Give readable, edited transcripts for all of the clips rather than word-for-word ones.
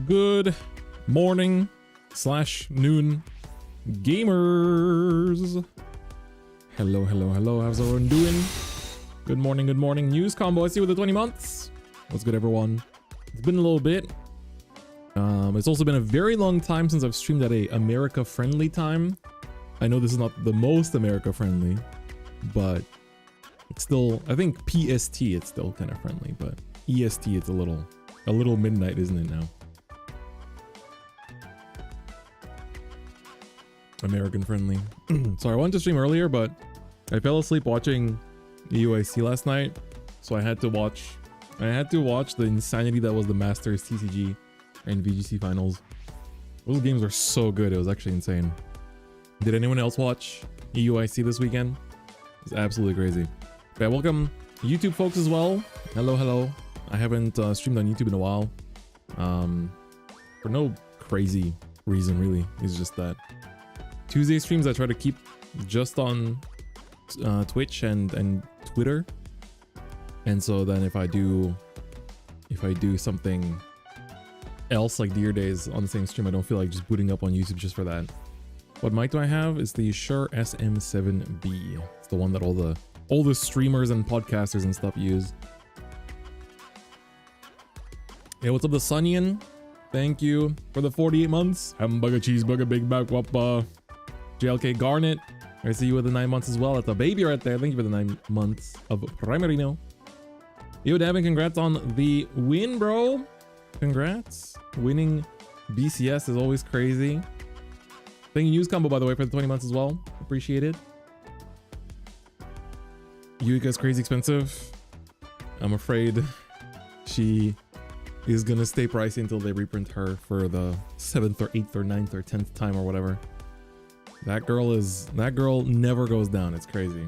Good morning slash noon, gamers. Hello, hello, hello. How's everyone doing? Good morning, good morning. News combo. I see you with the 20 months. What's good, everyone? It's been a little bit. It's also been a very long time since I've streamed at a America-friendly time. I know this is not the most America-friendly, but it's still, I think PST it's still kind of friendly, but EST it's a little midnight, isn't it now? American friendly. Sorry, I wanted to stream earlier, but I fell asleep watching UIC last night, so I had to watch the insanity that was the Masters TCG and VGC finals. Those games were so good, it was actually insane. Did anyone else watch EUIC this weekend? It was absolutely crazy. Okay, welcome YouTube folks as well. Hello, hello. I haven't streamed on YouTube in a while. For no crazy reason really. It's just that Tuesday streams I try to keep just on Twitch and Twitter. And so then if I do something else like Deer Days on the same stream, I don't feel like just booting up on YouTube just for that. What mic do I have? It's the Shure SM7B. It's the one that all the streamers and podcasters and stuff use. Hey, what's up, the Sunnian? Thank you for the 48 months. Hamburger, cheeseburger, big back, wappa. JLK Garnet, I see you with the 9 months as well. That's a baby right there. Thank you for the 9 months of Primarino. Yo, Davin, congrats on the win, bro. Congrats. Winning BCS is always crazy. Thank you, News Combo, by the way, for the 20 months as well. Appreciate it. Yuika's crazy expensive. I'm afraid she is gonna stay pricey until they reprint her for the 7th or 8th or 9th or 10th time or whatever. That girl never goes down. It's crazy.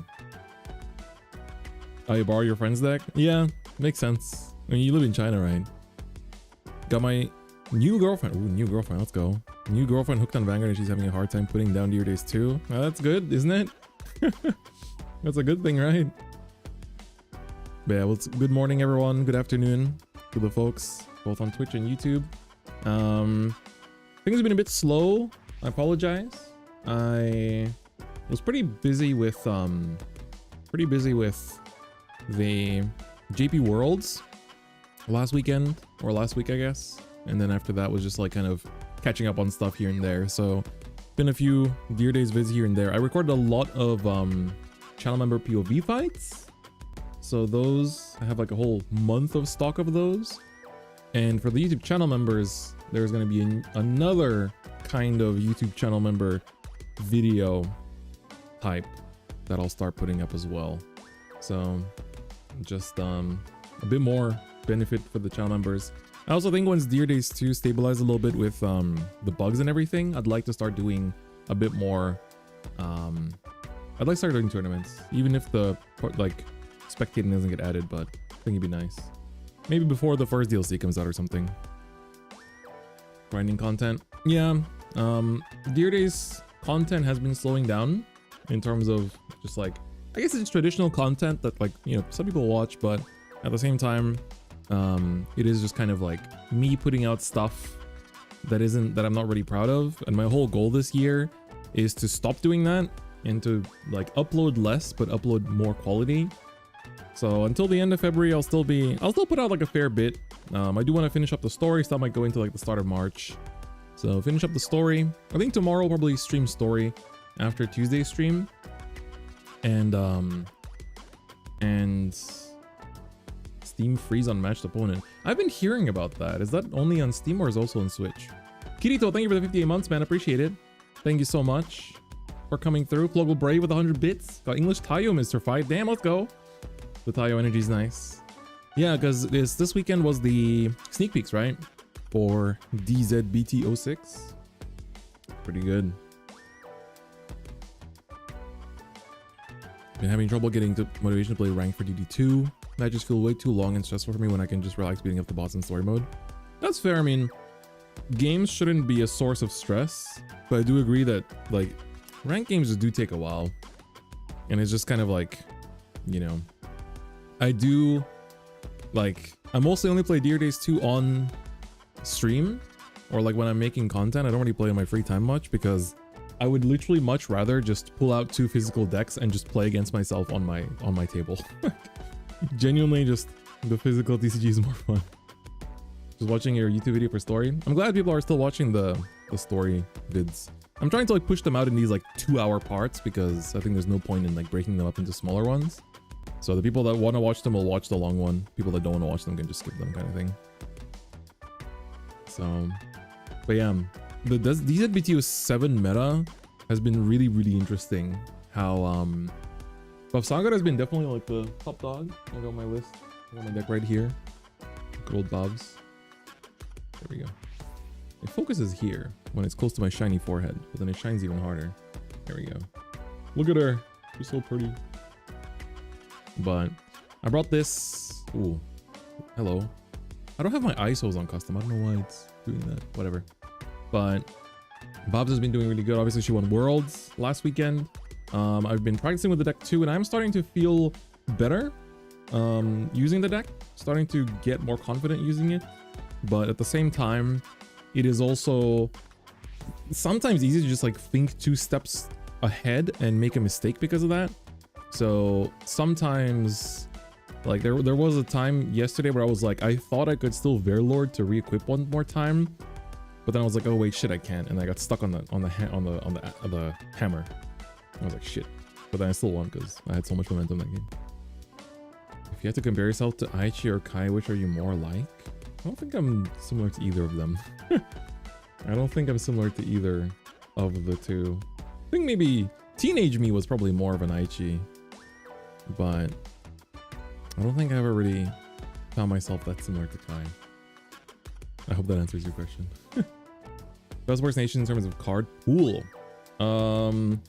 Oh, you borrow your friend's deck? Yeah, makes sense. I mean, you live in China, right? Got my new girlfriend. Ooh, new girlfriend. Let's go. New girlfriend hooked on Vanguard and she's having a hard time putting down Deer Days too. Oh, that's good, isn't it? That's a good thing, right? But yeah, well, good morning, everyone. Good afternoon to the folks, both on Twitch and YouTube. Things have been a bit slow. I apologize. I was pretty busy with the JP Worlds last weekend, or last week I guess, and then after that was just like kind of catching up on stuff here and there. So been a few Deer Days vids here and there. I recorded a lot of channel member POV fights, so those I have like a whole month of stock of those. And for the YouTube channel members, there's going to be another kind of YouTube channel member video type that I'll start putting up as well. So just a bit more benefit for the channel members. I also think once Deer Days 2 stabilize a little bit with the bugs and everything, I'd like to start doing a bit more. I'd like to start doing tournaments, even if the like spectating doesn't get added, but I think it'd be nice. Maybe before the first DLC comes out or something. Grinding content. Yeah, Deer Days content has been slowing down in terms of just like, I guess it's traditional content that like, you know, some people watch, but at the same time, it is just kind of like me putting out stuff that I'm not really proud of. And my whole goal this year is to stop doing that and to like upload less, but upload more quality. So until the end of February, I'll still put out like a fair bit. I do want to finish up the story, so that might go into like the start of March. So finish up the story. I think tomorrow I'll probably stream story after Tuesday's stream. And Steam freeze on matched opponent. I've been hearing about that. Is that only on Steam or is it also on Switch? Kirito, thank you for the 58 months, man. Appreciate it. Thank you so much for coming through. Pluggle Brave with 100 bits. Got English Tayo, Mr. Fight. Damn, let's go. The Tayo energy is nice. Yeah, because this weekend was the sneak peeks, right? For DZBT06. Pretty good. Been having trouble getting to motivation to play rank for DD2. Matches feel way too long and stressful for me when I can just relax beating up the boss in story mode. That's fair. I mean, games shouldn't be a source of stress, but I do agree that like ranked games just do take a while. And it's just kind of like, you know, I mostly only play Deer Days 2 on stream, or like when I'm making content, I don't really play in my free time much because I would literally much rather just pull out 2 physical decks and just play against myself on my table. Genuinely, just the physical TCG is more fun. Just watching your YouTube video for story. I'm glad people are still watching the story vids. I'm trying to like push them out in these like 2-hour parts because I think there's no point in like breaking them up into smaller ones. So the people that want to watch them will watch the long one. People that don't want to watch them can just skip them, kind of thing. So, but yeah, the DZBTO 7 meta has been really, really interesting. How Vanguard has been definitely like the top dog. I got my list. I got my deck right here. Good old Bobs. There we go. It focuses here when it's close to my shiny forehead, but then it shines even harder. There we go. Look at her. She's so pretty. But I brought this. Ooh. Hello. I don't have my ISOs on custom. I don't know why it's doing that. Whatever. But Bobs has been doing really good. Obviously, she won Worlds last weekend. I've been practicing with the deck too, and I'm starting to feel better using the deck. Starting to get more confident using it. But at the same time, it is also sometimes easy to just like think 2 steps ahead and make a mistake because of that. So sometimes, like there was a time yesterday where I was like, I thought I could still Verlord to re-equip one more time, but then I was like, oh wait, shit, I can't, and I got stuck on the hammer. I was like, shit, but then I still won because I had so much momentum that game. If you had to compare yourself to Aichi or Kai, which are you more like? I don't think I'm similar to either of them. I don't think I'm similar to either of the two. I think maybe teenage me was probably more of an Aichi, but I don't think I ever really found myself that similar to Kai. I hope that answers your question. Best worst nation in terms of card pool. In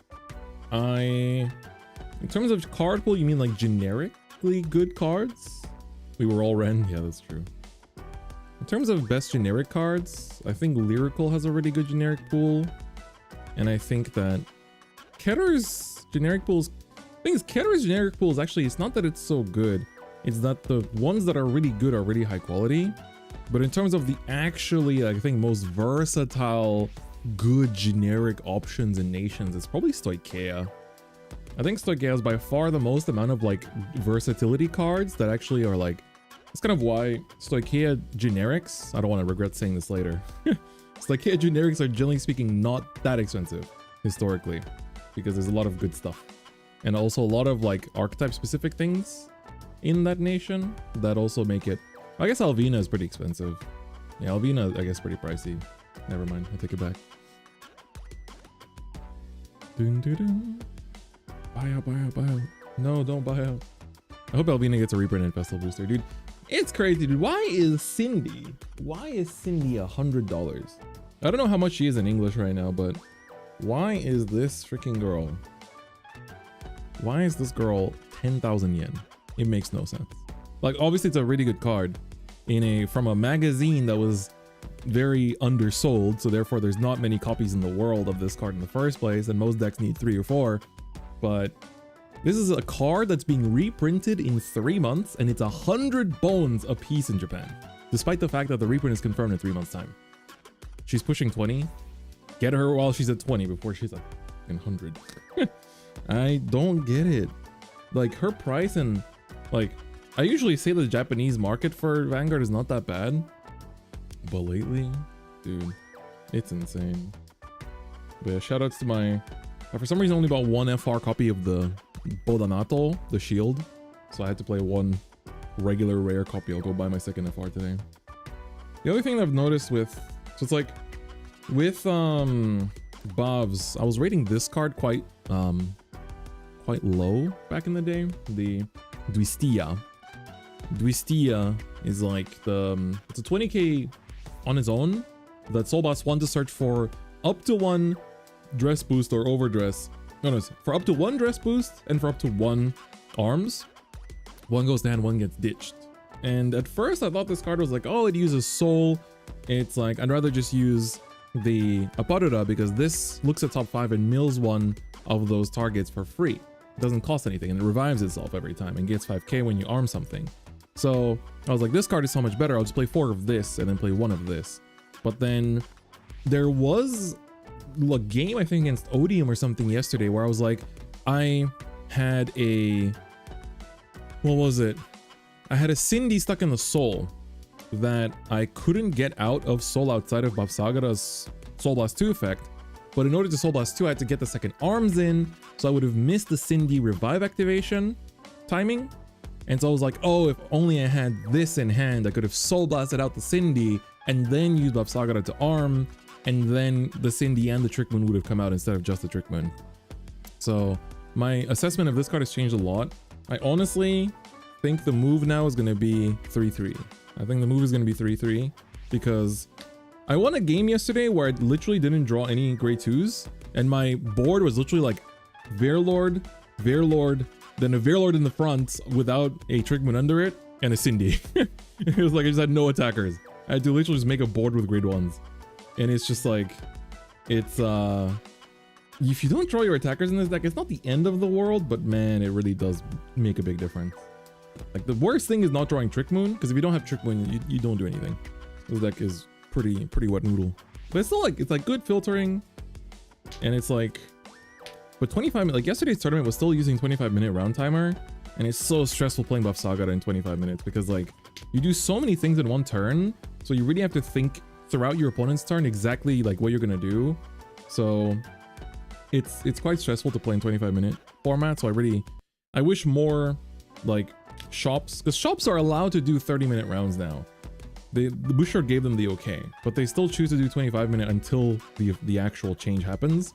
terms of card pool, you mean like generically good cards? We were all Ren. Yeah, that's true. In terms of best generic cards, I think Lyrical has a really good generic pool. And I think that Ketter's generic pools... The thing is, Ketter's generic pool is actually, it's not that it's so good. It's that the ones that are really good are really high quality. But in terms of the actually, I think, most versatile, good generic options and nations, it's probably Stoicheia. I think Stoicheia has by far the most amount of like versatility cards that actually are like... That's kind of why Stoicheia generics, I don't want to regret saying this later. Stoicheia generics are generally speaking not that expensive historically, because there's a lot of good stuff. And also a lot of like archetype specific things in that nation that also make it... I guess Alvina is pretty expensive. Yeah, Alvina I guess pretty pricey. Never mind, I take it back. Dun, dun, dun. Buy out, buy out, buy out. No, don't buy out. I hope Alvina gets a reprint in Festival Booster, dude. It's crazy, dude. Why is Cindy $100? I don't know how much she is in English right now, but why is this freaking girl? Why is this girl 10,000 yen? It makes no sense. Like, obviously it's a really good card from a magazine that was very undersold, so therefore there's not many copies in the world of this card in the first place, and most decks need 3 or 4. But this is a card that's being reprinted in 3 months, and it's 100 bones a piece in Japan, despite the fact that the reprint is confirmed in 3 months' time. She's pushing 20. Get her while she's at 20 before she's like 100. I don't get it. Like, her price, and like, I usually say the Japanese market for Vanguard is not that bad, but lately, dude, it's insane. But yeah, shout outs to my... I for some reason only bought one FR copy of the Bodanato, the shield, so I had to play one regular rare copy. I'll go buy my second FR today. The other thing that I've noticed with... So it's like, with Bobs, I was rating this card quite low back in the day. The Duistia. Duistia is like it's a 20k on its own that Soulboss want to search for up to 1 dress boost or overdress. No, for up to 1 dress boost and for up to 1 arms. 1 goes down, 1 gets ditched. And at first I thought this card was like, oh, it uses soul. It's like, I'd rather just use the Apodura because this looks at top 5 and mills 1 of those targets for free. It doesn't cost anything and it revives itself every time and gets 5k when you arm something. So I was like, this card is so much better. I'll just play 4 of this and then play 1 of this. But then there was a game, I think, against Odium or something yesterday where I was like, I had a... What was it? I had a Cindy stuck in the Soul that I couldn't get out of Soul outside of Bavsagara's Soul Blast 2 effect. But in order to Soul Blast 2, I had to get the second arms in, so I would have missed the Cindy revive activation timing. And so I was like, oh, if only I had this in hand, I could have Soul Blasted out the Cindy and then used Bavsagara to arm, and then the Cindy and the Trick Moon would have come out instead of just the Trick Moon. So my assessment of this card has changed a lot. I honestly think the move now is going to be 3-3. I think the move is going to be 3-3 because I won a game yesterday where I literally didn't draw any grade 2s, and my board was literally like Verilord, then a Verilord in the front without a Trick Moon under it, and a Cindy. It was like I just had no attackers. I had to literally just make a board with grade 1s. And it's just like, it's, if you don't draw your attackers in this deck, it's not the end of the world, but man, it really does make a big difference. Like, the worst thing is not drawing Trick Moon, because if you don't have Trick Moon, you don't do anything. This deck is pretty wet noodle. But it's still like, it's like good filtering, and it's like, but 25 minutes, like yesterday's tournament was still using 25-minute round timer, and it's so stressful playing Bavsagara in 25 minutes, because like, you do so many things in one turn, so you really have to think throughout your opponent's turn exactly like what you're gonna do. So it's quite stressful to play in 25-minute format. So I wish more like shops, because shops are allowed to do 30-minute rounds now. The Bouchard gave them the okay, but they still choose to do 25-minute until the actual change happens.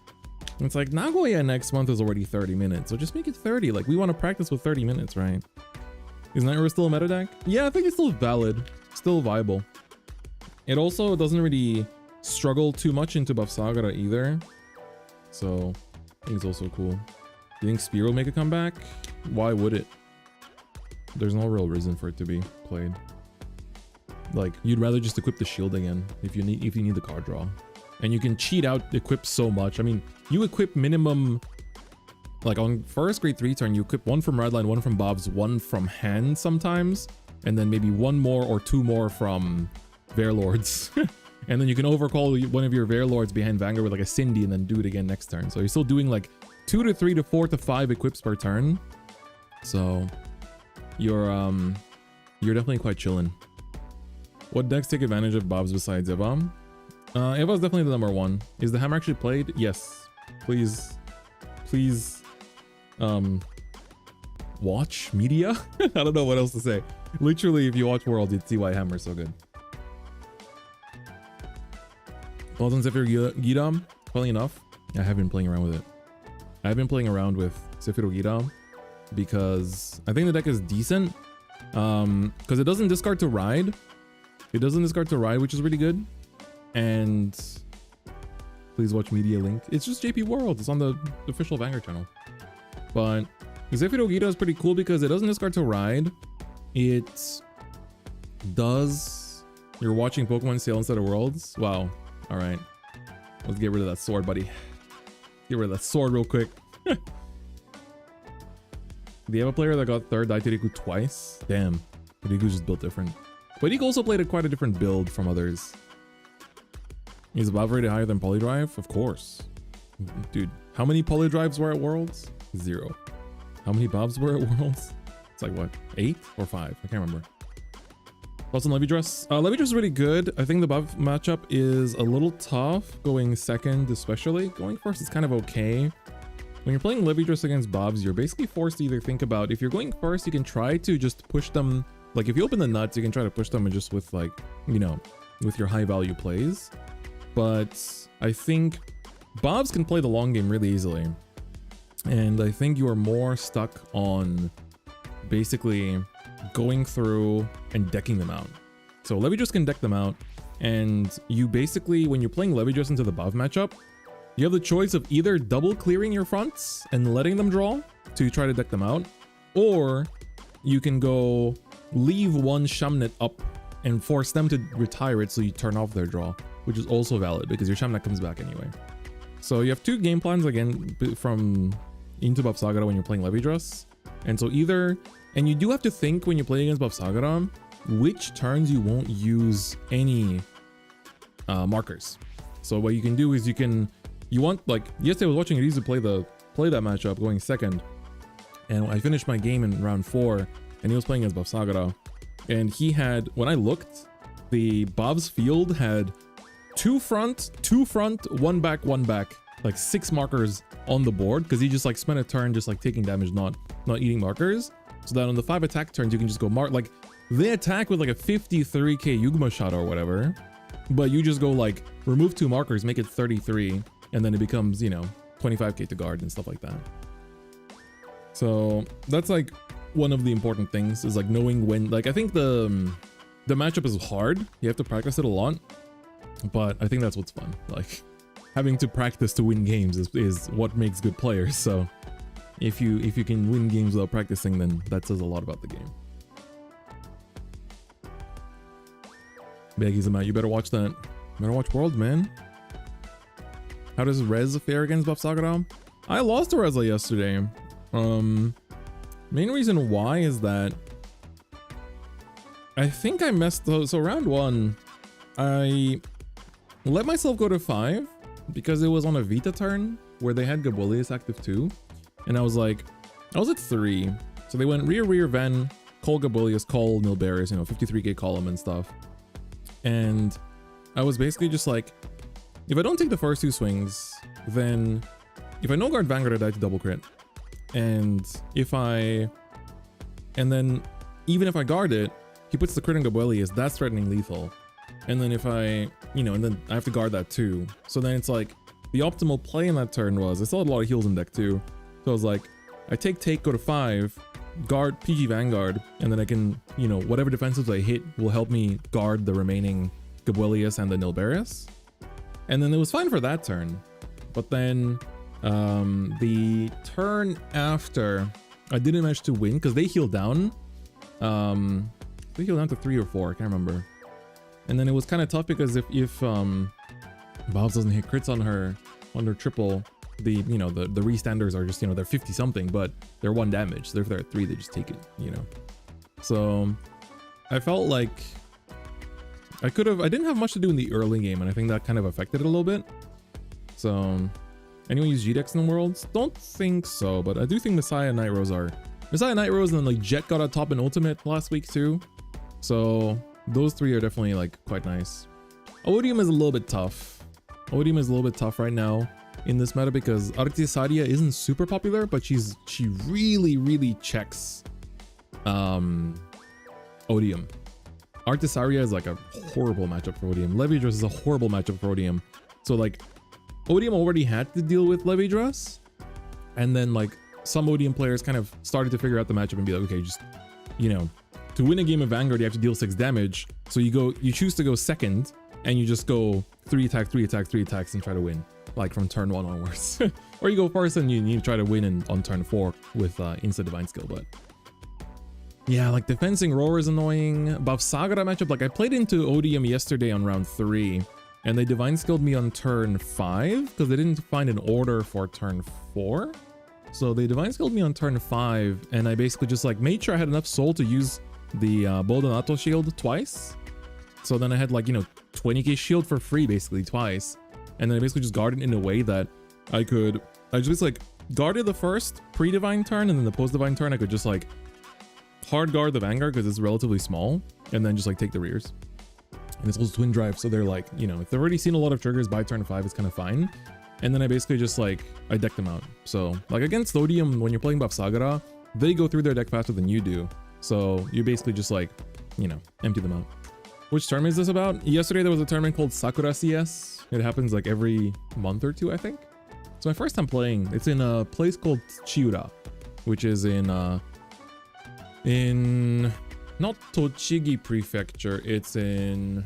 And it's like, Nagoya next month is already 30 minutes, so just make it 30. Like, we want to practice with 30 minutes, right? Is Nightmare still a meta deck? Yeah, I think it's still valid, still viable. It also doesn't really struggle too much into Bavsagara either, so I think it's also cool. You think Spear will make a comeback? Why would it? There's no real reason for it to be played. Like, you'd rather just equip the shield again if you need the card draw. And you can cheat out equip so much. I mean, you equip minimum, like on first grade 3 turn, you equip one from Redline, one from Bob's, one from hand sometimes, and then maybe one more or two more from Verilords. And then you can overcall one of your Verilords behind Vanguard with like a Cindy and then do it again next turn. So you're still doing like 2 to 3 to 4 to 5 equips per turn. So you're definitely quite chillin'. What decks take advantage of Bob's besides Eva? Eva's definitely the number one. Is the hammer actually played? Yes. Please watch media. I don't know what else to say. Literally, if you watch World, you'd see why hammer's so good. Thoughts on Zephyr Gita? Funny enough, I have been playing around with it. I've been playing around with Zephyr Gita because I think the deck is decent. Because it doesn't discard to ride. It doesn't discard to ride, which is really good. And please watch media link. It's just JP World. It's on the official Vanguard channel. But Zephyr Gita is pretty cool because it doesn't discard to ride. It does. You're watching Pokemon Sale instead of Worlds. Wow. All right. Let's get rid of that sword, buddy. Get rid of that sword real quick. The Eva player that got third died to Riku twice. Damn. Riku's just built different. But Riku also played quite a different build from others. Is Bob rated higher than Polydrive? Of course. Dude, how many Polydrives were at Worlds? 0. How many Bobs were at Worlds? It's like what, 8 or 5? I can't remember. Thoughts on Levy Dress? Levy Dress is really good. I think the Bob matchup is a little tough, going second especially. Going first is kind of okay. When you're playing Levy Dress against Bobs, you're basically forced to either think about, if you're going first, you can try to just push them. Like if you open the nuts, you can try to push them and just with like, you know, with your high value plays. But I think Bobs can play the long game really easily. And I think you are more stuck on basically going through and decking them out. So Levy Dress can deck them out. And you basically, when you're playing Levy Dress into the Bob matchup, you have the choice of either double clearing your fronts and letting them draw to try to deck them out, or you can go leave one Shamnet up and force them to retire it so you turn off their draw, which is also valid because your Shamnet comes back anyway. So you have two game plans again from into Bavsagara when you're playing Levy Dress. And so either, and you do have to think when you play against Bavsagara, which turns you won't use any markers. So what you can do is yesterday I was watching Rizu play that matchup going second, and I finished my game in round 4, and he was playing as Bavsagara, and he had, when I looked, the Bav's field had 2 front, 1 back, like 6 markers on the board, because he just like spent a turn just like taking damage, not eating markers. So that on the 5 attack turns you can just go like they attack with like a 53k Yugma shot or whatever, but you just go like remove 2 markers, make it 33, and then it becomes, you know, 25k to guard and stuff like that. So that's like one of the important things, is like knowing when, like I think the matchup is hard, you have to practice it a lot, but I think that's what's fun. Like having to practice to win games is what makes good players. So if you can win games without practicing, then that says a lot about the game. Baggies amount, you better watch that. You better watch World, man. How does Rez fare against Bavsagara? I lost to Reza yesterday. Main reason why is that I think I messed up. So round 1, I let myself go to 5 because it was on a Vita turn where they had Gabulius active too. And I was like, I was at 3. So they went rear, Ven, Call Gabulius, Call Nilberius, you know, 53k column and stuff. And I was basically just like, if I don't take the first 2 swings, then if I no guard Vanguard, I die to double crit. And then even if I guard it, he puts the crit on Gabulius, that's threatening lethal. And then if I, you know, and then I have to guard that too. So then it's like, the optimal play in that turn was, I still had a lot of heals in deck too. So I was like, I take, go to 5, guard PG Vanguard, and then I can, you know, whatever defensives I hit will help me guard the remaining Gabulius and the Nilberius. And then it was fine for that turn. But then the turn after, I didn't manage to win because they healed down. They healed down to 3 or 4, I can't remember. And then it was kind of tough because if Bobs doesn't hit crits on her triple, the restanders are just, you know, they're 50 something, but they're 1 damage. So if they're at 3, they just take it, you know. So I felt like I didn't have much to do in the early game, and I think that kind of affected it a little bit. So anyone use G-Dex in the Worlds? Don't think so, but I do think Messiah and Night Rose are. Messiah, Night Rose, and then like Jet got a top in Ultimate last week too. So those 3 are definitely like quite nice. Odium is a little bit tough. Odium is a little bit tough right now in this meta because Artisaria isn't super popular, but she really checks Odium. Artisaria is like a horrible matchup for Odium. Levidrus is a horrible matchup for Odium. So like Odium already had to deal with Levidrus, and then like some Odium players kind of started to figure out the matchup and be like, okay, just, you know, to win a game of Vanguard you have to deal 6 damage. So you choose to go second, and you just go 3 attack, 3 attack, 3 attacks and try to win, like from turn 1 onwards. Or you go first and you try to win on turn 4 with instant divine skill. But yeah, like defensing Roar is annoying. Bavsagara matchup, like I played into Odium yesterday on round 3, and they divine skilled me on turn 5 because they didn't find an order for turn 4. So they divine skilled me on turn 5, and I basically just like made sure I had enough soul to use the Boldonato shield twice. So then I had like, you know, 20k shield for free basically twice. And then I basically just guarded in a way that I just like guarded the first pre-divine turn, and then the post-divine turn I could just like hard guard the Vanguard because it's relatively small, and then just like take the rears. And it's also twin drive, so they're like, you know, if they've already seen a lot of triggers by turn 5, it's kind of fine. And then I basically just like, I deck them out. So like against Odium, when you're playing Bavsagara, they go through their deck faster than you do. So you basically just like, you know, empty them out. Which tournament is this about? Yesterday there was a tournament called Sakura CS. It happens like every month or 2, I think. It's my first time playing. It's in a place called Chiura, which is in not Tochigi Prefecture. It's in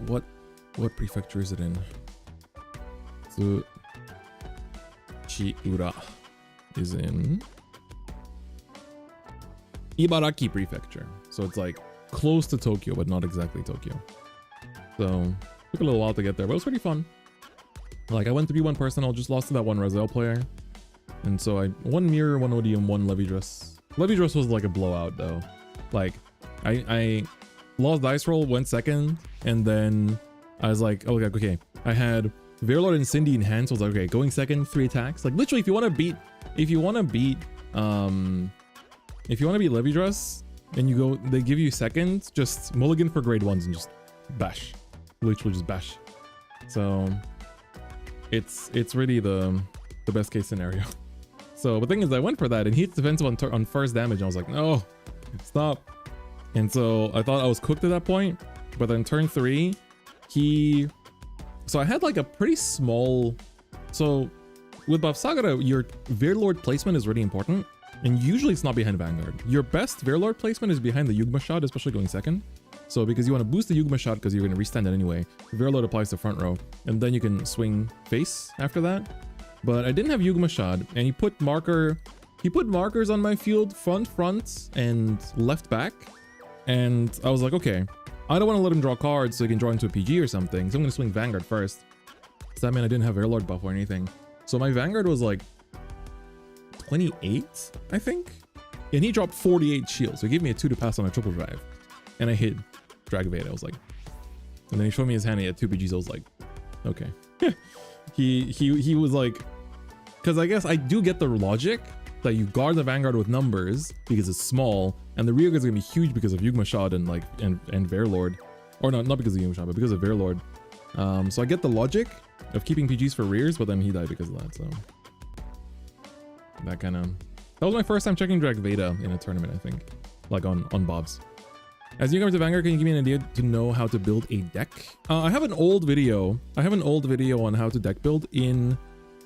what prefecture is it in? Chiura is in Ibaraki Prefecture. So it's like close to Tokyo, but not exactly Tokyo. So took a little while to get there, but it was pretty fun. Like I went 3-1 personal, just lost to that one Razel player. And so I 1 mirror, 1 Odium, 1 Levidrus. Levidrus was like a blowout though. Like I Lost dice roll, went second, and then I was like, oh, okay. I had Verilord and Cindy in hand, so I was like, okay, going second, 3 attacks. Like literally, if you want to beat Levidrus and you go, they give you second, just mulligan for grade 1s and just bash. Literally just bash. So it's really the best case scenario. So the thing is, I went for that and he hits defensive on first damage, and I was like, no, stop. And so I thought I was cooked at that point, but then turn 3, so I had like a pretty small, so with Buff Sagara, your Verilord placement is really important, and usually it's not behind Vanguard. Your best Verilord placement is behind the Yugma shot, especially going second. So because you want to boost the Yugma shot because you're going to restand it anyway, Verilord applies to front row, and then you can swing face after that. But I didn't have Yugma shot, and he put markers on my field, front, and left back. And I was like, okay, I don't want to let him draw cards so he can draw into a PG or something, so I'm going to swing Vanguard first. So that meant I didn't have Verilord buff or anything. So my Vanguard was like 28, I think? And he dropped 48 shields, so he gave me a 2 to pass on a triple drive. And I hit Dragaveda, I was like... And then he showed me his hand, he had 2 PGs, I was like, okay. he was like... Because I guess I do get the logic that you guard the Vanguard with numbers because it's small, and the rear guard is gonna be huge because of Yugma shot and Verilord, or not because of Yugma shot, but because of Verilord. So I get the logic of keeping PGs for rears, but then he died because of that. So that was my first time checking Dragaveda in a tournament, I think, like on Bob's. As you come to Vanguard, can you give me an idea to know how to build a deck? I have an old video on how to deck build in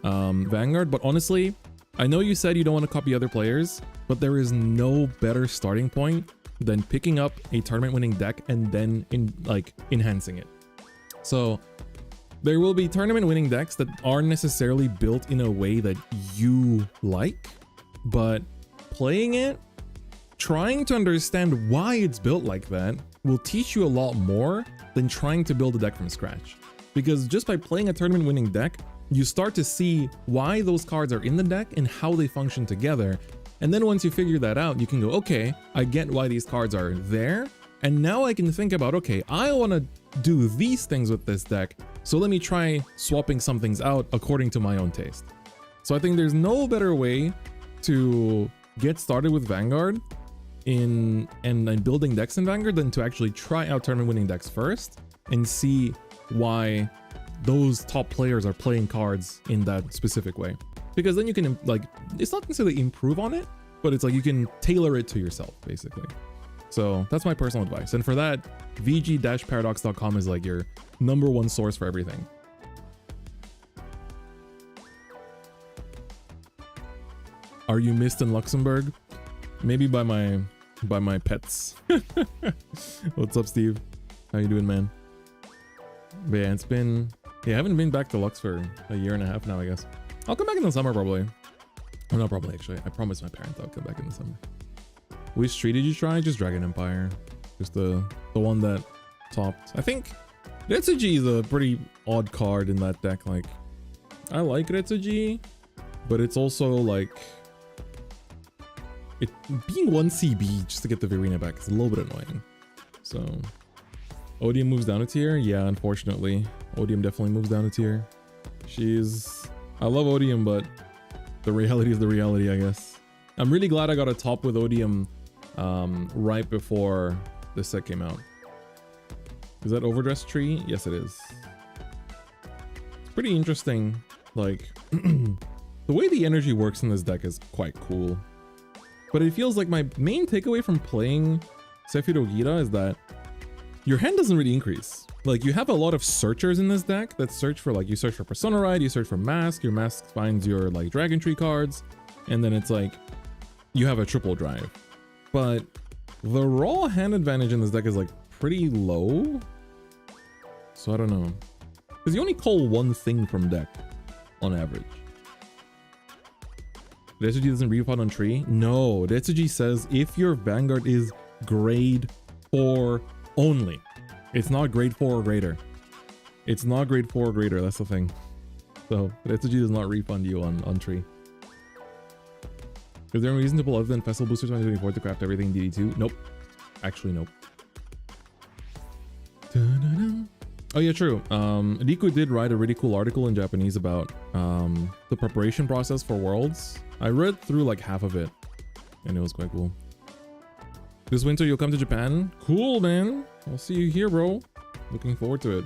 Vanguard, but honestly, I know you said you don't want to copy other players, but there is no better starting point than picking up a tournament winning deck and then enhancing it. So there will be tournament winning decks that aren't necessarily built in a way that you like, but playing it, trying to understand why it's built like that will teach you a lot more than trying to build a deck from scratch. Because just by playing a tournament winning deck, you start to see why those cards are in the deck and how they function together. And then once you figure that out, you can go, okay, I get why these cards are there. And now I can think about, okay, I want to do these things with this deck. So let me try swapping some things out according to my own taste. So I think there's no better way to get started with Vanguard and building decks in Vanguard than to actually try out tournament winning decks first and see why those top players are playing cards in that specific way. Because then you can, like, it's not necessarily improve on it, but it's like you can tailor it to yourself, basically. So that's my personal advice. And for that, vg-paradox.com is like your #1 source for everything. Are you missed in Luxembourg? Maybe by my pets. What's up, Steve? How you doing, man? But yeah, I haven't been back to Lux for a 1.5 years now, I guess. I'll come back in the summer, probably. Or not probably, actually. I promised my parents I'll come back in the summer. Which tree did you try? Just Dragon Empire. Just the one that topped. I think Retsuji is a pretty odd card in that deck. Like, I like Retsuji, but it's also like... it being 1 CB just to get the Verena back is a little bit annoying. So... Odium moves down a tier? Yeah, unfortunately. Odium definitely moves down a tier. I love Odium, but the reality is the reality, I guess. I'm really glad I got a top with Odium right before this set came out. Is that Overdress tree? Yes, it is. It's pretty interesting. Like, the way the energy works in this deck is quite cool. But it feels like my main takeaway from playing Sephiroth Gira is that your hand doesn't really increase. Like, you have a lot of searchers in this deck that search for, like, you search for Persona Ride, you search for Mask, your Mask finds your, like, Dragon Tree cards, and then it's like, you have a triple drive. But the raw hand advantage in this deck is, like, pretty low. So I don't know. Because you only call one thing from deck, on average. Retsuji doesn't refund on tree? No, Retsuji says if your Vanguard is grade 4 only. It's not grade 4 or greater. It's not grade 4 or greater, that's the thing. So Retsuji does not refund you on tree. Is there a reason to pull other than Festival Boosters 2024 to craft everything DD2? Nope. Actually, nope. Oh yeah, true. Riku did write a really cool article in Japanese about the preparation process for Worlds. I read through like half of it, and it was quite cool. This winter you'll come to Japan? Cool, man. I'll see you here, bro. Looking forward to it.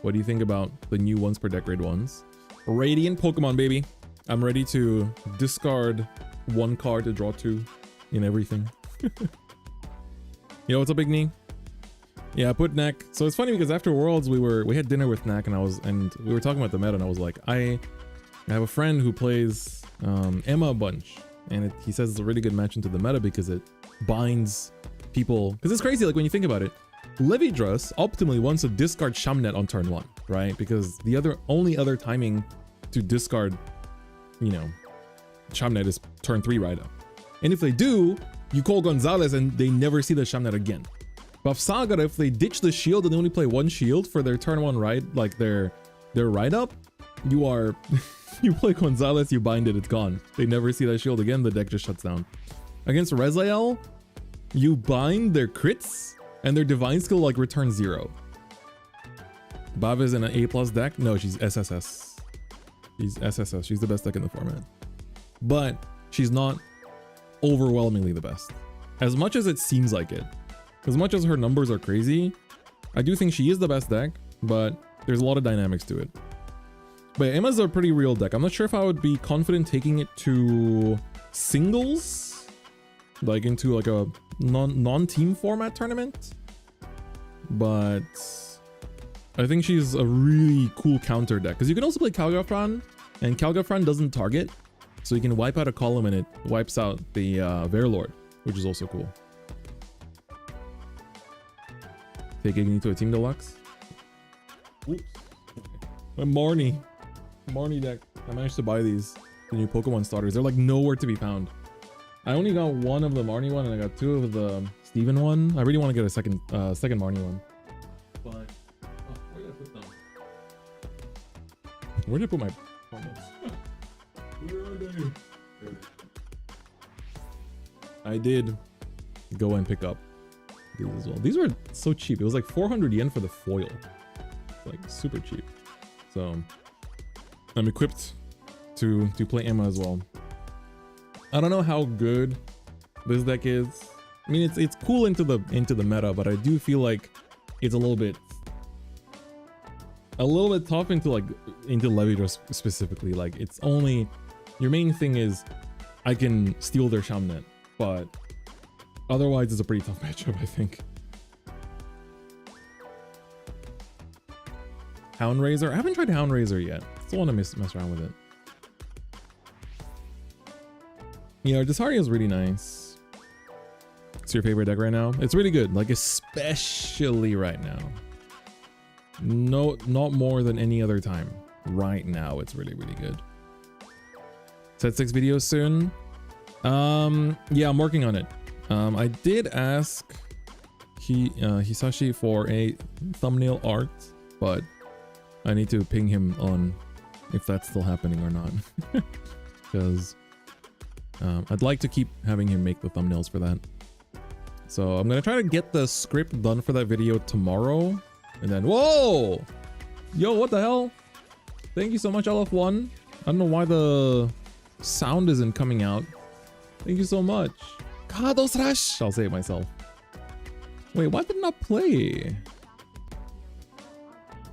What do you think about the new once per deck grade ones? Radiant Pokemon, baby. I'm ready to discard one card to draw two in everything. Yo, what's up, Big Knee? Yeah, I put Knack. So it's funny because after Worlds we had dinner with Knack and we were talking about the meta, and I was like, I have a friend who plays Emma a bunch, and he says it's a really good match into the meta because it binds people. Because it's crazy, like when you think about it, Levidrus optimally wants to discard Shamnet on turn 1, right? Because the only other timing to discard, you know, Shamnet is turn 3 right up. And if they do, you call Gonzalez and they never see the Shamnet again. Buff Saga, if they ditch the shield and they only play one shield for their turn 1 right, like their right up, you are you play Gonzalez, you bind it, it's gone. They never see that shield again, the deck just shuts down. Against Rezael, you bind their crits and their divine skill like returns 0. Bav is in an A+ deck? No, she's SSS. She's SSS. She's the best deck in the format. But she's not overwhelmingly the best. As much as it seems like it. As much as her numbers are crazy, I do think she is the best deck, but there's a lot of dynamics to it. But Emma's a pretty real deck. I'm not sure if I would be confident taking it to singles, like into like a non-team format tournament. But I think she's a really cool counter deck because you can also play Calgafran, and Calgafran doesn't target, so you can wipe out a column and it wipes out the Verlord, which is also cool. Taking into a Team Deluxe. Oops. A Marnie deck. I managed to buy these, the new Pokemon starters. They're like nowhere to be found. I only got one of the Marnie one, and I got two of the Steven one. I really want to get a second Marnie one. But where did I put them? Where did I put my promos? Where are they? I did go and pick up these as well. These were so cheap. It was like 400 yen for the foil. It's like super cheap. So I'm equipped to play Emma as well. I don't know how good this deck is. I mean, it's cool into the meta, but I do feel like it's a little bit tough into Levidrus specifically. Like, it's only your main thing is I can steal their Shamnet, but otherwise it's a pretty tough matchup, I think. Houndraiser? I haven't tried Houndraiser yet. Still want to mess around with it. Yeah, Desharia is really nice. It's your favorite deck right now? It's really good, like especially right now. No, not more than any other time. Right now, it's really, really good. Set 6 videos soon. Yeah, I'm working on it. I did ask Hisashi for a thumbnail art, but I need to ping him on if that's still happening or not. Because I'd like to keep having him make the thumbnails for that. So I'm gonna try to get the script done for that video tomorrow, and then whoa, yo, what the hell? Thank you so much, LF1. I don't know why the sound isn't coming out. Thank you so much. Kados Rush. I'll say it myself. Wait, why did it not play?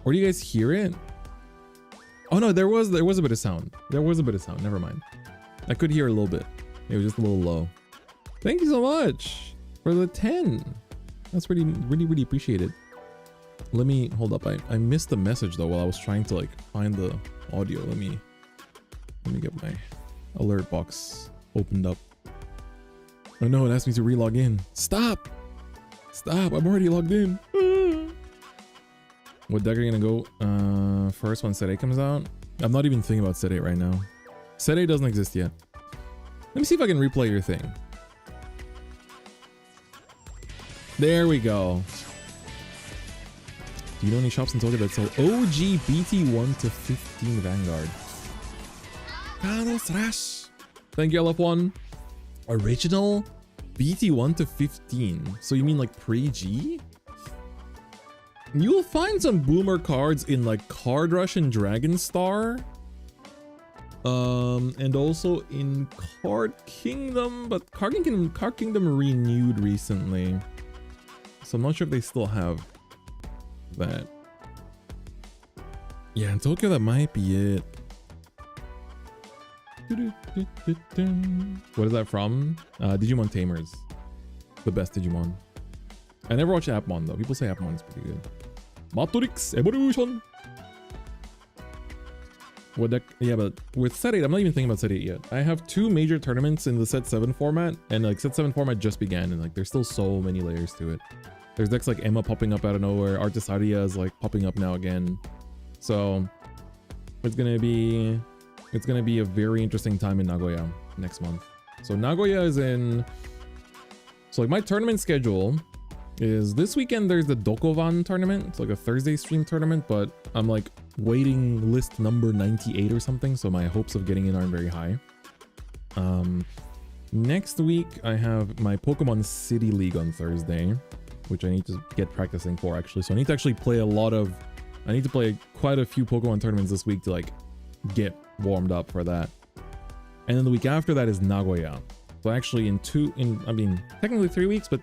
Or do you guys hear it? Oh no, there was a bit of sound. There was a bit of sound. Never mind. I could hear a little bit. It was just a little low. Thank you so much for the 10. That's really, really, really appreciated. Let me hold up. I missed the message though while I was trying to like find the audio. Let me get my alert box opened up. Oh no, it asked me to relog in. Stop! Stop! I'm already logged in. What deck are you gonna go first when Set 8 comes out? I'm not even thinking about Set 8 right now. Set 8 doesn't exist yet. Let me see if I can replay your thing. There we go. Do you know any shops in Tokyo that sell OG BT1 to 15 Vanguard? Kados Rush. Thank you, LF1. Original BT1 to 15. So you mean like pre-G? You'll find some boomer cards in like Card Rush and Dragon Star. And also in Card Kingdom, but Card Kingdom renewed recently. So I'm not sure if they still have that. Yeah, in Tokyo that might be it. What is that from? Digimon Tamers. The best Digimon. I never watched Appmon though. People say Appmon is pretty good. Matrix Evolution! What deck? Yeah, but with set 8, I'm not even thinking about set 8 yet. I have 2 major tournaments in the set 7 format, and like set 7 format just began, and like there's still so many layers to it. There's decks like Emma popping up out of nowhere, Artisaria is like popping up now again. So it's gonna be a very interesting time in Nagoya next month. So Nagoya is in, so like my tournament schedule is this weekend. There's the Dokovan tournament. It's like a Thursday stream tournament, but I'm like waiting list number 98 or something, so my hopes of getting in aren't very high. Next week I have my Pokemon City League on Thursday, which I need to get practicing for actually. So I need to actually play I need to play quite a few Pokemon tournaments this week to like get warmed up for that. And then the week after that is Nagoya. So actually I mean technically 3 weeks, but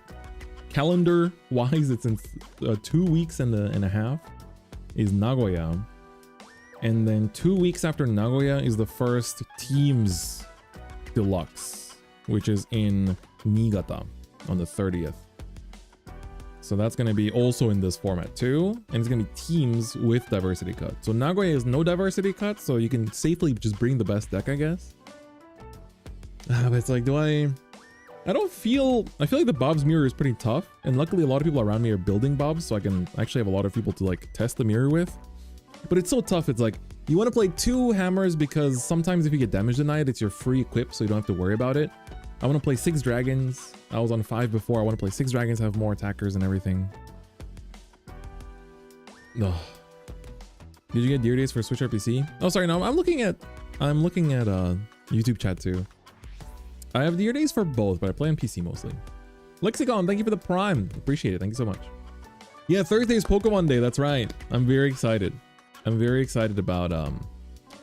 calendar wise it's in 2 weeks and a half is Nagoya. And then 2 weeks after Nagoya is the first Teams Deluxe, which is in Niigata on the 30th. So that's going to be also in this format too. And it's going to be teams with diversity cut. So Nagoya is no diversity cut, so you can safely just bring the best deck, I guess. But it's like, I feel like the Bob's mirror is pretty tough. And luckily a lot of people around me are building Bobs, so I can actually have a lot of people to like test the mirror with. But it's so tough. It's like, you want to play 2 hammers because sometimes if you get damage denied, it's your free equip, so you don't have to worry about it. I want to play 6 dragons. I was on 5 before. I want to play 6 dragons, have more attackers and everything. No. Did you get Dear Days for Switch or PC? Oh, sorry, no. I'm looking at YouTube chat too. I have Dear Days for both, but I play on PC mostly. Lexicon, thank you for the Prime. Appreciate it. Thank you so much. Yeah, Thursday is Pokemon Day. That's right. I'm very excited. I'm very excited about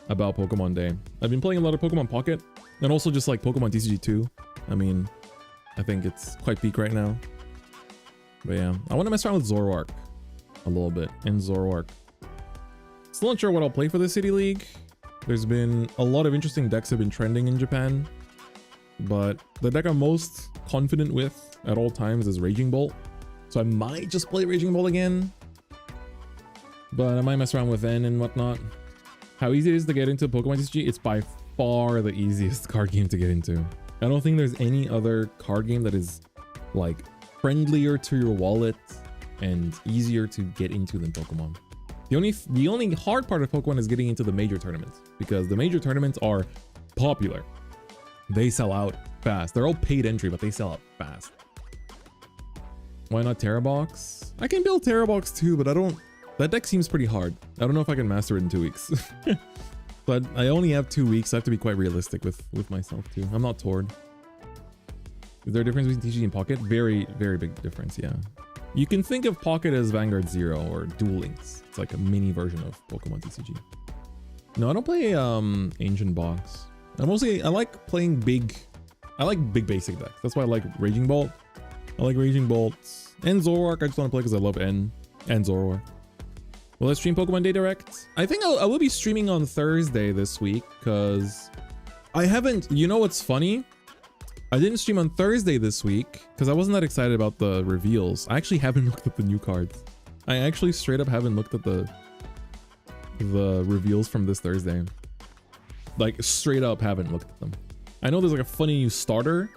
Pokemon Day. I've been playing a lot of Pokemon Pocket and also just like Pokemon TCG 2. I mean, I think it's quite peak right now. But yeah, I want to mess around with Zoroark a little bit and Zoroark. Still not sure what I'll play for the City League. There's been a lot of interesting decks have been trending in Japan, but the deck I'm most confident with at all times is Raging Bolt. So I might just play Raging Bolt again, but I might mess around with N and whatnot. How easy it is to get into Pokemon TCG? It's by far the easiest card game to get into. I don't think there's any other card game that is like friendlier to your wallet and easier to get into than Pokemon. The only hard part of Pokemon is getting into the major tournaments, because the major tournaments are popular. They sell out fast. They're all paid entry, but they sell out fast. Why not Terrabox? I can build Terrabox too, but that deck seems pretty hard. I don't know if I can master it in 2 weeks. But I only have 2 weeks. So I have to be quite realistic with myself too. I'm not Tord. Is there a difference between TCG and Pocket? Very, very big difference, yeah. You can think of Pocket as Vanguard 0 or Duel Links. It's like a mini version of Pokemon TCG. No, I don't play Ancient Box. I like playing big basic decks. That's why I like Raging Bolt. I like Raging Bolts and Zoroark. I just want to play because I love N and Zoroark. Will I stream Pokemon Day Direct? I think I will be streaming on Thursday this week because I haven't, you know what's funny? I didn't stream on Thursday this week because I wasn't that excited about the reveals. I actually haven't looked at the new cards. I actually straight up haven't looked at the reveals from this Thursday. Like straight up haven't looked at them. I know there's like a funny new starter.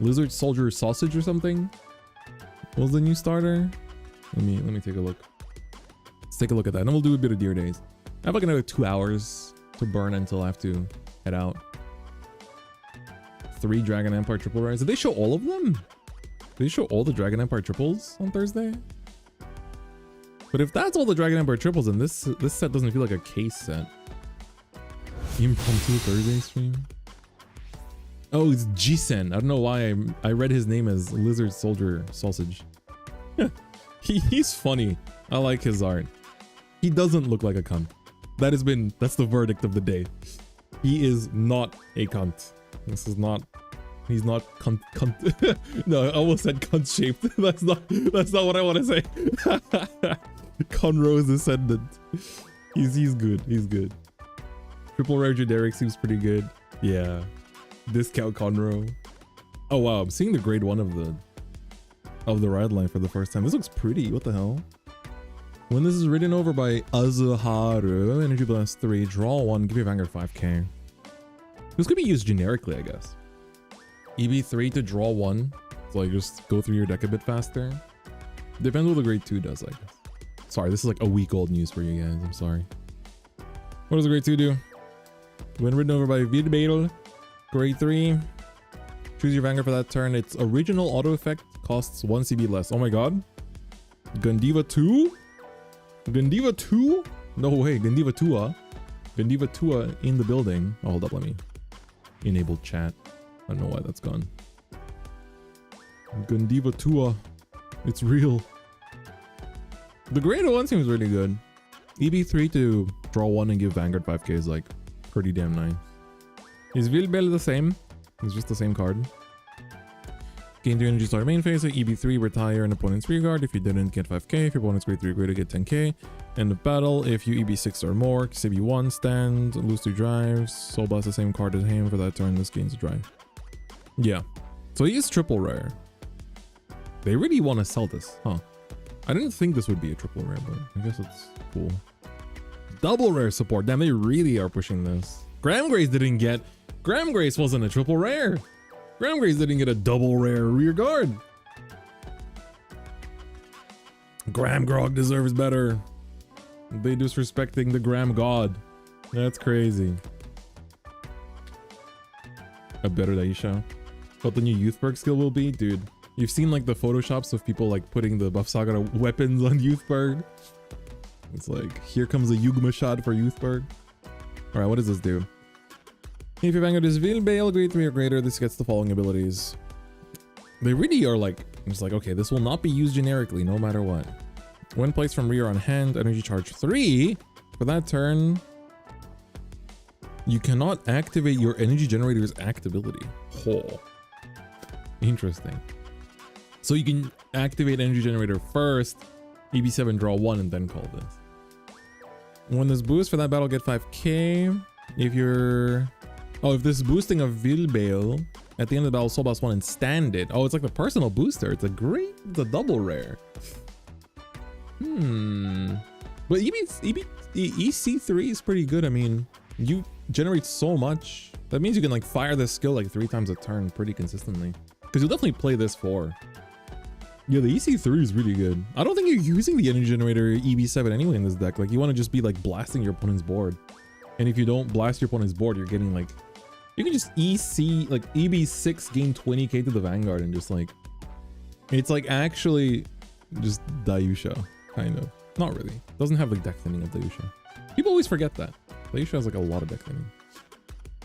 Lizard Soldier Sausage or something. What was the new starter? Let me take a look. Let's take a look at that. And we'll do a bit of Dear Days. I have like another 2 hours to burn until I have to head out. 3 Dragon Empire triple rides. Did they show all of them? Did they show all the Dragon Empire triples on Thursday? But if that's all the Dragon Empire triples, then this set doesn't feel like a case set. Impromptu Thursday stream. Oh, it's Jisen. I don't know why I read his name as Lizard Soldier Sausage. He's funny. I like his art. He doesn't look like a cunt. That's the verdict of the day. He is not a cunt. He's not cunt. No, I almost said cunt shaped. That's not what I want to say. Conroe's descendant. He's good. He's good. Triple rare generic seems pretty good. Yeah. Discount Conroe. Oh wow, I'm seeing the grade 1 of the ride line for the first time. This looks pretty. What the hell? When this is written over by Azuharu, Energy Blast 3, draw 1, give you Vanguard 5k. This could be used generically, I guess. EB3 to draw 1, so like just go through your deck a bit faster. Depends what the grade 2 does, I guess. Sorry, this is like a week old news for you guys. I'm sorry. What does the grade 2 do? When written over by Vidbeil, grade 3, choose your Vanguard for that turn. Its original auto effect costs 1 CB less. Oh my god. Gandiva 2? Gandiva 2? No way, Gandiva 2. Gandiva 2 in the building. Oh, hold up, let me enable chat. I don't know why that's gone. Gandiva 2. It's real. The grade 1 seems really good. EB3 to draw 1 and give Vanguard 5k is like pretty damn nice. Is Vilbel the same? It's just the same card. Gain 2 energy start main phase. So EB3 retire an opponent's rear guard. If you didn't, get 5k. If your opponent's grade 3 or greater, get 10k. End of battle. If you EB6 or more, CB1 stand, lose 2 drives. Soul Blast the same card as him for that turn. This gains a drive. Yeah. So he is triple rare. They really want to sell this, huh? I didn't think this would be a triple rare, but I guess it's cool. Double rare support. Damn, they really are pushing this. Graham Grace didn't get... Graham Grace wasn't a triple rare. Graham Grace didn't get a double rare rear guard. Graham Grog deserves better. They disrespecting the Graham God. That's crazy. A better Daiyusha. What the new Youthberg skill will be? Dude, you've seen like the photoshops of people like putting the Buff Saga weapons on Youthberg. It's like, here comes a Yugma shot for Youthberg. Alright, what does this do? If your Vanguard is Vilbale, grade 3 or greater, this gets the following abilities. They really are like, it's like, okay, this will not be used generically, no matter what. When placed from rear on hand, energy charge 3. For that turn, you cannot activate your energy generator's act ability. Oh, interesting. So you can activate energy generator first, EB7 draw 1, and then call this. When this boost for that battle, get 5k. If you're... Oh, if this boosting of Vilbale at the end of the battle, Soul Blast 1 and stand it. Oh, it's like the personal booster. It's a double rare. But EC3 is pretty good. I mean, you generate so much. That means you can like fire this skill like 3 times a turn pretty consistently. Because you'll definitely play this for. Yeah, the EC3 is really good. I don't think you're using the energy generator EB7 anyway in this deck. Like you want to just be like blasting your opponent's board. And if you don't blast your opponent's board, you're getting like, you can just EC, like EB6 gain 20k to the Vanguard and just like, it's like actually just Daiyusha, kind of. Not really. Doesn't have the deck thinning of Daiyusha. People always forget that. Daiyusha has like a lot of deck thinning.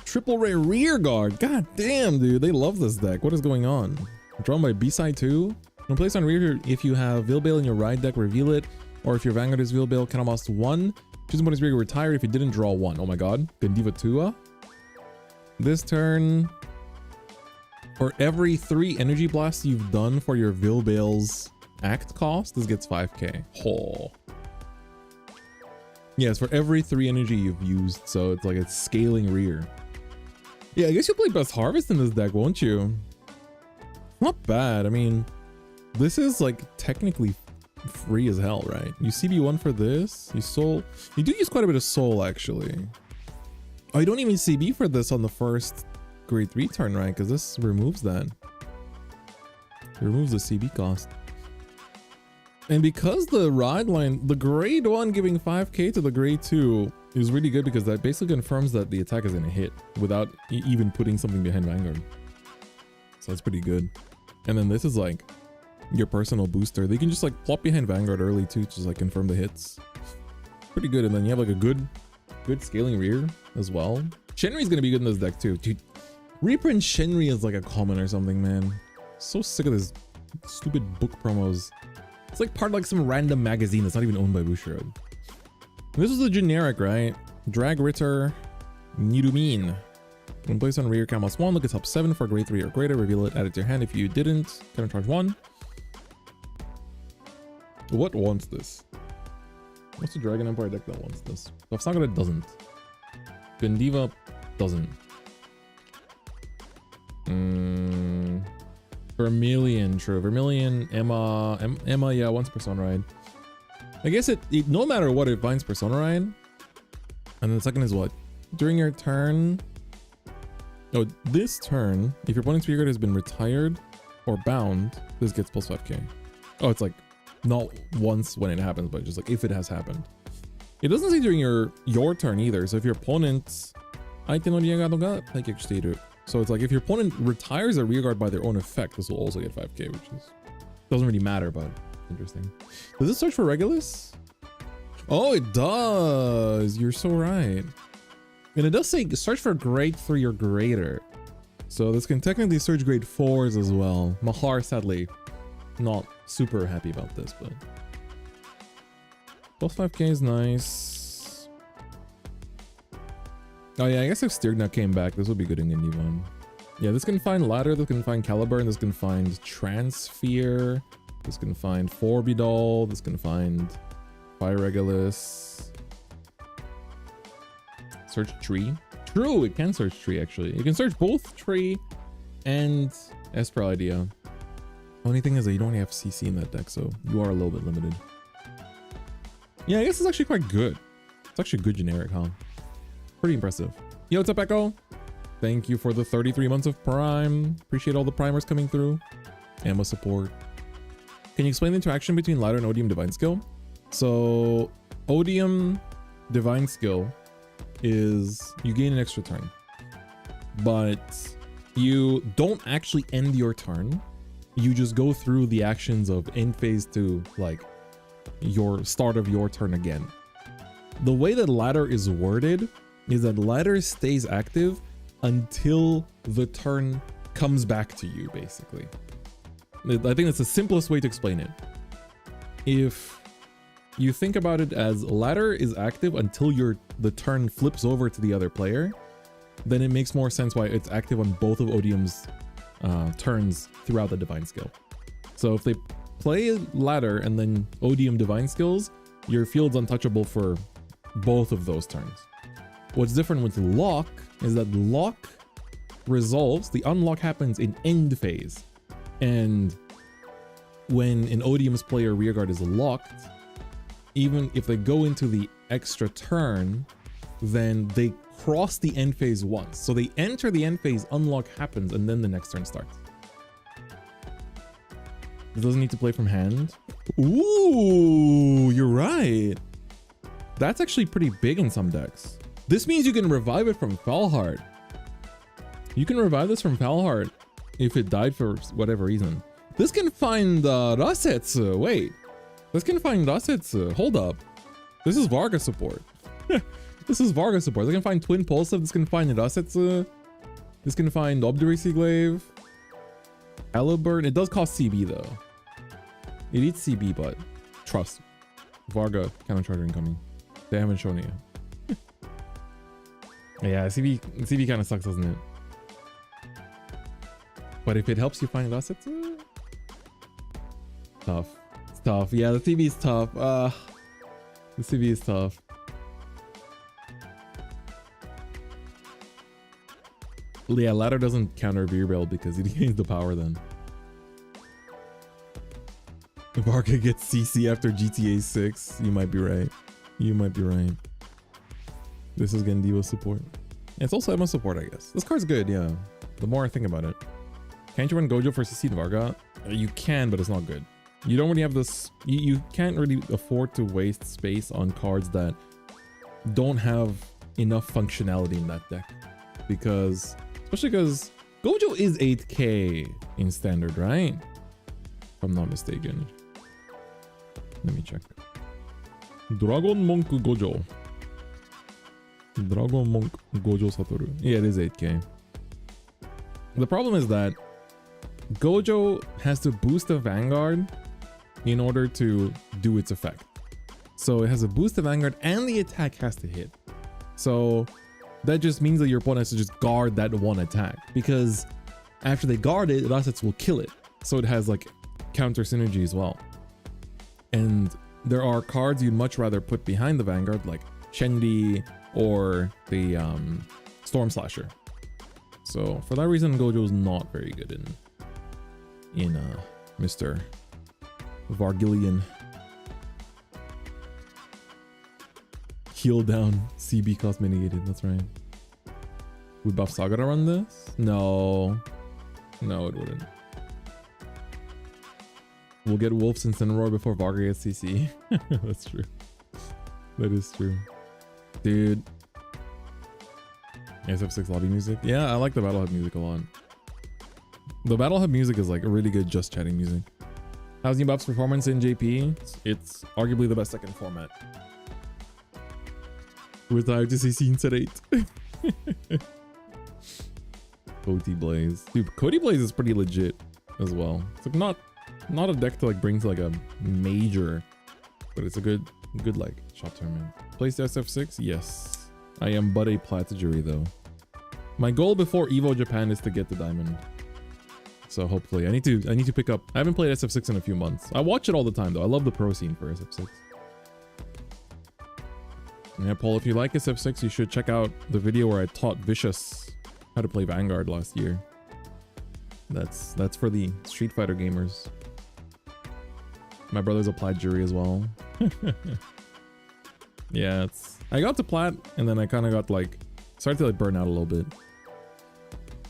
Triple rare rear guard. God damn, dude. They love this deck. What is going on? Drawn by B-side 2. When placed on rear, if you have Vilbale in your ride deck, reveal it. Or if your Vanguard is Vilbale, cost 1. Choose one is rear retire if you didn't draw 1. Oh my god. Gandiva 2. This turn, for every 3 energy blasts you've done for your Vilbale's act cost, this gets 5k. Oh. Yes, for every 3 energy you've used, so it's like it's scaling rear. Yeah, I guess you'll play Best Harvest in this deck, won't you? Not bad. I mean, this is like technically free as hell, right? You CB1 for this. You do use quite a bit of soul actually. Oh, you don't even CB for this on the first grade 3 turn, right? Because this removes that. It removes the CB cost. And because the ride line, the grade 1 giving 5k to the grade 2 is really good because that basically confirms that the attack is gonna hit without even putting something behind Vanguard. So that's pretty good. And then this is like your personal booster. They can just like plop behind Vanguard early too, to just like confirm the hits. Pretty good. And then you have like a good scaling rear as well. Shenri's gonna be good in this deck too. Dude, Reprint Shenri is like a common or something, man. So sick of this stupid book promos. It's like part of like some random magazine that's not even owned by Bushiroad. This is the generic, right? Drag Ritter, Nirumin. When placed on rear count +1, look at top 7 for grade 3 or greater, reveal it, add it to your hand. If you didn't, counter charge 1. What wants this? What's the Dragon Empire deck that wants this? Sagara doesn't. Gandiva doesn't. Vermilion, true. Vermilion, Emma, yeah, once Persona Ride. I guess it no matter what, it finds Persona Ride. And then the second is what? During your turn. Oh, this turn, if your opponent's rearguard has been retired or bound, this gets plus 5k. Oh, it's like not once when it happens, but just like if it has happened. It doesn't say during your turn either. So if your opponent's so it's like if your opponent retires a rearguard by their own effect, this will also get 5k, which is doesn't really matter, but interesting. Does this search for Regulus? Oh, it does. You're so right. And it does say search for grade 3 or greater. So this can technically search grade 4s as well. Mahar, sadly, not super happy about this, but plus 5k is nice. Oh yeah, I guess if Stirgna came back, this would be good in Indivan. Yeah, this can find Ladder, this can find Caliber, and this can find Transphere. This can find Forbidol, this can find Fire Regulus. Search tree. True, it can search tree actually. You can search both tree and Esper Idea. Only thing is that you don't have CC in that deck, so you are a little bit limited. Yeah, I guess it's actually quite good. It's actually good generic, huh? Pretty impressive. Yo, what's up, Echo? Thank you for the 33 months of Prime. Appreciate all the primers coming through. Ammo support. Can you explain the interaction between Ladder and Odium Divine Skill? So, Odium Divine Skill is you gain an extra turn, but you don't actually end your turn. You just go through the actions of end phase to like your start of your turn again. The way that Ladder is worded is that Ladder stays active until the turn comes back to you, basically. I think that's the simplest way to explain it. If you think about it as Ladder is active until the turn flips over to the other player, then it makes more sense why it's active on both of Odium's turns throughout the Divine Skill. So if they play Ladder and then Odium Divine Skills, your field's untouchable for both of those turns. What's different with Lock is that Lock resolves, the unlock happens in end phase. And when an Odium's player rearguard is locked, even if they go into the extra turn, then they cross the end phase once. So they enter the end phase, unlock happens, and then the next turn starts. It doesn't need to play from hand. Ooh, you're right. That's actually pretty big in some decks. This means you can revive it from Falheart. You can revive this from Falheart if it died for whatever reason. This can find Rasetsu. Wait. This can find Rasetsu. Hold up. This is Varga support. This is Varga support. This can find Twin Pulsive. This can find Rasetsu. This can find Obduracy Glaive. Caliburn. It does cost CB though. It eats CB, but trust. Varga counter charger incoming. They haven't shown it yet. Yeah, CB kind of sucks, doesn't it? But if it helps you find Rasetsu, tough. It's tough. Yeah, the CB is tough. The CB is tough. Yeah, Ladder doesn't counter V-Rail because he gains the power then. If Varga gets CC after GTA 6, you might be right. You might be right. This is Gandiva support. It's also Emma support, I guess. This card's good, yeah. The more I think about it. Can't you run Gojo for CC Varga? You can, but it's not good. You don't really have this. You can't really afford to waste space on cards that don't have enough functionality in that deck. Especially because Gojo is 8k in standard, right? If I'm not mistaken. Let me check. Dragon Monk Gojo. Dragon Monk Gojo Satoru. Yeah, it is 8k. The problem is that Gojo has to boost the vanguard in order to do its effect. So it has a boost the vanguard and the attack has to hit. So that just means that your opponent has to just guard that one attack, because after they guard it, the assets will kill it. So it has like counter synergy as well. And there are cards you'd much rather put behind the vanguard, like Shendi or the Storm Slasher. So for that reason, Gojo is not very good in Mr. Vargillion. Heal down, CB cost mitigated, that's right. Would buff Saga to run this? No. No, it wouldn't. We'll get Wolves and Cinnamoroar before Varga gets CC. That's true. That is true. Dude. SF6 lobby music? Yeah, I like the Battle Hub music a lot. The Battle Hub music is like a really good just chatting music. How's New Buff's performance in JP? It's arguably the best second format. Retired to CC instead 8. Cody Blaze. Dude, Cody Blaze is pretty legit as well. It's like not a deck to like bring to like a major, but it's a good like shop tournament. Place SF6? Yes. I am but a Platigary though. My goal before Evo Japan is to get the diamond. So hopefully I need to pick up. I haven't played SF6 in a few months. I watch it all the time though. I love the pro scene for SF6. Yeah, Paul, if you like SF6, you should check out the video where I taught Vicious how to play Vanguard last year. That's for the Street Fighter gamers. My brother's applied jury as well. Yeah, I got to plat and then I kind of got like started to like burn out a little bit.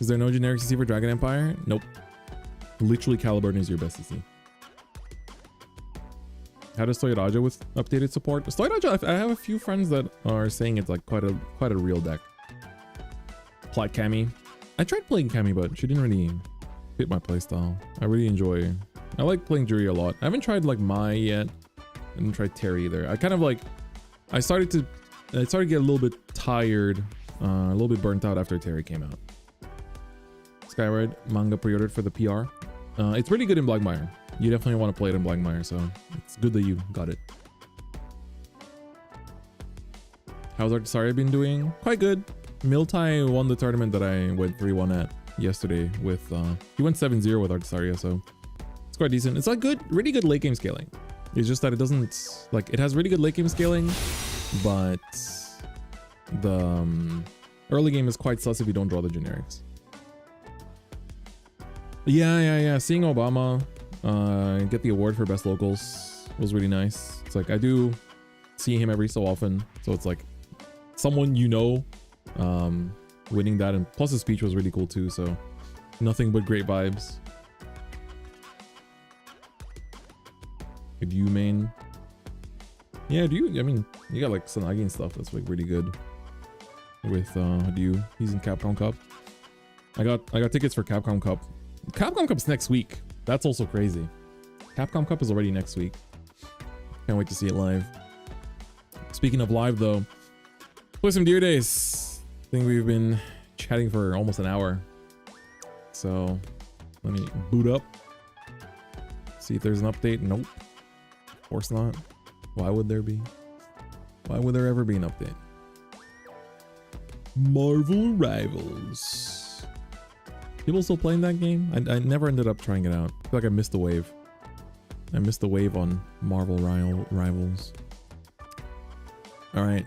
Is there no generic CC for Dragon Empire? Nope. Literally Caliburn is your best CC. How does Toyoraja with updated support? Toyoraja, I have a few friends that are saying it's like quite a real deck. Plat Cammy. I tried playing Cammy, but she didn't really fit my playstyle. I like playing Jury a lot. I haven't tried like Mai yet. I didn't try Terry either. I kind of like I started to get a little bit tired, a little bit burnt out after Terry came out. Skyward manga pre-ordered for the PR. It's pretty good in Blackmire. You definitely want to play it in Blackmire, so it's good that you got it. How's Artisaria been doing? Quite good. Miltai won the tournament that I went 3-1 at yesterday with he went 7-0 with Artisaria, so it's quite decent. It's like really good late game scaling. It's just that it doesn't like it has really good late game scaling, but the early game is quite sus if you don't draw the generics. Yeah. Seeing Obama get the award for best locals was really nice. It's like I do see him every so often, so it's like someone winning that, and plus his speech was really cool too, so nothing but great vibes. Could you main? Yeah, I mean, you got like Sanagi and stuff that's like really good with he's in Capcom Cup. I got tickets for Capcom Cup. Capcom Cup's next week. That's also crazy. Capcom Cup is already next week. Can't wait to see it live. Speaking of live though, play some Deer Days. I think we've been chatting for almost an hour. So let me boot up. See if there's an update. Nope. Of course not. Why would there be? Why would there ever be an update? Marvel Rivals. People still playing that game? I never ended up trying it out. I feel like I missed the wave. I missed the wave on Marvel Rivals. Alright.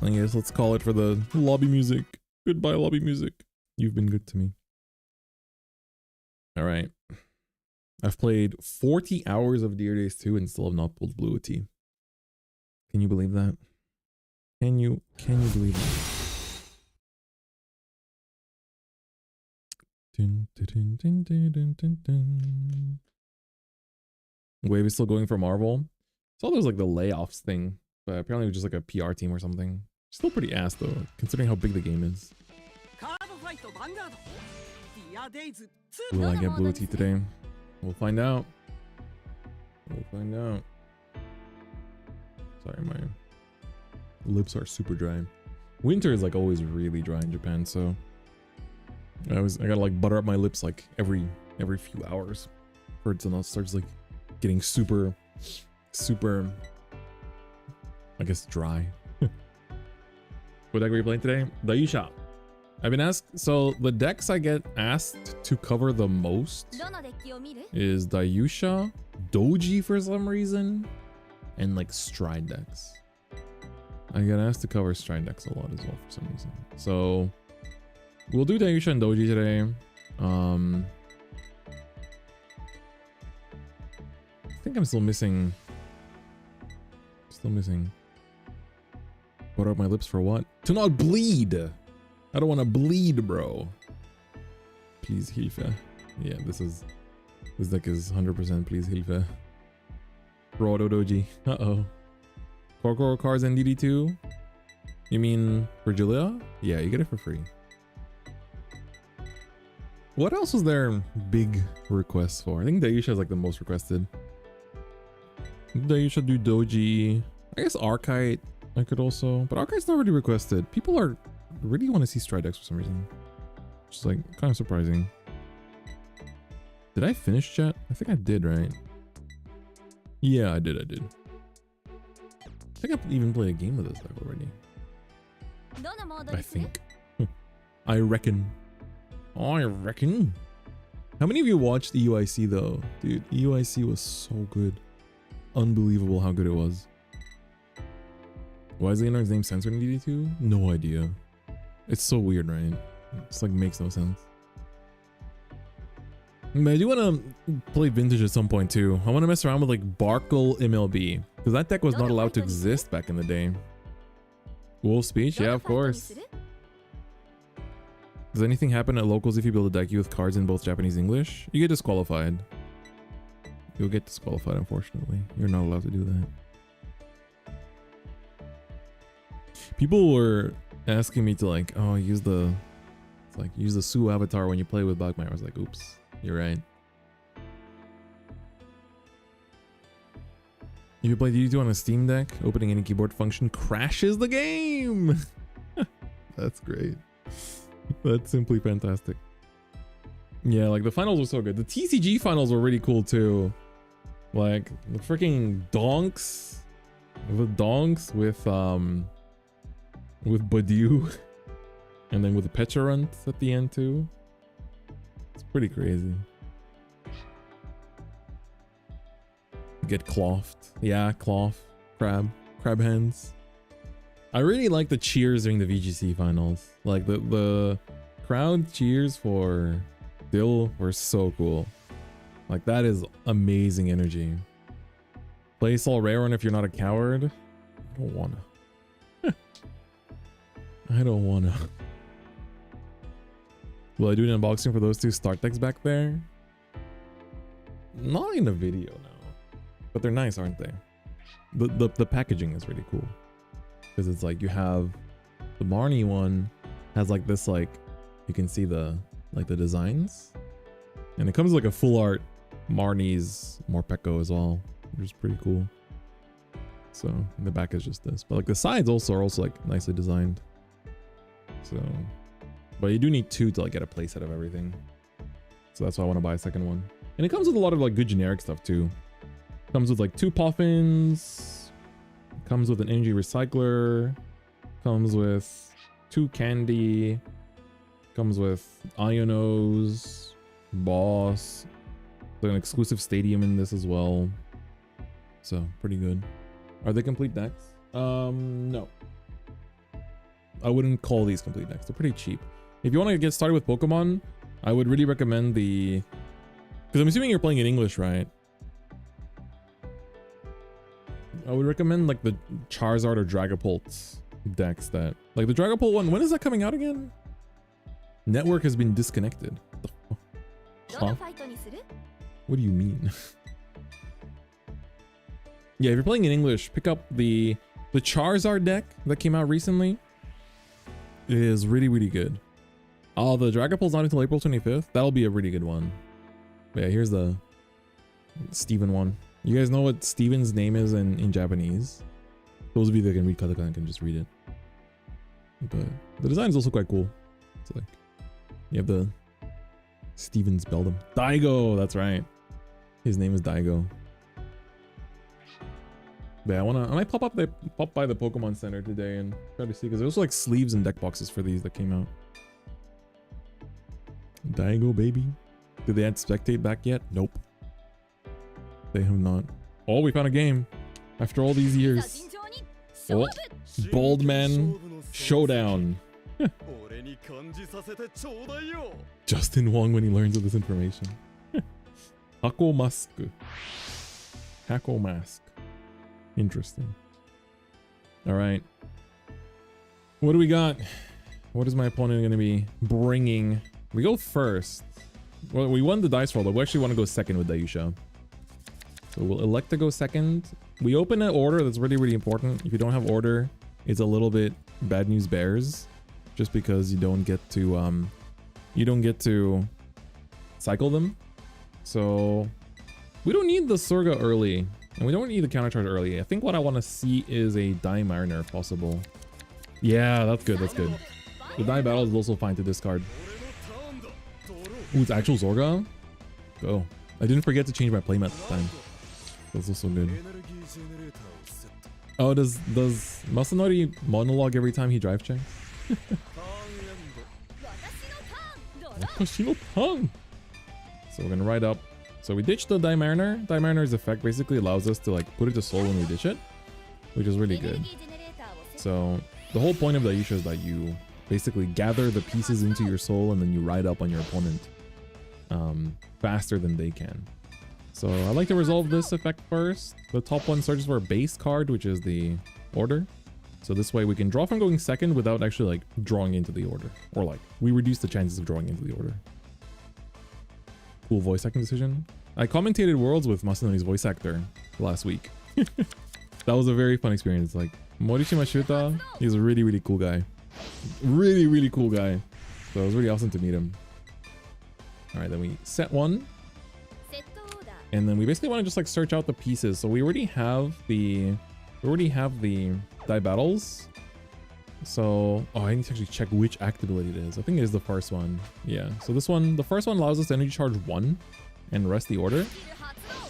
I guess let's call it for the lobby music. Goodbye, lobby music. You've been good to me. Alright. I've played 40 hours of Deer Days 2 and still have not pulled Blue Tea. Can you believe that? Can you believe that? Wave is still going for Marvel. Saw there's like the layoffs thing, but apparently it was just like a PR team or something. Still pretty ass though, considering how big the game is. Will I get Blue Tea today? We'll find out. Sorry, my lips are super dry. Winter is like always really dry in Japan, so I gotta like butter up my lips like every few hours for it to not start like getting super, I guess, dry. What deck are you playing today? Daiyusha. I've been asked, so the decks I get asked to cover the most is Daiyusha, Doji for some reason, and like Stride decks. I get asked to cover Stride decks a lot as well for some reason. So we'll do Daiyusha and Doji today. I think I'm still missing. Butter up my lips for what? To not bleed! I don't want to bleed, bro. Please, Hilfe. Yeah, this deck is 100% please, Hilfe. Rodo Doji. Uh-oh. Korkoro cards and DD2? You mean for Julia? Yeah, you get it for free. What else was there big requests for? I think Daiyusha is like the most requested. Daiyusha do Doji. I guess Archite I could also, but Archite's not really requested. People really want to see Stride decks for some reason. Which is like kind of surprising. Did I finish chat? I think I did, right? Yeah, I did. I think I've even played a game of this deck already. I think. I reckon. How many of you watched EUIC though? Dude, EUIC was so good. Unbelievable how good it was. Why is Leonard's name censored in DD2? No idea. It's so weird, right? It's like makes no sense. But I do want to play Vintage at some point too. I want to mess around with like Barkle MLB. Because that deck was not allowed to exist back in the day. Wolf Speech? Yeah, of course. Does anything happen at locals if you build a deck with cards in both Japanese and English? You get disqualified. You'll get disqualified, unfortunately. You're not allowed to do that. People were asking me to like, oh, use the Sue avatar when you play with Blackmire. I was like, oops, you're right. If you play DD2 on a Steam Deck, opening any keyboard function crashes the game. That's great. That's simply fantastic. Yeah, like the finals were so good. The TCG finals were really cool too. Like the freaking donks, with Badiou, and then with the Pecharunt at the end too. It's pretty crazy. Get clothed. Yeah, cloth. Crab hands. I really like the cheers during the VGC finals. Like the crowd cheers for Dill were so cool. Like that is amazing energy. Play Sol Rare Run if you're not a coward. I don't wanna. I don't wanna. Will I do an unboxing for those two start decks back there? Not in a video, no. But they're nice, aren't they? The packaging is really cool. Because it's like you have the Marnie one has like this, like you can see the designs. And it comes with like a full art Marnie's Morpeko as well, which is pretty cool. So the back is just this. But like the sides also are also like nicely designed. So, but you do need two to like get a playset of everything. So that's why I want to buy a second one. And it comes with a lot of like good generic stuff too. It comes with like 2 Poffins. It comes with an energy recycler. Comes with 2 candy. Comes with Ionos, Boss. There's an exclusive stadium in this as well. So pretty good. Are they complete decks? No. I wouldn't call these complete decks. They're pretty cheap. If you want to get started with Pokemon, I would really recommend the... Because I'm assuming you're playing in English, right? I would recommend like the Charizard or Dragapult decks that... Like the Dragapult one, when is that coming out again? Network has been disconnected. Huh? What do you mean? Yeah, if you're playing in English, pick up the Charizard deck that came out recently. It is really, really good. Oh, the Dragapult's not until April 25th. That'll be a really good one. But yeah, here's the Steven one. You guys know what Steven's name is in Japanese? Those of you that can read katakana can just read it. But the design is also quite cool. It's like You have the Stevens Beldam. Daigo, that's right. His name is Daigo. But yeah, I might pop by the Pokemon Center today and try to see, because there's also like sleeves and deck boxes for these that came out. Daigo, baby. Did they add spectate back yet? Nope. They have not. Oh, we found a game after all these years. Oh, Bold Man Showdown. Justin Wong when he learns of this information. Hako Mask. Hako Mask. Interesting. All right. What do we got? What is my opponent going to be bringing? We go first. Well, we won the dice roll, but we actually want to go second with Daiyusha. So we'll elect to go second. We open an order that's really, really important. If you don't have order, it's a little bit bad news bears, just because you don't get to cycle them. So we don't need the Surga early, and we don't need the counter charge early. I think what I want to see is a Die Mariner if possible. Yeah, that's good. That's good. The Die Battle is also fine to discard. Ooh, it's actual Zorga? Go. I didn't forget to change my playmat this time. That's also good. Oh, does Masanori monologue every time he drive checks? So we're gonna ride up. So we ditched the Die Mariner. Die Mariner's effect basically allows us to like put it to soul when we ditch it, which is really good. So the whole point of Daiyusha is that you basically gather the pieces into your soul and then you ride up on your opponent faster than they can. So I like to resolve this effect first. The top one searches for a base card, which is the order. So this way we can draw from going second without actually like drawing into the order, or like we reduce the chances of drawing into the order. Cool voice acting decision. I commentated Worlds with Masanori's voice actor last week. That was a very fun experience. Like Morishima Shuta, he's a really, really cool guy. Really, really cool guy. So it was really awesome to meet him. All right, then we set one. And then we basically want to just like search out the pieces. So we already have the die battles. So, oh, I need to actually check which act ability it is. I think it is the first one. Yeah, so this one, the first one allows us to energy charge 1 and rest the order.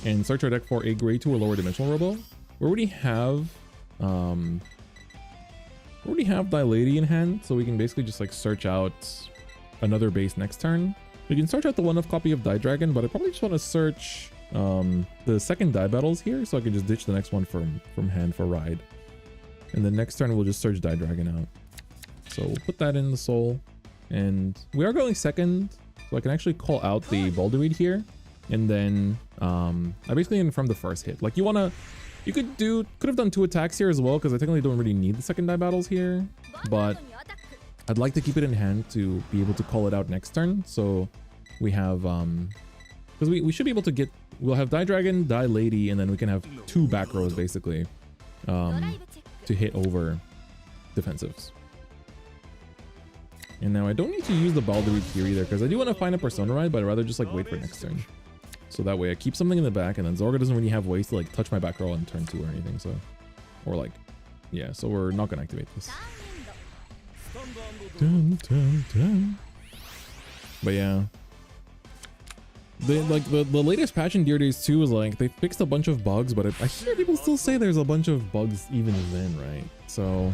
And search our deck for a grade 2 or lower dimensional robo. We already have Dilady in hand, so we can basically just like search out another base next turn. We can search out the 1-off copy of Die Dragon, but I probably just want to search the second die battles here, so I can just ditch the next one from hand for ride. And then next turn we'll just search Die Dragon out. So we'll put that in the soul. And we are going second, so I can actually call out the Balderweed here. And then I basically am from the first hit. Like you could have done 2 attacks here as well, because I technically don't really need the second die battles here. But I'd like to keep it in hand to be able to call it out next turn. So we have because we should be able to get, we'll have Die Dragon, Die Lady, and then we can have 2 back rows basically to hit over defensives. And now I don't need to use the Balderweed here either, because I do want to find a Persona Ride, but I'd rather just like wait for next turn. So that way I keep something in the back, and then Zorga doesn't really have ways to like touch my back row on turn 2 or anything. So, or like, yeah, so we're not gonna activate this. Dun, dun, dun. But yeah, the latest patch in Dear Days 2 was like they fixed a bunch of bugs, but I hear people still say there's a bunch of bugs even then, right? So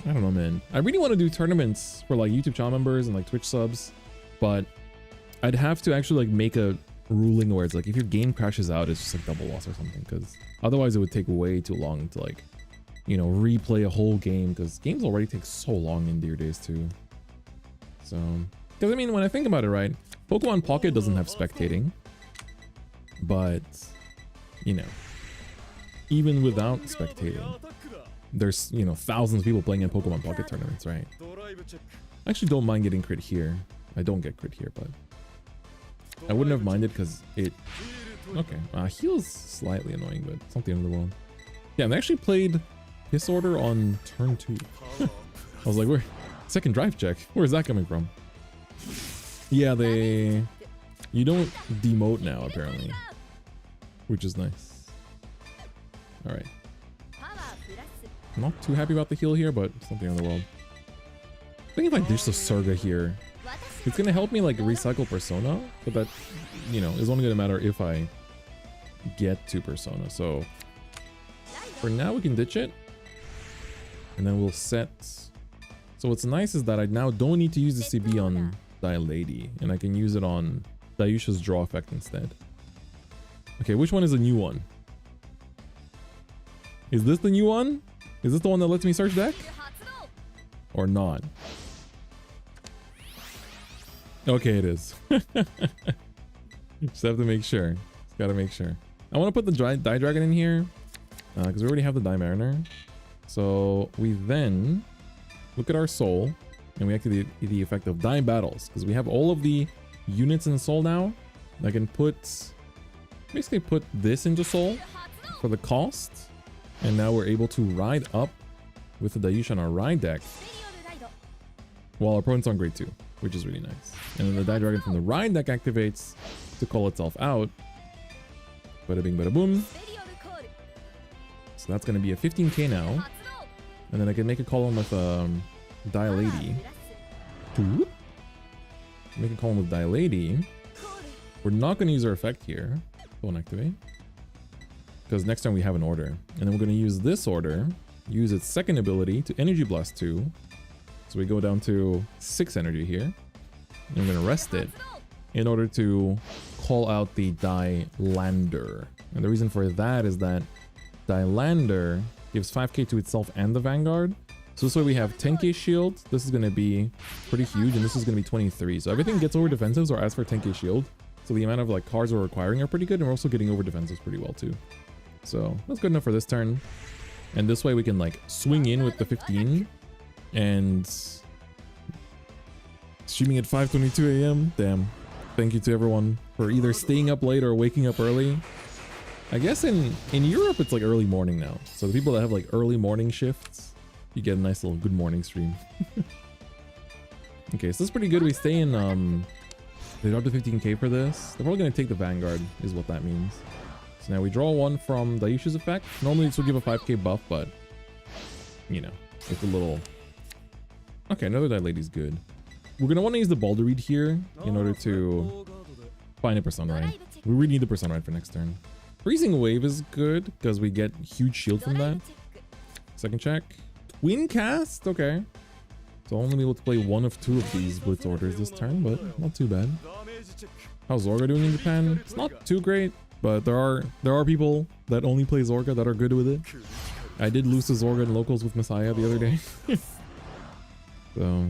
I don't know, man. I really want to do tournaments for like YouTube channel members and like Twitch subs, but I'd have to actually like make a ruling where it's like if your game crashes out, it's just like double loss or something, because otherwise it would take way too long to like, you know, replay a whole game, because games already take so long in Dear Days 2. So, because I mean, when I think about it, right, Pokemon Pocket doesn't have spectating, but you know, even without spectating, there's, you know, thousands of people playing in Pokemon Pocket tournaments, right? I actually don't mind getting crit here. I don't get crit here, but I wouldn't have minded because it, okay, heal's slightly annoying, but it's not the end of the world. Yeah, and they actually played Piss Order on turn 2. I was like, where? Second drive check? Where's that coming from? Yeah, you don't demote now apparently, which is nice. All right. Not too happy about the heal here, but it's not the end of the world. I think if I ditch the Surga here, It's gonna help me like recycle Persona, but that, you know, is only gonna matter if I get to Persona. So for now we can ditch it, and then we'll set. So what's nice is that I now don't need to use the CB on Lady, and I can use it on Daiyusha's draw effect instead. Okay, which one is the new one? Is this the new one? Is this the one that lets me search deck? Or not? Okay, it is. Just have to make sure. Just gotta make sure. I want to put the Die Dragon in here because we already have the Die Mariner. So we then look at our soul and we activate the effect of Die Battles because we have all of the units in soul now. I can basically put this into soul for the cost, and now we're able to ride up with the Daiyusha on our ride deck while our opponent's on grade 2, which is really nice. And then the Die Dragon from the ride deck activates to call itself out. Bada bing, bada boom. So that's going to be a 15k now. And then I can make a column with Die Lady. Make a column with Die Lady. We're not going to use our effect here. Don't activate. Because next time we have an order. And then we're going to use this order, use its second ability to Energy Blast 2. So we go down to 6 energy here. And we're going to rest it in order to call out the Die Lander. And the reason for that is that Die Lander gives 5k to itself and the Vanguard. So this way we have 10k shield. This is going to be pretty huge, and this is going to be 23. So everything gets over defensives or asks for 10k shield. So the amount of like cards we're requiring are pretty good, and we're also getting over defensives pretty well too. So that's good enough for this turn. And this way we can like swing in with the 15 and streaming at 5:22 a.m. Damn. Thank you to everyone for either staying up late or waking up early. I guess in Europe it's like early morning now. So the people that have like early morning shifts, you get a nice little good morning stream. Okay, so this is pretty good. We stay in they dropped to 15k for this. They're probably gonna take the Vanguard is what that means. So now we draw one from Daiyusha's effect. Normally this would give a 5k buff, but you know, it's a little. Okay, another Die Lady's good. We're gonna want to use the Balder Reed here in order to find a Persona Ride. We really need the Persona Ride for next turn. Freezing Wave is good because we get huge shield from that. Second check. Twin Cast? Okay. So I'll only be able to play one of 2 of these Blitz orders this turn, but not too bad. How's Zorga doing in Japan? It's not too great, but there are people that only play Zorga that are good with it. I did lose to Zorga in locals with Messiah the other day. So.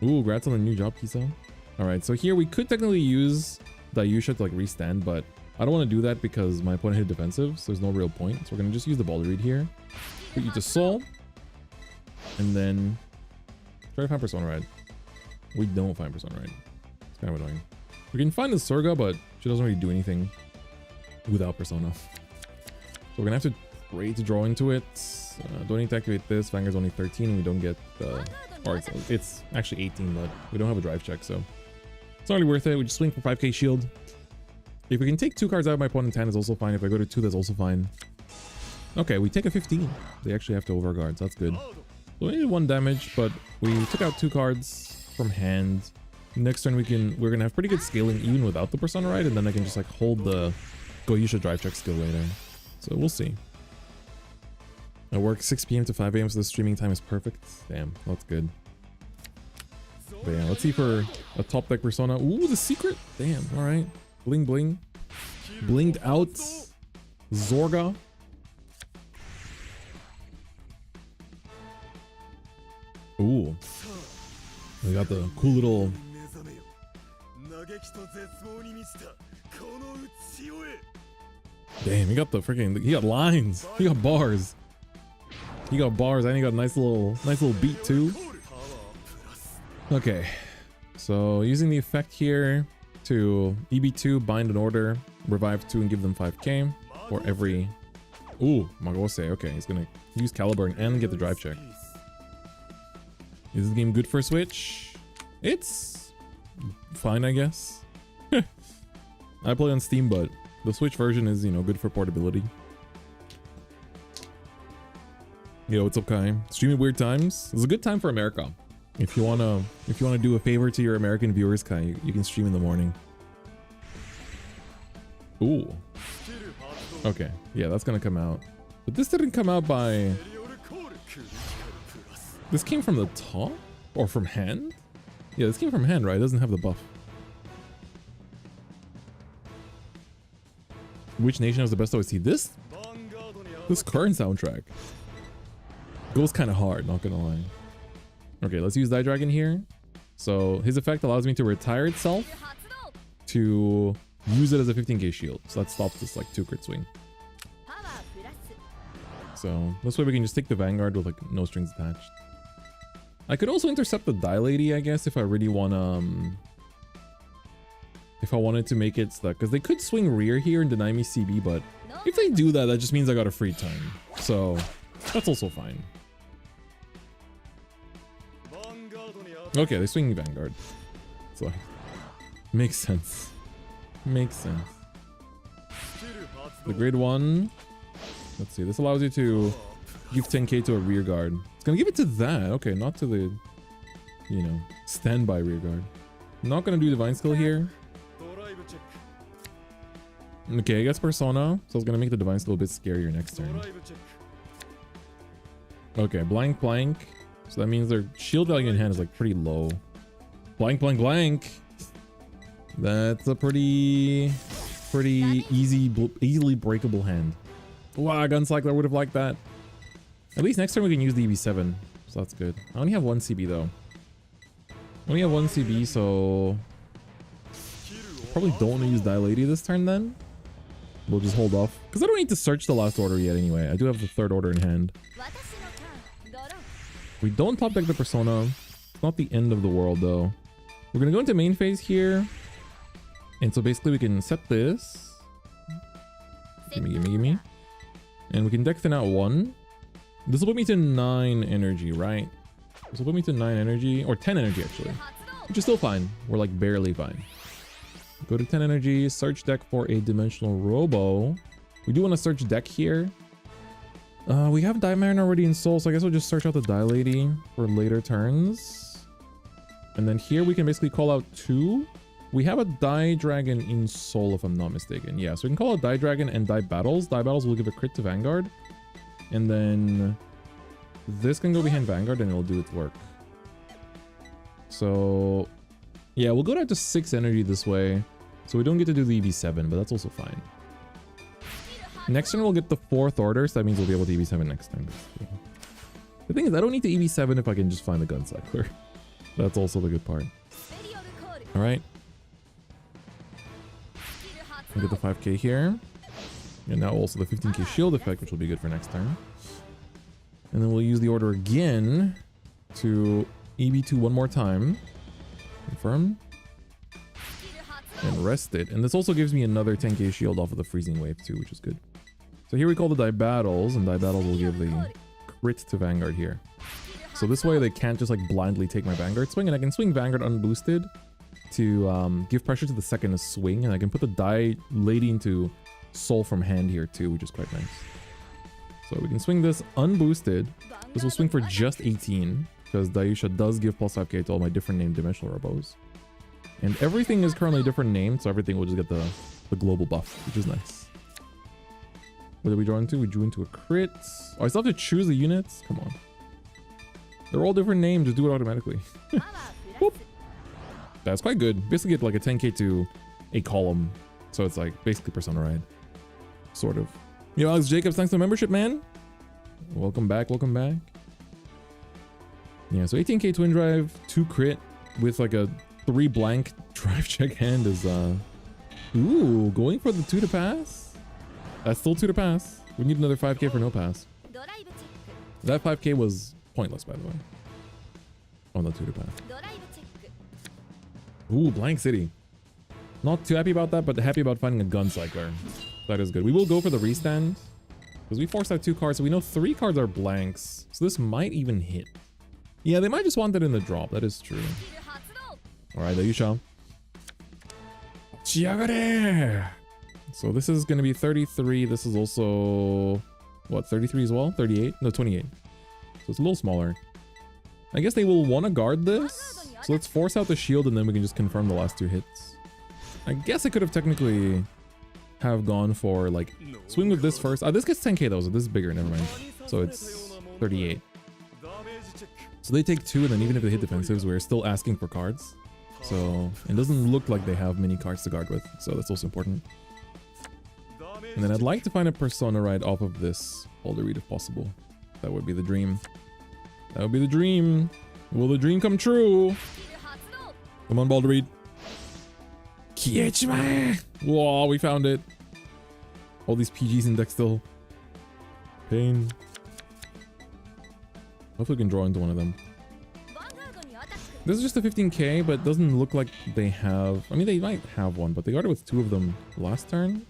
Ooh, congrats on the new job, Kisa. Alright, so here we could technically use Daiyusha to like restand, but I don't want to do that because my opponent hit defensive, so there's no real point. So we're going to just use the Balder Reed here. Put you to Soul. And then try to find Persona Ride. We don't find Persona Ride. It's kind of annoying. We can find the Surga, but she doesn't really do anything without Persona. So we're going to have to pray to draw into it. Don't need to activate this. Vanguard's only 13 and we don't get the... Or it's actually 18, but we don't have a drive check, so it's not really worth it. We just swing for 5k shield. If we can take 2 cards out of my opponent's hand, is also fine. If I go to 2, that's also fine. Okay, we take a 15. They actually have to overguard, so that's good. So we needed 1 damage, but we took out 2 cards from hand. Next turn we're gonna have pretty good scaling even without the Persona Ride, and then I can just like hold the Daiyusha drive check skill later. So we'll see. I work 6 p.m. to 5 a.m. so the streaming time is perfect. Damn, that's good. But yeah, let's see for a top deck Persona. Ooh, the secret. Damn, all right. Bling bling. Blinged out. Zorga. Ooh. We got the cool little... Damn, he got the freaking... He got lines. He got bars. He got bars and he got a nice little beat too. Okay. So using the effect here to EB2, bind an order, revive 2 and give them 5k for every... Ooh, Magose. Okay, he's gonna use Caliburn and get the drive check. Is this game good for Switch? It's fine, I guess. I play on Steam, but the Switch version is, you know, good for portability. Yo, what's up, Kai? Streaming weird times. It's a good time for America. If you wanna do a favor to your American viewers, Kai, you can stream in the morning. Ooh. Okay, yeah, that's gonna come out. But this didn't come out by... This came from the top? Or from hand? Yeah, this came from hand, right? It doesn't have the buff. Which nation has the best OST? This current soundtrack goes kind of hard, not gonna lie. Okay, let's use Dragon here. So his effect allows me to retire itself to use it as a 15k shield. So that stops this like 2 crit swing. So this way we can just take the Vanguard with like no strings attached. I could also intercept the Lady, I guess, if I really want if I wanted to make it stuck, because they could swing rear here and deny me CB, but if they do that, that just means I got a free turn. So that's also fine. Okay, they swing Vanguard. So makes sense. Makes sense. The grade 1. Let's see. This allows you to give 10k to a rear guard. It's gonna give it to that. Okay, not to the, you know, standby rear guard. I'm not gonna do divine skill here. Okay, I guess Persona. So I was gonna make the divine skill a bit scarier next turn. Okay, blank blank. So that means their shield value in hand is like pretty low. Blank blank blank. That's a pretty easily breakable hand. Wow, Guncycler would have liked that. At least next time we can use the EV7, so that's good. I only have 1 CB though. I only have 1 CB, so probably don't want to use Lady this turn then. We'll just hold off, because I don't need to search the last order yet anyway. I do have the 3rd order in hand. We don't top deck the Persona. It's not the end of the world though. We're gonna go into main phase here. And so basically we can set this. Gimme. And we can deck thin out 1. This will put me to 9 energy, right? This will put me to 9 energy, or 10 energy actually. Which is still fine. We're like barely fine. Go to 10 energy, search deck for a dimensional robo. We do want to search deck here. We have Diamond already in Soul, so I guess we'll just search out the Lady for later turns. And then here we can basically call out 2. We have a Dragon in Soul, if I'm not mistaken. Yeah, so we can call out Dragon and Battles. Battles will give a crit to Vanguard. And then this can go behind Vanguard and it'll do its work. So yeah, we'll go down to 6 energy this way. So we don't get to do the EV7, but that's also fine. Next turn we'll get the 4th order, so that means we'll be able to EV7 next time. The thing is, I don't need to EV7 if I can just find the Guncycler. That's also the good part. Alright. We'll get the 5k here. And now also the 15k shield effect, which will be good for next turn. And then we'll use the order again to EV2 one more time. Confirm. And rest it. And this also gives me another 10k shield off of the freezing wave too, which is good. So here we call the Battles, and Battles will give the crit to Vanguard here. So this way they can't just like blindly take my Vanguard swing, and I can swing Vanguard unboosted to give pressure to the second swing, and I can put the Lady into Soul from hand here too, which is quite nice. So we can swing this unboosted. This will swing for just 18, because Daiyusha does give plus 5k to all my different named dimensional robos. And everything is currently different named, so everything will just get the global buff, which is nice. What did we draw into? We drew into a crit. Oh, I still have to choose the units? Come on. They're all different names, just do it automatically. Whoop. That's quite good. Basically get like a 10k to a column. So it's like basically Persona Ride. Sort of. Yo, Alex Jacobs, thanks for the membership, man. Welcome back, welcome back. Yeah, so 18k twin drive, 2 crit with like a 3 blank drive check hand is ooh, going for the 2 to pass. That's still 2 to pass. We need another 5k for no pass. That 5k was pointless, by the way. On the 2 to pass. Ooh, blank city. Not too happy about that, but happy about finding a Guncycler. That is good. We will go for the restand, because we forced out 2 cards, so we know 3 cards are blanks. So this might even hit. Yeah, they might just want that in the drop. That is true. Alright, Daiyusha. Chiagare! So this is going to be 33. This is also, what, 33 as well? 38? No, 28. So it's a little smaller. I guess they will want to guard this. So let's force out the shield and then we can just confirm the last 2 hits. I guess I could have technically have gone for like swing with this first. This gets 10k though, so this is bigger, never mind. So it's 38. So they take 2 and then even if they hit defensives, we're still asking for cards. So it doesn't look like they have many cards to guard with. So that's also important. And then I'd like to find a Persona right off of this Boulder Reed if possible. That would be the dream. That would be the dream. Will the dream come true? Come on, Boulder Reed. Kiechima! Whoa, we found it. All these PGs in deck still. Pain. Hopefully we can draw into one of them. This is just a 15k, but it doesn't look like they have... I mean, they might have one, but they guarded with 2 of them last turn.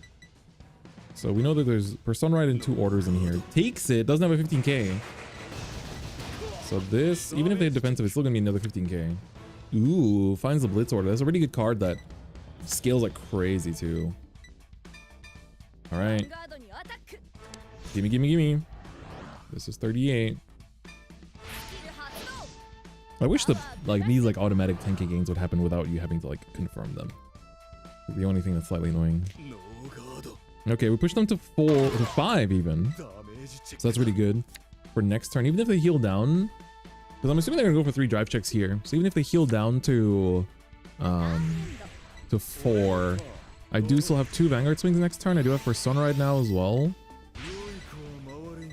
So we know that there's Persona Ride in 2 orders in here. Takes it, doesn't have a 15k. So this, even if they have defensive, it's still gonna be another 15k. Ooh, finds the Blitz order. That's a pretty good card that scales like crazy too. Alright. Gimme, gimme, gimme. This is 38. I wish the these automatic 10k gains would happen without you having to like confirm them. The only thing that's slightly annoying. Okay, we pushed them to 5 even. So that's really good for next turn. Even if they heal down, because I'm assuming they're gonna go for 3 drive checks here. So even if they heal down to 4, I do still have 2 Vanguard swings next turn. I do have Persona Ride now as well.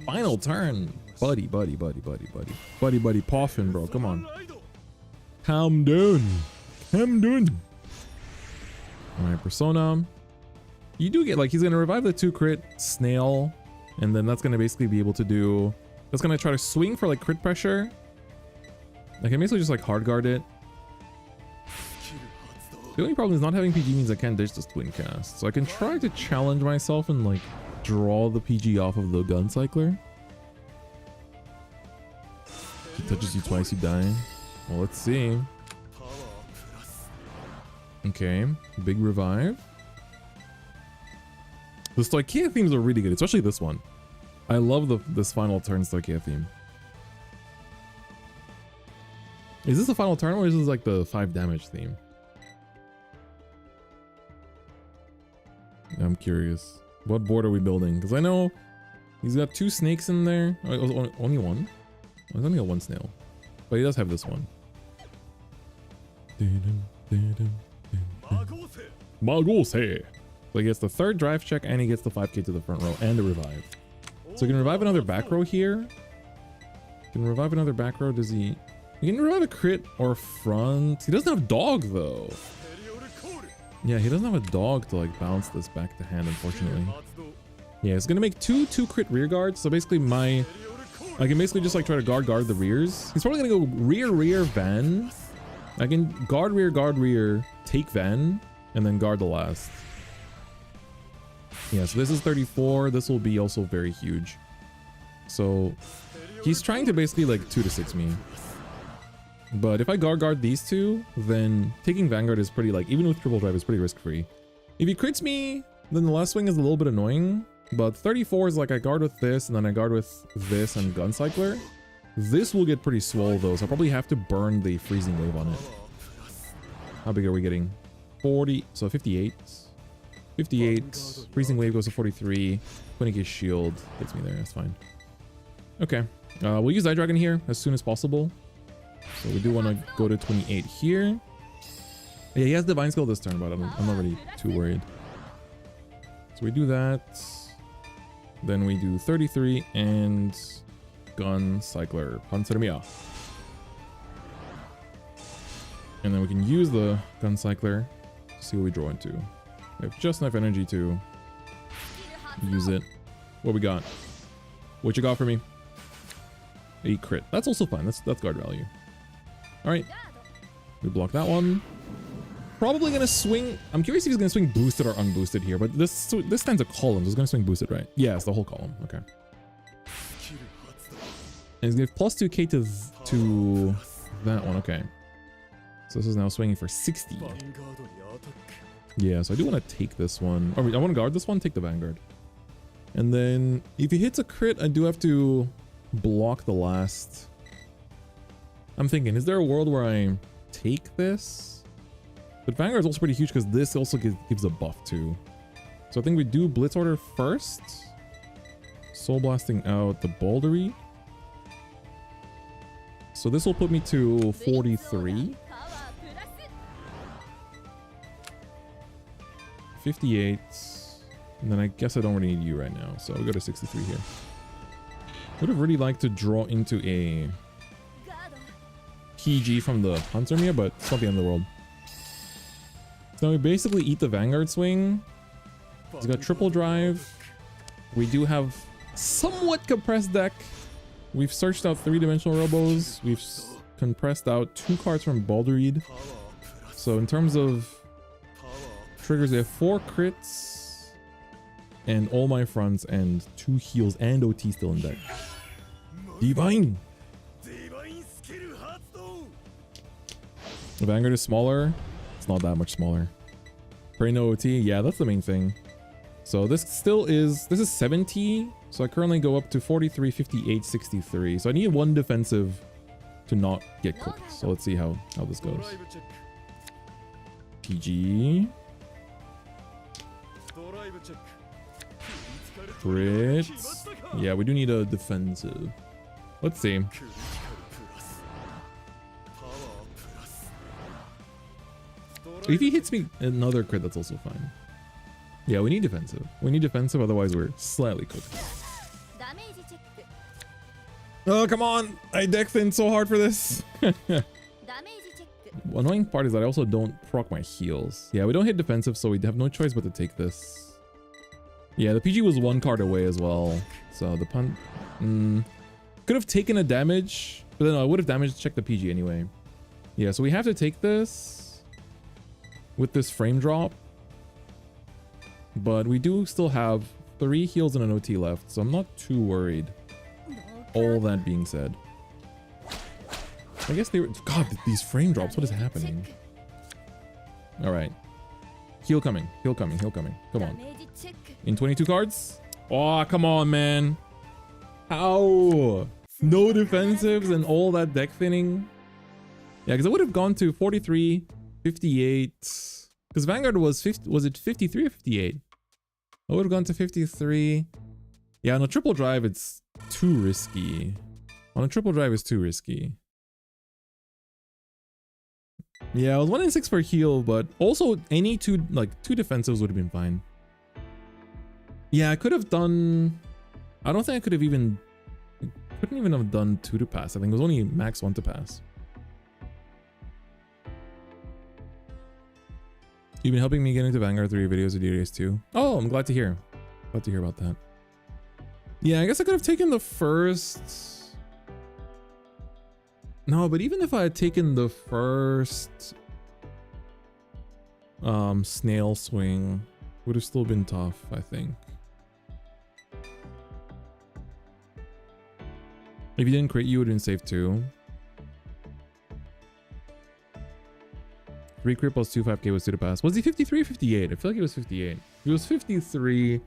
Final turn. Buddy, Poffin, bro. Come on. Calm down. Alright, Persona. You do get, he's gonna revive the 2 crit Snail, and then that's gonna basically be able to do... That's gonna try to swing for, crit pressure. I can basically just, hard guard it. The only problem is not having PG means I can't ditch this twin cast. So I can try to challenge myself and, draw the PG off of the Gun Cycler. He touches you twice, you die. Well, let's see. Okay, big revive. The Stoicheia themes are really good, especially this one. I love this final turn Stoicheia theme. Is this the final turn or is this the 5 damage theme? I'm curious. What board are we building? Because I know he's got 2 snakes in there. Oh, only one? Oh, he's only got 1 snail. But he does have this one. Magose! So he gets the 3rd drive check and he gets the 5k to the front row and the revive. So he can revive another back row here. He can revive another back row. Does he... He can revive a crit or front. He doesn't have dog though. Yeah, he doesn't have a dog to bounce this back to hand, unfortunately. Yeah, it's gonna make 2 crit rear guards. So basically I can basically just try to guard the rears. He's probably gonna go rear, van. I can guard rear, take van, and then guard the last. Yeah, so this is 34. This will be also very huge. So he's trying to basically 2 to 6 me. But if I guard these 2, then taking Vanguard is pretty even with triple drive is pretty risk free. If he crits me, then the last swing is a little bit annoying. But 34 is I guard with this and then I guard with this and Gun Cycler. This will get pretty swole though, so I'll probably have to burn the freezing wave on it. How big are we getting? 40, so 58. 58, freezing wave goes to 43, 20k shield gets me there, that's fine. Okay, we'll use Eye Dragon here as soon as possible. So we do want to go to 28 here. Yeah, he has Divine Skill this turn, but I'm not really too worried. So we do that. Then we do 33 and Gun Cycler Panzermia. And then we can use the Gun Cycler to see what we draw into. We have just enough energy to use it. What we got? What you got for me? 8 crit. That's also fine. That's guard value. Alright. We block that one. Probably gonna swing. I'm curious if he's gonna swing boosted or unboosted here, but this stands a column, so he's gonna swing boosted, right? Yeah, it's the whole column. Okay. And he's gonna give plus 2k to that one. Okay. So this is now swinging for 60. Yeah, so I do want to take this one. Oh, I want to guard this one, take the Vanguard. And then if he hits a crit, I do have to block the last. I'm thinking, is there a world where I take this? But Vanguard is also pretty huge because this also gives a buff too. So I think we do Blitz Order first. Soul Blasting out the Bouldery. So this will put me to 43. 58. And then I guess I don't really need you right now. So I'll go to 63 here. Would have really liked to draw into a PG from the Hunter Mia, but it's not the end of the world. So we basically eat the Vanguard swing. He's got triple drive. We do have somewhat compressed deck. We've searched out 3-dimensional Robos. We've compressed out 2 cards from Balderreed. So in terms of triggers, we have 4 crits and all my fronts and 2 heals and OT still in deck. Divine! The Vanguard is smaller. It's not that much smaller. Pray no OT. Yeah, that's the main thing. So this still is, this is 70. So I currently go up to 43, 58, 63. So I need 1 defensive to not get cooked. So let's see how this goes. PG. Crit. Yeah, we do need a defensive. Let's see. If he hits me another crit, that's also fine. Yeah, we need defensive. We need defensive, otherwise we're slightly cooked. Oh, come on! I deck thin so hard for this. Annoying part is that I also don't proc my heals. Yeah, we don't hit defensive, so we have no choice but to take this. Yeah, the PG was 1 card away as well. So the punt... could have taken a damage, but then I would have damage checked the PG anyway. Yeah, so we have to take this with this frame drop. But we do still have 3 heals and an OT left, so I'm not too worried. All that being said. I guess they were... God, these frame drops, what is happening? Alright. Heal coming, heal coming, heal coming. Come on. In 22 cards? Oh, come on, man. How? No defensives and all that deck thinning? Yeah, because I would have gone to 43, 58... Because Vanguard was 50, was it 53 or 58? I would have gone to 53. Yeah, on a triple drive, it's too risky. On a triple drive, it's too risky. Yeah, I was 1 in 6 for heal, but also any 2 defensives would have been fine. Yeah, I could have done... I don't think I could have even... couldn't even have done 2 to pass. I think it was only max 1 to pass. You've been helping me get into Vanguard 3 videos with DDS too. Oh, I'm glad to hear. Glad to hear about that. Yeah, I guess I could have taken the first... No, but even if I had taken the first... snail swing, would have still been tough, I think. If you didn't crit, you would have been safe too. 3 crit plus 2 5k was 2 to pass. Was he 53 or 58? I feel like it was 58. He was 53.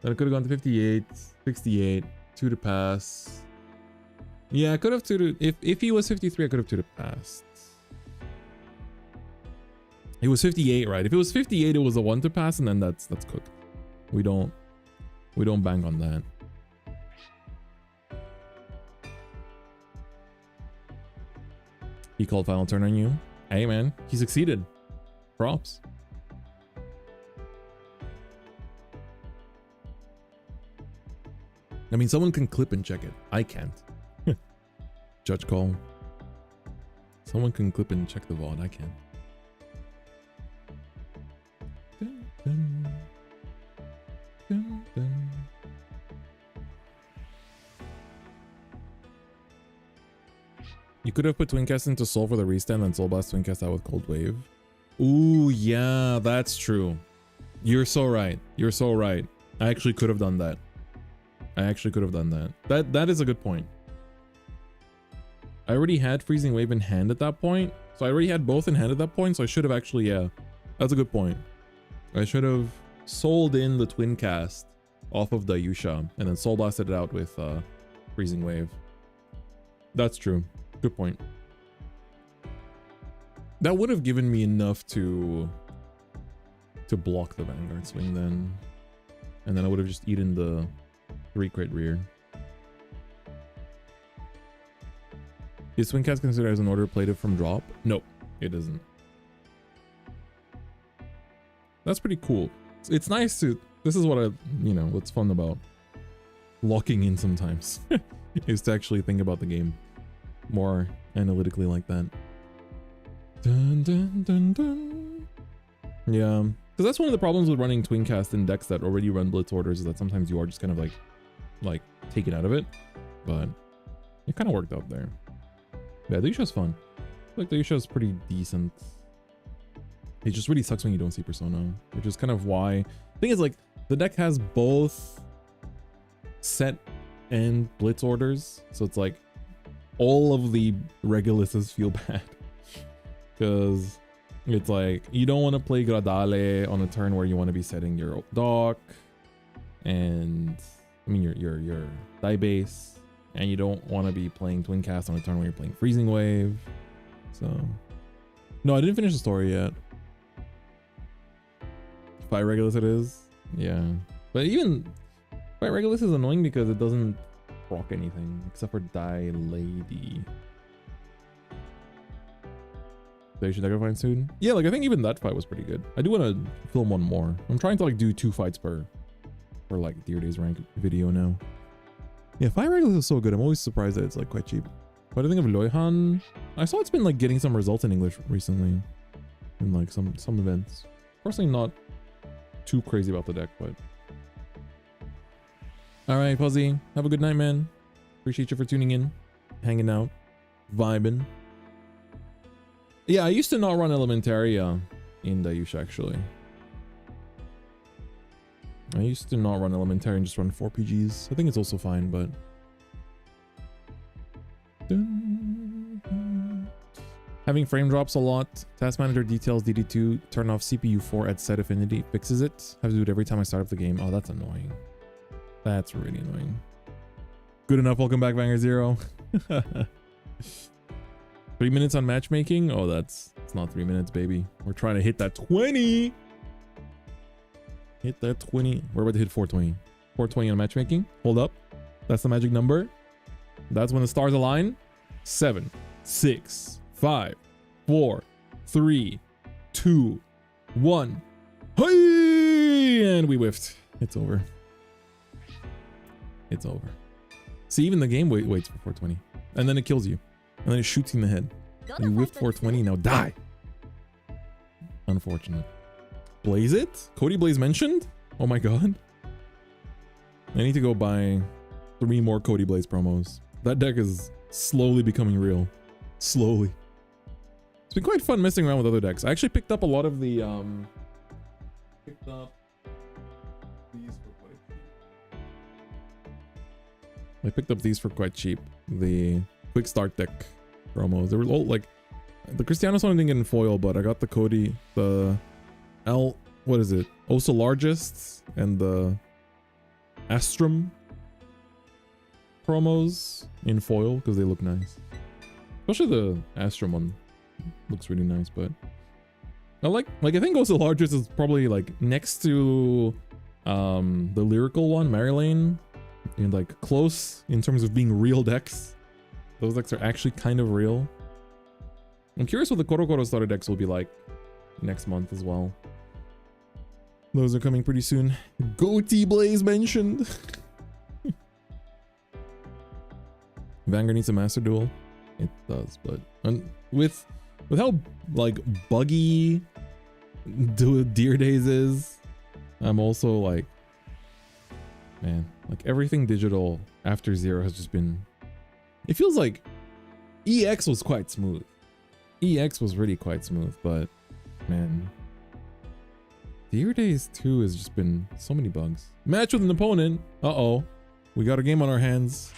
Then I could have gone to 58, 68, 2 to pass. Yeah, I could have 2 to... If he was 53, I could have 2 to pass. It was 58, right? If it was 58, it was a 1 to pass, and then that's cooked. We don't bank on that. He called final turn on you. Hey man, he succeeded. Props. I mean, someone can clip and check it. I can't. Judge call. Someone can clip and check the VOD. I can't. Dun, dun. Dun, dun. You could have put Twincast into Soul for the restand and Soul Blast Twincast out with Cold Wave. Ooh, yeah, that's true. You're so right. You're so right. I actually could have done that. I actually could have done that. That is a good point. I already had Freezing Wave in hand at that point. So I already had both in hand at that point. So I should have actually, yeah. That's a good point. I should have sold in the Twincast off of Daiyusha and then Soul Blasted it out with Freezing Wave. That's true. Good point. That would have given me enough to block the vanguard swing then. And then I would have just eaten the 3-crit rear. Is swing cast considered as an order plated from drop? No, it isn't. That's pretty cool. It's nice to, this is what what's fun about locking in sometimes is to actually think about the game more analytically like that. Dun, dun, dun, dun. Yeah, because that's one of the problems with running twin cast in decks that already run blitz orders, is that sometimes you are just kind of like taken out of it, but it kind of worked out there. Yeah, Daiyusha's fun. I feel like Daiyusha's pretty decent. It just really sucks when you don't see Persona, which is kind of why. The thing is, like, the deck has both set and blitz orders, so it's like all of the Reguluses feel bad because it's like you don't want to play Gradale on a turn where you want to be setting your dock and your die base, and you don't want to be playing twin cast on a turn where you're playing freezing wave. So no, I didn't finish the story yet. 5 Regulus it is. Yeah, but even 5 Regulus is annoying because it doesn't proc anything except for Die Lady. They should find soon. Yeah, like I think even that fight was pretty good. I do want to film one more. I'm trying to like do 2 fights per like Dear Days rank video now. Yeah, 5 Regulus is so good. I'm always surprised that it's like quite cheap. What do you think of Loihan? I saw it's been like getting some results in English recently in like some events. Personally, not too crazy about the deck, but all right, Fuzzy, have a good night, man. Appreciate you for tuning in, hanging out, vibing. Yeah, I used to not run Elementaria in Daiyusha, actually. I used to not run Elementaria and just run 4 PGs. I think it's also fine, but having frame drops a lot. Task manager details DD2, turn off CPU 4 at set affinity, fixes it. Have to do it every time I start up the game. Oh, that's annoying. That's really annoying. Good enough. Welcome back, Banger Zero. 3 minutes on matchmaking. Oh, it's not 3 minutes, baby. We're trying to hit that 20. Hit that 20. We're about to hit 420. 420 on matchmaking. Hold up. That's the magic number. That's when the stars align. 7, 6, 5, 4, 3, 2, 1. Hey! And we whiffed. It's over. It's over. See, even the game waits for 420. And then it kills you. And then it shoots you in the head. You whiffed 420, now die. Unfortunate. Blaze it? Cody Blaze mentioned? Oh my god. I need to go buy 3 more Cody Blaze promos. That deck is slowly becoming real. Slowly. It's been quite fun messing around with other decks. I actually picked up a lot of the picked up these for quite cheap. I picked up these for quite cheap. The quick start deck promos. They were all like the Cristiano's one didn't get in foil, but I got the Cody, the what is it? Osa Largest and the Astrum promos in foil because they look nice. Especially the Astrum one looks really nice, but I like I think Osa Largest is probably like next to the lyrical one, Marilane, and like close in terms of being real decks. Those decks are actually kind of real. I'm curious what the Korokoro starter decks will be like next month as well. Those are coming pretty soon. Goatee Blaze mentioned. Vanguard needs a master duel. It does, but with how like buggy Dear Days is, I'm also like, man, like everything digital after 0 has just been. It feels like EX was quite smooth. EX was really quite smooth, but man, Dear Days 2 has just been so many bugs. Match with an opponent. Uh-oh. We got a game on our hands.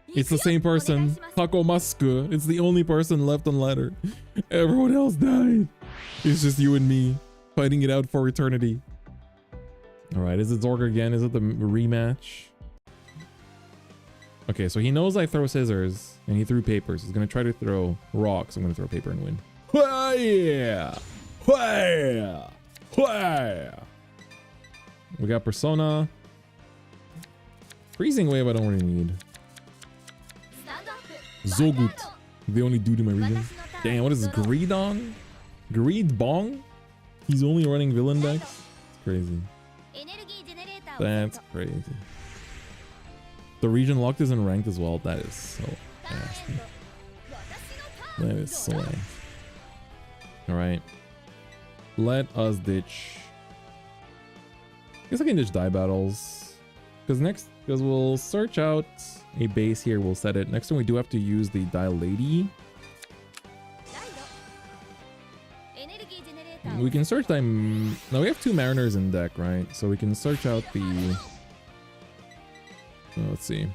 It's the same person. Tako Masku. It's the only person left on ladder. Everyone else died. It's just you and me fighting it out for eternity. Alright, is it Zorg again? Is it the rematch? Okay, so he knows I throw scissors and he threw papers. He's gonna try to throw rocks. I'm gonna throw paper and win. Yeah. We got Persona. Freezing Wave I don't really need. Zogut. The only dude in my region. Damn, what is this? Greedon? Greedbong? He's only running villain decks? It's crazy. That's crazy. The region locked isn't ranked as well. That is so nasty. That is so nasty. Alright. Let us ditch. I guess I can ditch die battles. Because we'll search out a base here. We'll set it. Next time we do have to use the Die Lady. We can search them. Now we have 2 Mariners in deck, right? So we can search out the. Let's see.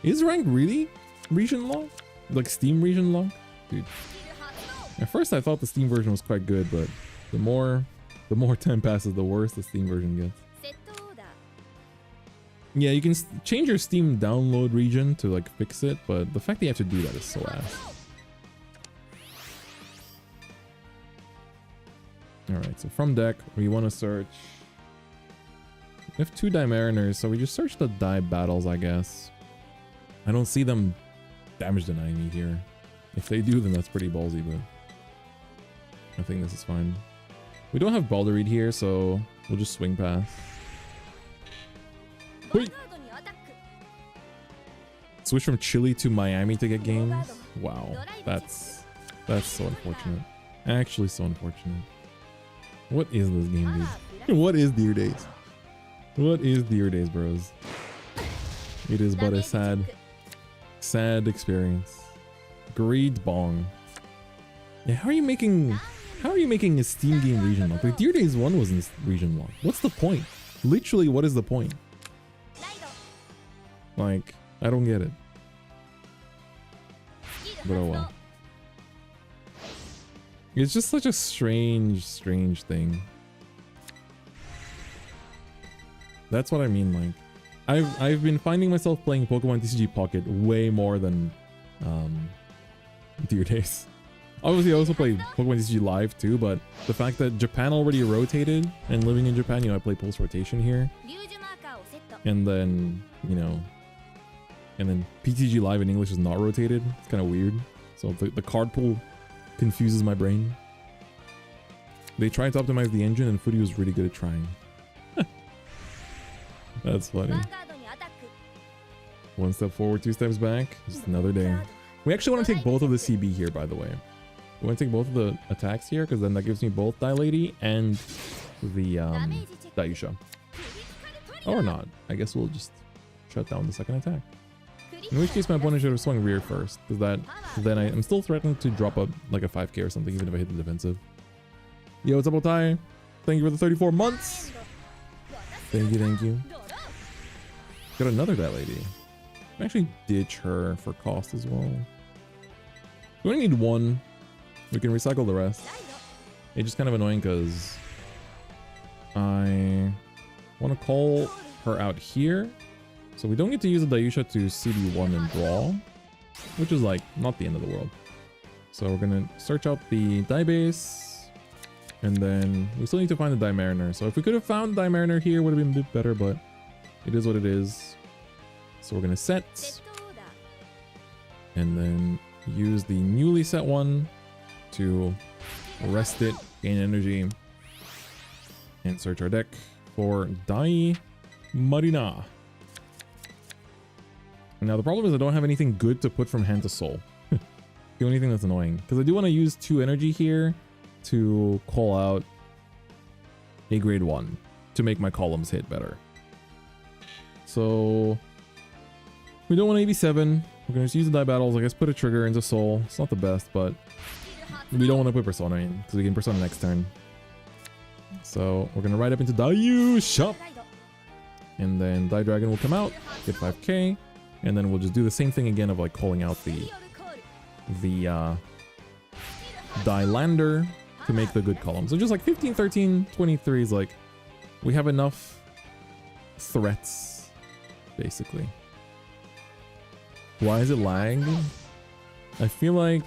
Is rank really region lock? Like Steam region lock? Dude. At first I thought the Steam version was quite good, but the more time passes, the worse the Steam version gets. Yeah, you can change your Steam download region to like fix it, but the fact that you have to do that is so ass. Alright, so from deck, we want to search. We have 2 Die Mariners, so we just search the Die Battles, I guess. I don't see them damage denying me here. If they do, then that's pretty ballsy, but I think this is fine. We don't have Baldereed here, so we'll just swing past. Wait. Switch from Chile to Miami to get games? Wow, that's so unfortunate. Actually so unfortunate. What is this game, dude? What is Deer Days? What is Deer Days, bros? It is but a sad experience. Greed Bong. Yeah, how are you making a Steam game region lock? Like Deer Days 1 was in region lock. What's the point? Literally, what is the point? Like, I don't get it. But oh well. It's just such a strange thing. That's what I mean, like I've been finding myself playing Pokemon TCG Pocket way more than Deer Days. Obviously I also played Pokemon TCG Live too, but the fact that Japan already rotated and living in Japan, you know, I play post rotation here. And then, you know, and then PTG Live in English is not rotated. It's kind of weird. So the card pool confuses my brain. They tried to optimize the engine and Footy was really good at trying. That's funny. 1 step forward, 2 steps back. Just another day. We actually want to take both of the CB here, by the way. We want to take both of the attacks here because then that gives me both Die Lady and the Daiyusha. Or not. I guess we'll just shut down the second attack. In which case my opponent should have swung rear first, because then I'm still threatened to drop like a 5k or something even if I hit the defensive. Yo, what's up, Otai? Thank you for the 34 months. Thank you. Got another Die Lady. I actually ditch her for cost as well. We only need 1. We can recycle the rest. It's just kind of annoying because I want to call her out here. So we don't get to use the Daiyusha to CD1 and draw, which is like not the end of the world. So we're gonna search out the Die Base, and then we still need to find the Die Mariner. So if we could have found Die Mariner here, would have been a bit better, but it is what it is. So we're gonna set, and then use the newly set one to rest it, gain energy, and search our deck for Die Marina. Now the problem is I don't have anything good to put from hand to soul. The only thing that's annoying, because I do want to use 2 energy here to call out a grade 1 to make my columns hit better. So we don't want 87. We're gonna just use the Die Battles. I guess put a trigger into soul. It's not the best, but we don't want to put Persona in because we can Persona next turn. So we're gonna ride up into Daiyusha, and then Die Dragon will come out, get 5k. And then we'll just do the same thing again of like calling out the Die Lander to make the good column. So just like 15, 13, 23 is like, we have enough threats, basically. Why is it lagged? I feel like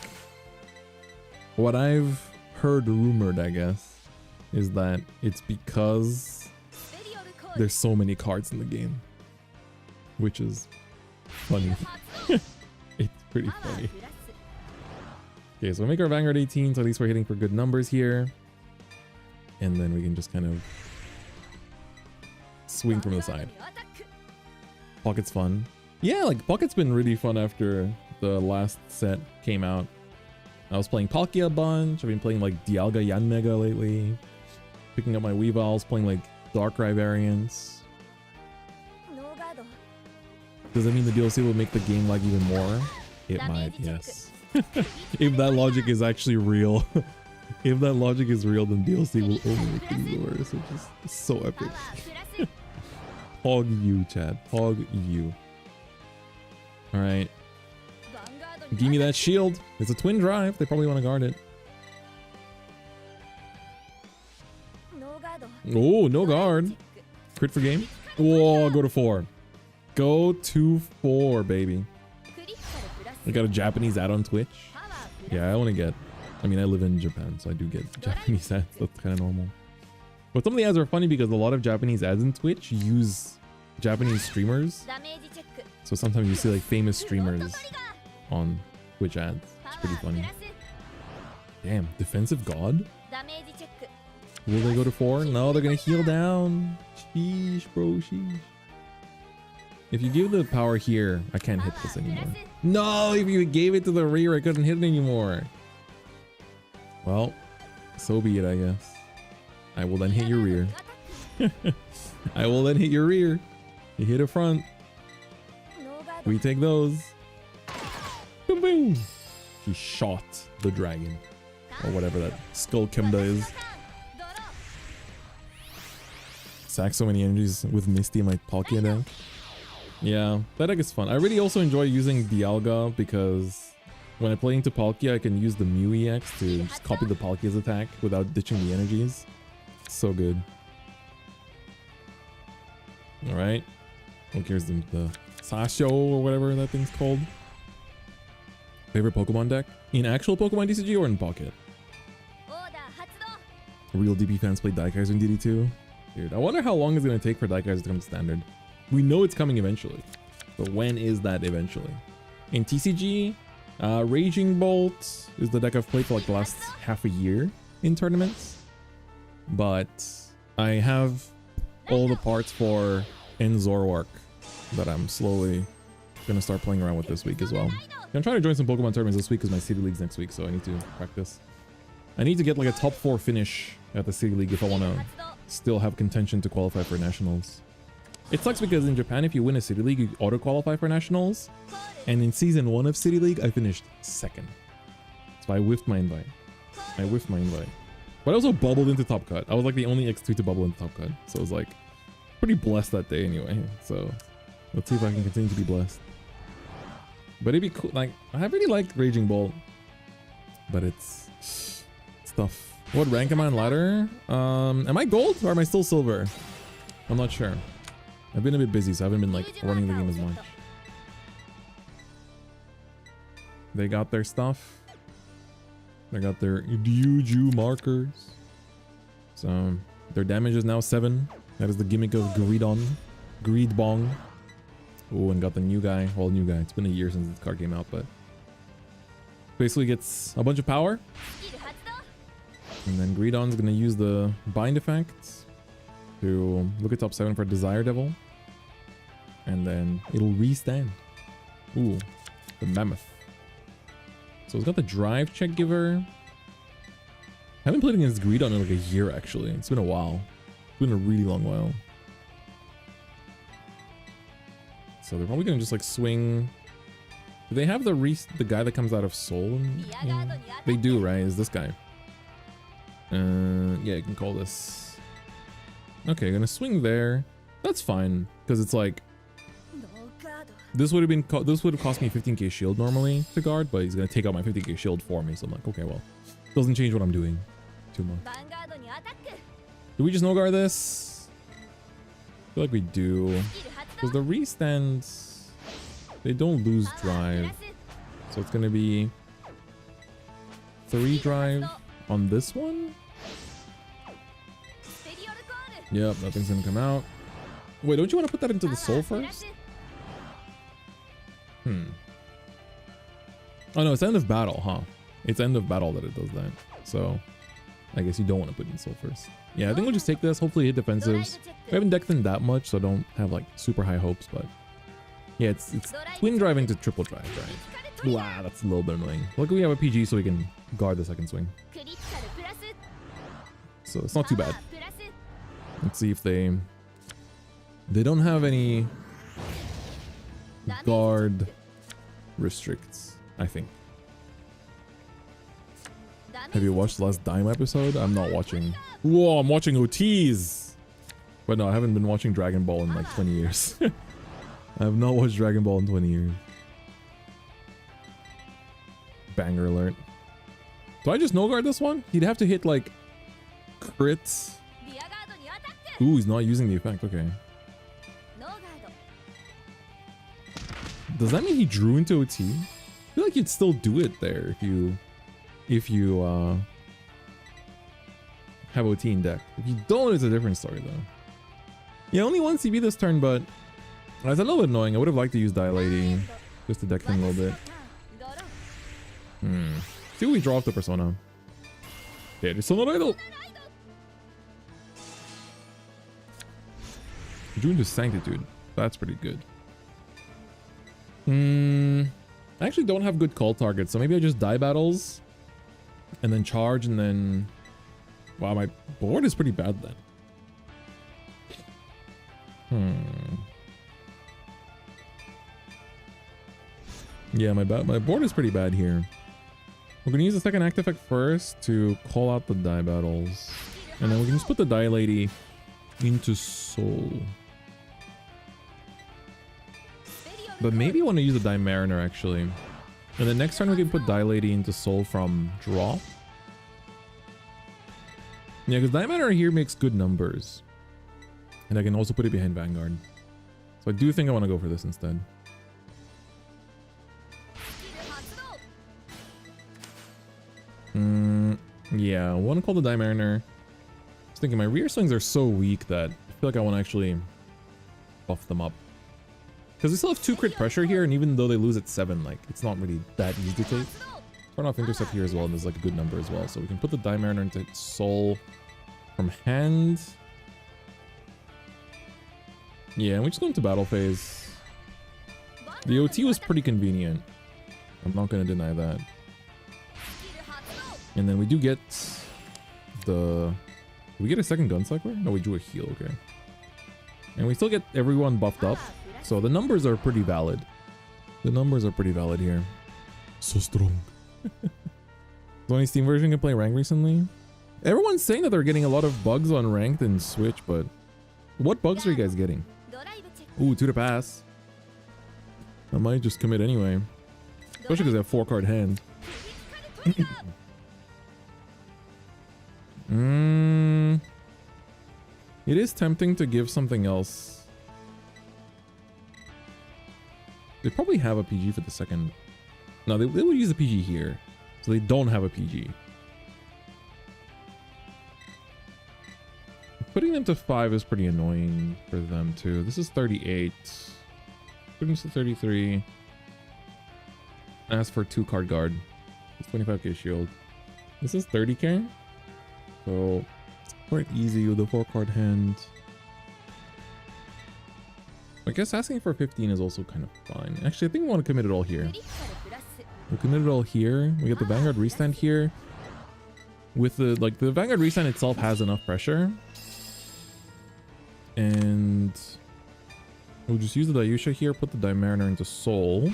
what I've heard rumored, I guess, is that it's because there's so many cards in the game, which is funny. It's pretty funny. Okay, so we'll make our Vanguard 18, so at least we're hitting for good numbers here. And then we can just kind of swing from the side. Pocket's fun. Yeah, like Pocket's been really fun after the last set came out. I was playing Palkia a bunch. I've been playing like Dialga Yanmega lately. Picking up my Weavals, playing like Darkrai variants. Does that mean the DLC will make the game lag even more? It might, yes. If that logic is actually real. If that logic is real, then DLC will only make things worse, which is so epic. Hog you, Chad. Hog you. Alright. Give me that shield. It's a twin drive. They probably want to guard it. Oh, no guard. Crit for game. Whoa, go to 4. Go to 4, baby. I got a Japanese ad on Twitch. Yeah, I want to get... I mean, I live in Japan, so I do get Japanese ads. That's kind of normal. But some of the ads are funny because a lot of Japanese ads in Twitch use Japanese streamers. So sometimes you see like famous streamers on Twitch ads. It's pretty funny. Damn, defensive god? Will they go to 4? No, they're gonna heal down. Sheesh, bro, sheesh. If you give the power here, I can't hit this anymore. No, if you gave it to the rear, I couldn't hit it anymore. Well, so be it, I guess. I will then hit your rear. I will then hit your rear. You hit a front. We take those. Boom, boom. He shot the dragon. Or whatever that Skull Kemda is. Sack so many energies with Misty in my Palkia deck. Yeah, that deck is fun. I really also enjoy using Dialga because when I play into Palkia, I can use the Mew EX to just copy the Palkia's attack without ditching the energies. So good. Alright. Oh, here's the Sasho or whatever that thing's called. Favorite Pokemon deck? In actual Pokemon TCG or in Pocket? Real DP fans play Daikaiser in DD2? Dude, I wonder how long it's going to take for Daikaiser to come to standard. We know it's coming eventually. But when is that eventually? In TCG, Raging Bolt is the deck I've played for like the last half a year in tournaments. But I have all the parts for Enzorwark that I'm slowly gonna start playing around with this week as well. I'm trying to join some Pokemon tournaments this week because my City League's next week, so I need to practice. I need to get like a top 4 finish at the City League if I want to still have contention to qualify for Nationals. It sucks because in Japan, if you win a City League, you auto-qualify for Nationals. And in Season 1 of City League, I finished 2nd. So I whiffed my invite. But I also bubbled into Top Cut. I was like the only X3 to bubble into Top Cut. So I was like pretty blessed that day anyway. So let's see if I can continue to be blessed. But it'd be cool. Like, I really like Raging Bolt. But it's tough. What rank am I on ladder? Am I gold or am I still silver? I'm not sure. I've been a bit busy, so I haven't been like running the game as much. They got their stuff. They got their Juju markers. So their damage is now 7. That is the gimmick of Greedbong. Oh, and got the new guy. Well, new guy. It's been a year since this card came out, but basically gets a bunch of power. And then Greedon's gonna use the bind effect to look at top 7 for Desire Devil. And then it'll restand. Ooh, the Mammoth. So it's got the Drive Check Giver. I haven't played against Greedon in like a year actually. It's been a while. It's been a really long while. So they're probably gonna just like swing. Do they have the guy that comes out of Soul? They do, right? Is this guy? Yeah, you can call this. Okay, gonna swing there. That's fine because it's like this would have cost me 15k shield normally to guard, but he's gonna take out my 50k shield for me. So I'm like, okay, well, doesn't change what I'm doing too much. Do we just no guard this? I feel like we do because the restands, they don't lose drive, so it's gonna be 3 drive on this one. Yep, nothing's gonna come out. Wait, don't you want to put that into the soul first? Oh no, it's end of battle, huh? It's end of battle that it does that. So I guess you don't want to put in soul first. Yeah, I think we'll just take this. Hopefully hit defensives. We haven't decked in that much, so I don't have like super high hopes, but yeah, it's twin drive into triple drive, right? Wow, that's a little bit annoying. Luckily we have a PG so we can guard the second swing. So it's not too bad. Let's see if they don't have any guard restricts, I think. Have you watched the last Dime episode? I'm not watching. Whoa, I'm watching OTs. But no, I haven't been watching Dragon Ball in like 20 years. I have not watched Dragon Ball in 20 years. Banger alert. Do I just no guard this one? He'd have to hit like crits. Ooh, he's not using the effect. Okay. Does that mean he drew into OT? I feel like you'd still do it there if you have OT in deck. If you don't, it's a different story though. Yeah, only one CB this turn, but it's a little bit annoying. I would have liked to use Dilating just to deck him a little bit. See what we draw off the Persona. Yeah, there's still no idol. Drew into Sanctitude. That's pretty good. I actually don't have good call targets, so maybe I just die battles and then charge and then... Wow, my board is pretty bad then. Yeah, my board is pretty bad here. We're gonna use the second act effect first to call out the die battles. And then we can just put the Die Lady into Soul. But maybe I want to use the Die Mariner actually. And then next turn we can put Die Lady into Soul from draw. Yeah, because Die Mariner here makes good numbers. And I can also put it behind Vanguard. So I do think I want to go for this instead. Yeah, I want to call the Die Mariner. I was thinking my rear swings are so weak that I feel like I want to actually buff them up. Because we still have 2 crit pressure here, and even though they lose at 7, like, it's not really that easy to take. Turn off Intercept here as well, and there's like a good number as well. So we can put the Die Mariner into Soul from hand. Yeah, and we just go into battle phase. The OT was pretty convenient. I'm not going to deny that. And then we do get the... Did we get a second Guncycler? No, we drew a heal, okay. And we still get everyone buffed up. So the numbers are pretty valid. The numbers are pretty valid here. So strong. So any Steam version can play ranked recently? Everyone's saying that they're getting a lot of bugs on ranked and Switch, but what bugs are you guys getting? Ooh, 2 to pass. I might just commit anyway. Especially because I have 4-card hand. It is tempting to give something else. They probably have a PG for the second. No, they would use a PG here. So they don't have a PG. Putting them to 5 is pretty annoying for them too. This is 38. Putting this to 33. Ask for 2-card guard. It's 25k shield. This is 30k. So it's quite easy with the 4-card hand. I guess asking for 15 is also kind of fine. Actually, I think we want to commit it all here. We'll commit it all here. We get the Vanguard restand here. With the the Vanguard restand itself has enough pressure. And we'll just use the Daiyusha here, put the Die Mariner into Soul.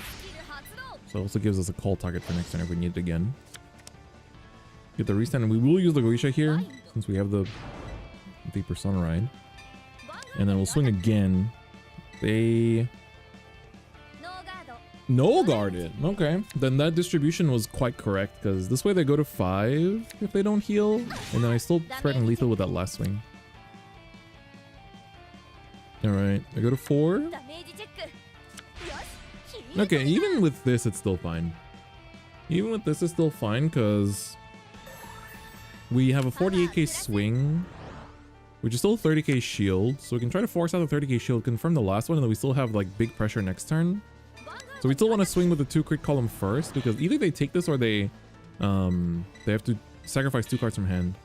So it also gives us a call target for next turn if we need it again. Get the restand, and we will use the Goisha here since we have the Persona Ride. And then we'll swing again. They no guard it. Okay, then that distribution was quite correct because this way they go to 5 if they don't heal, and then I still threaten lethal with that last swing. All right, I go to 4. Okay, even with this it's still fine. Even with this it's still fine because We have a 48k swing, which is still 30k shield, so we can try to force out the 30k shield, confirm the last one, and then we still have like big pressure next turn. So we still want to swing with the 2 crit column first, because either they take this or they have to sacrifice 2 cards from hand.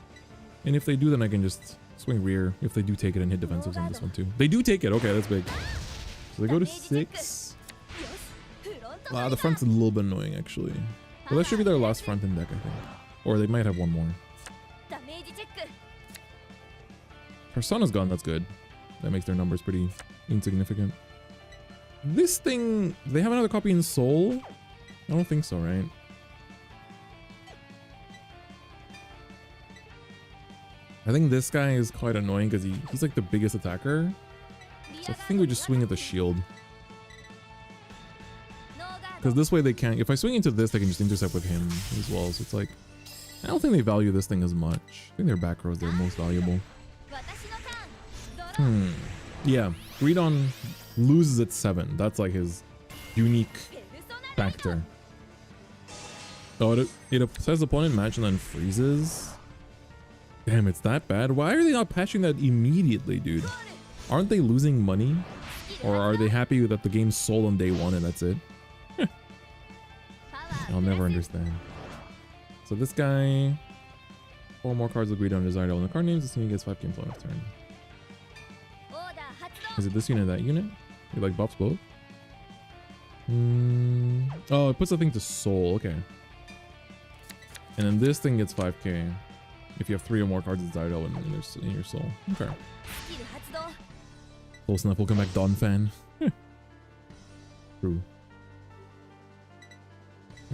And if they do, then I can just swing rear if they do take it and hit defensives on this one too. They do take it. Okay, that's big. So they go to 6. Wow, the front's a little bit annoying actually. Well, that should be their last front in deck, I think. Or they might have one more. Persona's gone, that's good. That makes their numbers pretty insignificant. This thing, they have another copy in Soul? I don't think so, right? I think this guy is quite annoying because he's like the biggest attacker. So I think we just swing at the shield. Because this way they can't, if I swing into this, they can just intercept with him as well. So it's like, I don't think they value this thing as much. I think their back row is their most valuable. Yeah, Greedon loses at 7. That's like his unique factor. Oh, it says opponent match and then freezes. Damn, it's that bad. Why are they not patching that immediately, dude? Aren't they losing money? Or are they happy that the game's sold on day 1 and that's it? I'll never understand. So this guy, 4 more cards agreed on desired element card names. This unit gets 5 games on next turn. Is it this unit or that unit? It like buffs both? Oh, it puts the thing to soul. Okay. And then this thing gets 5k if you have 3 or more cards desired element in your soul. Okay. Close enough. Welcome back, Dawn fan. True.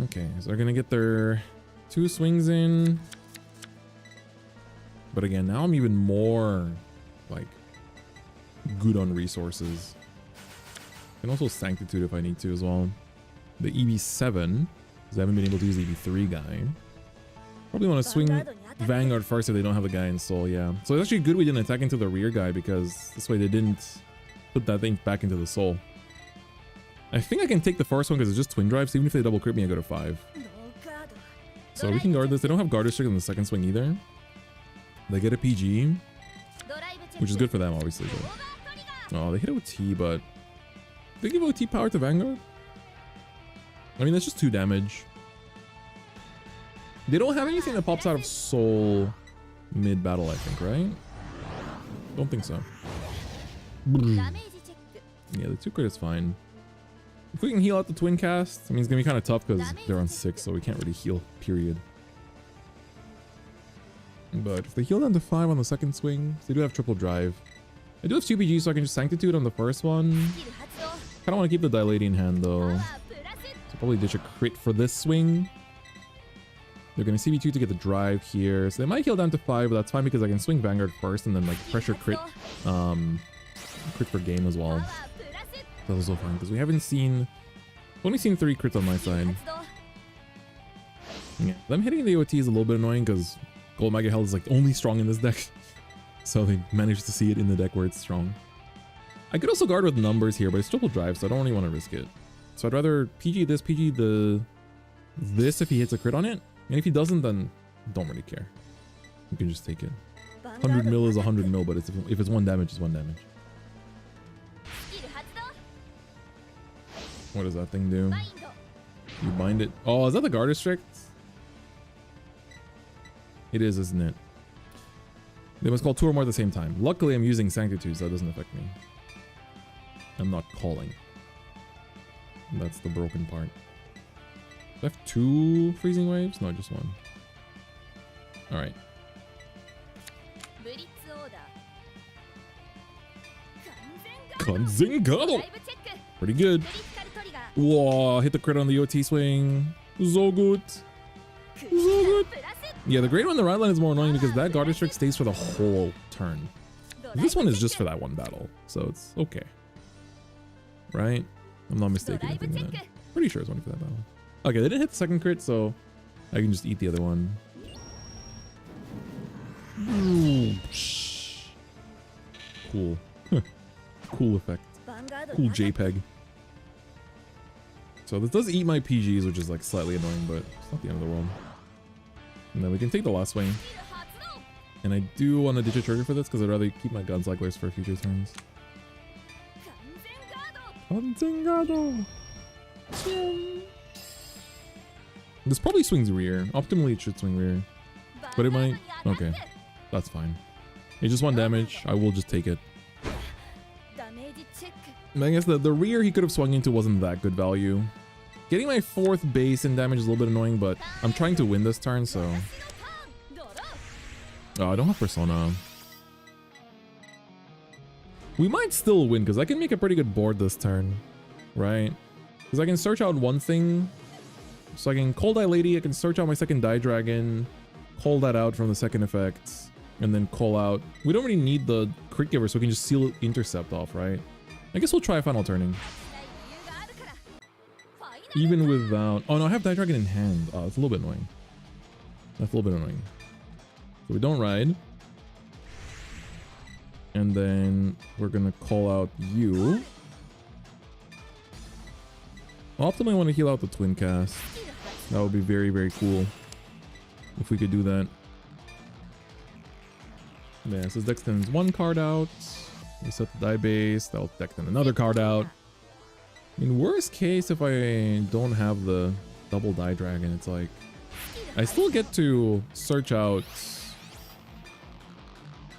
Okay, so they're gonna get their 2 swings in. But again, now I'm even more like good on resources. I can also Sanctitude if I need to as well. The EV7, because I haven't been able to use the EV3 guy. Probably want to swing Vanguard first if they don't have the guy in Soul, yeah. So it's actually good we didn't attack into the rear guy, because this way they didn't put that thing back into the Soul. I think I can take the first one because it's just twin drives. Even if they double crit me, I go to 5. So we can guard this. They don't have guard restrict on the second swing either. They get a PG, which is good for them, obviously. But... oh, they hit OT, but they give OT power to Vanguard. I mean, that's just 2 damage. They don't have anything that pops out of Soul mid battle, I think, right? Don't think so. Yeah, the 2 crit is fine. If we can heal out the twin cast, I mean, it's gonna be kind of tough because they're on 6, so we can't really heal, period. But if they heal down to 5 on the second swing, they do have triple drive. I do have 2 PGs, so I can just Sanctitude on the first one. Kind of want to keep the Dilating hand, though. So probably ditch a crit for this swing. They're gonna CB2 to get the drive here, so they might heal down to 5, but that's fine because I can swing Vanguard first and then like pressure crit, crit for game as well. That was so fun because we haven't seen, only seen 3 crits on my side. Yeah, them hitting the OT is a little bit annoying because Gold Mega Held is like only strong in this deck, so they managed to see it in the deck where it's strong. I could also guard with numbers here, but it's triple drive, so I don't really want to risk it. So I'd rather PG this, PG this if he hits a crit on it, and if he doesn't, then don't really care. You can just take it. 100 mil is 100 mil, but if it's 1 damage, it's 1 damage. What does that thing do? You bind it. Oh, is that the guard restrict? It is, isn't it? They must call 2 or more at the same time. Luckily, I'm using Sanctitude, so that doesn't affect me. I'm not calling. That's the broken part. Do I have 2 freezing waves? No, just 1. Alright. Kanzengado! Pretty good. Whoa, hit the crit on the OT swing. So good. So good. Yeah, the great one, the right line is more annoying because that guard restrict stays for the whole turn. This one is just for that one battle, so it's okay. Right? I'm not mistaken. I think that. Pretty sure it's only for that battle. Okay, they didn't hit the second crit, so I can just eat the other one. Cool. Cool effect. Cool JPEG. So this does eat my PGs, which is like slightly annoying, but it's not the end of the world. And then we can take the last swing. And I do want to ditch a trigger for this because I'd rather keep my guncyclers for future turns. Vanguard. This probably swings rear. Optimally, it should swing rear. But it might... Okay. That's fine. It's just 1 damage. I will just take it. I guess the rear he could have swung into wasn't that good value. Getting my 4th base in damage is a little bit annoying, but I'm trying to win this turn, so... Oh, I don't have Persona. We might still win, because I can make a pretty good board this turn. Right? Because I can search out one thing. So I can call Die Lady, I can search out my second Die Dragon, call that out from the second effect, and then call out... We don't really need the Crit Giver, so we can just seal Intercept off, right? I guess we'll try Final Turning. Even without... Oh no, I have Die Dragon in hand. Oh, it's a little bit annoying. That's a little bit annoying. So we don't ride. And then we're gonna call out you. Optimally, I want to heal out the Twin Cast. That would be very, very cool if we could do that. Yeah, so Dex sends 1 card out. We set the die base. That'll Dex send another card out. In worst case, if I don't have the double Die Dragon, it's like I still get to search out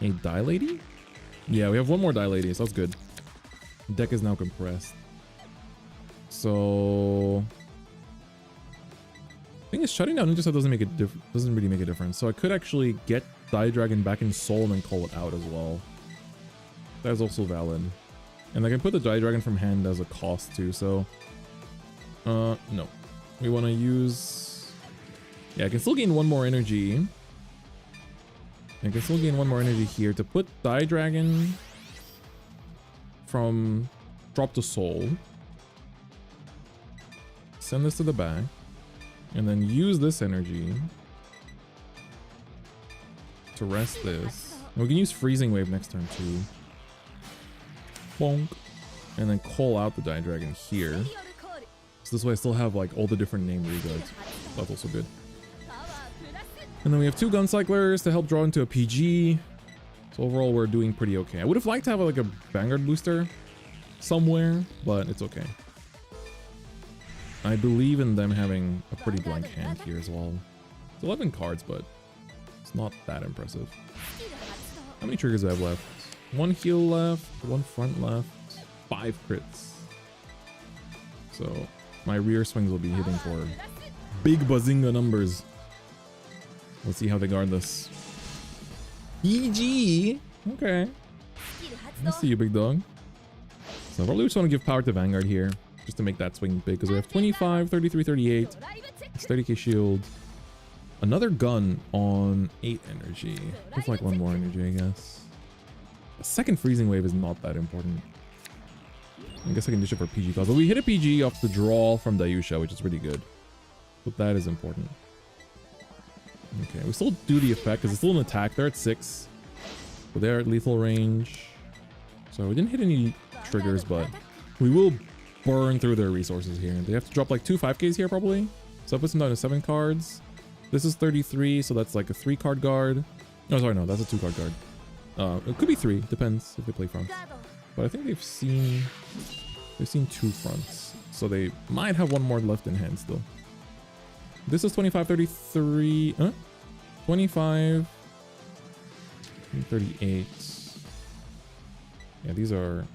a Die Lady? Yeah, we have 1 more Die Lady, so that's good. Deck is now compressed. So I think shutting down Intercept doesn't really make a difference. So I could actually get Die Dragon back in Soul and then call it out as well. That is also valid. And I can put the Die Dragon from hand as a cost too, so... no. We want to use... Yeah, I can still gain 1 more energy. I can still gain 1 more energy here to put Die Dragon from drop to Soul. Send this to the back. And then use this energy to rest this. And we can use Freezing Wave next turn too. Bonk. And then call out the Die Dragon here. So this way I still have like all the different named reguards. That's also good. And then we have 2 Guncyclers to help draw into a PG. So overall we're doing pretty okay. I would have liked to have like a Vanguard booster somewhere, but it's okay. I believe in them having a pretty blank hand here as well. It's 11 cards, but it's not that impressive. How many triggers do I have left? 1 heal left, 1 front left, 5 crits. So my rear swings will be hitting for big bazinga numbers. Let's see how they guard this. PG! Okay. I see you, big dog. So I probably just want to give power to Vanguard here, just to make that swing big, because we have 25, 33, 38. It's 30k shield. Another gun on 8 energy. Just like 1 more energy, I guess. A second Freezing Wave is not that important. I guess I can dish it for PG calls. But we hit a PG off the draw from Daiyusha, which is pretty good. But that is important. Okay, we still do the effect because it's still an attack. They're at 6. So they're at lethal range. So we didn't hit any triggers, but we will burn through their resources here. They have to drop like 2 5Ks here probably. So that puts them down to 7 cards. This is 33, so that's like a 3-card guard. No, sorry, no, that's a 2-card guard. It could be 3, depends if they play fronts. But I think they've seen 2 fronts. So they might have 1 more left in hand still. This is 25, 33, 25, 38. Yeah, these are...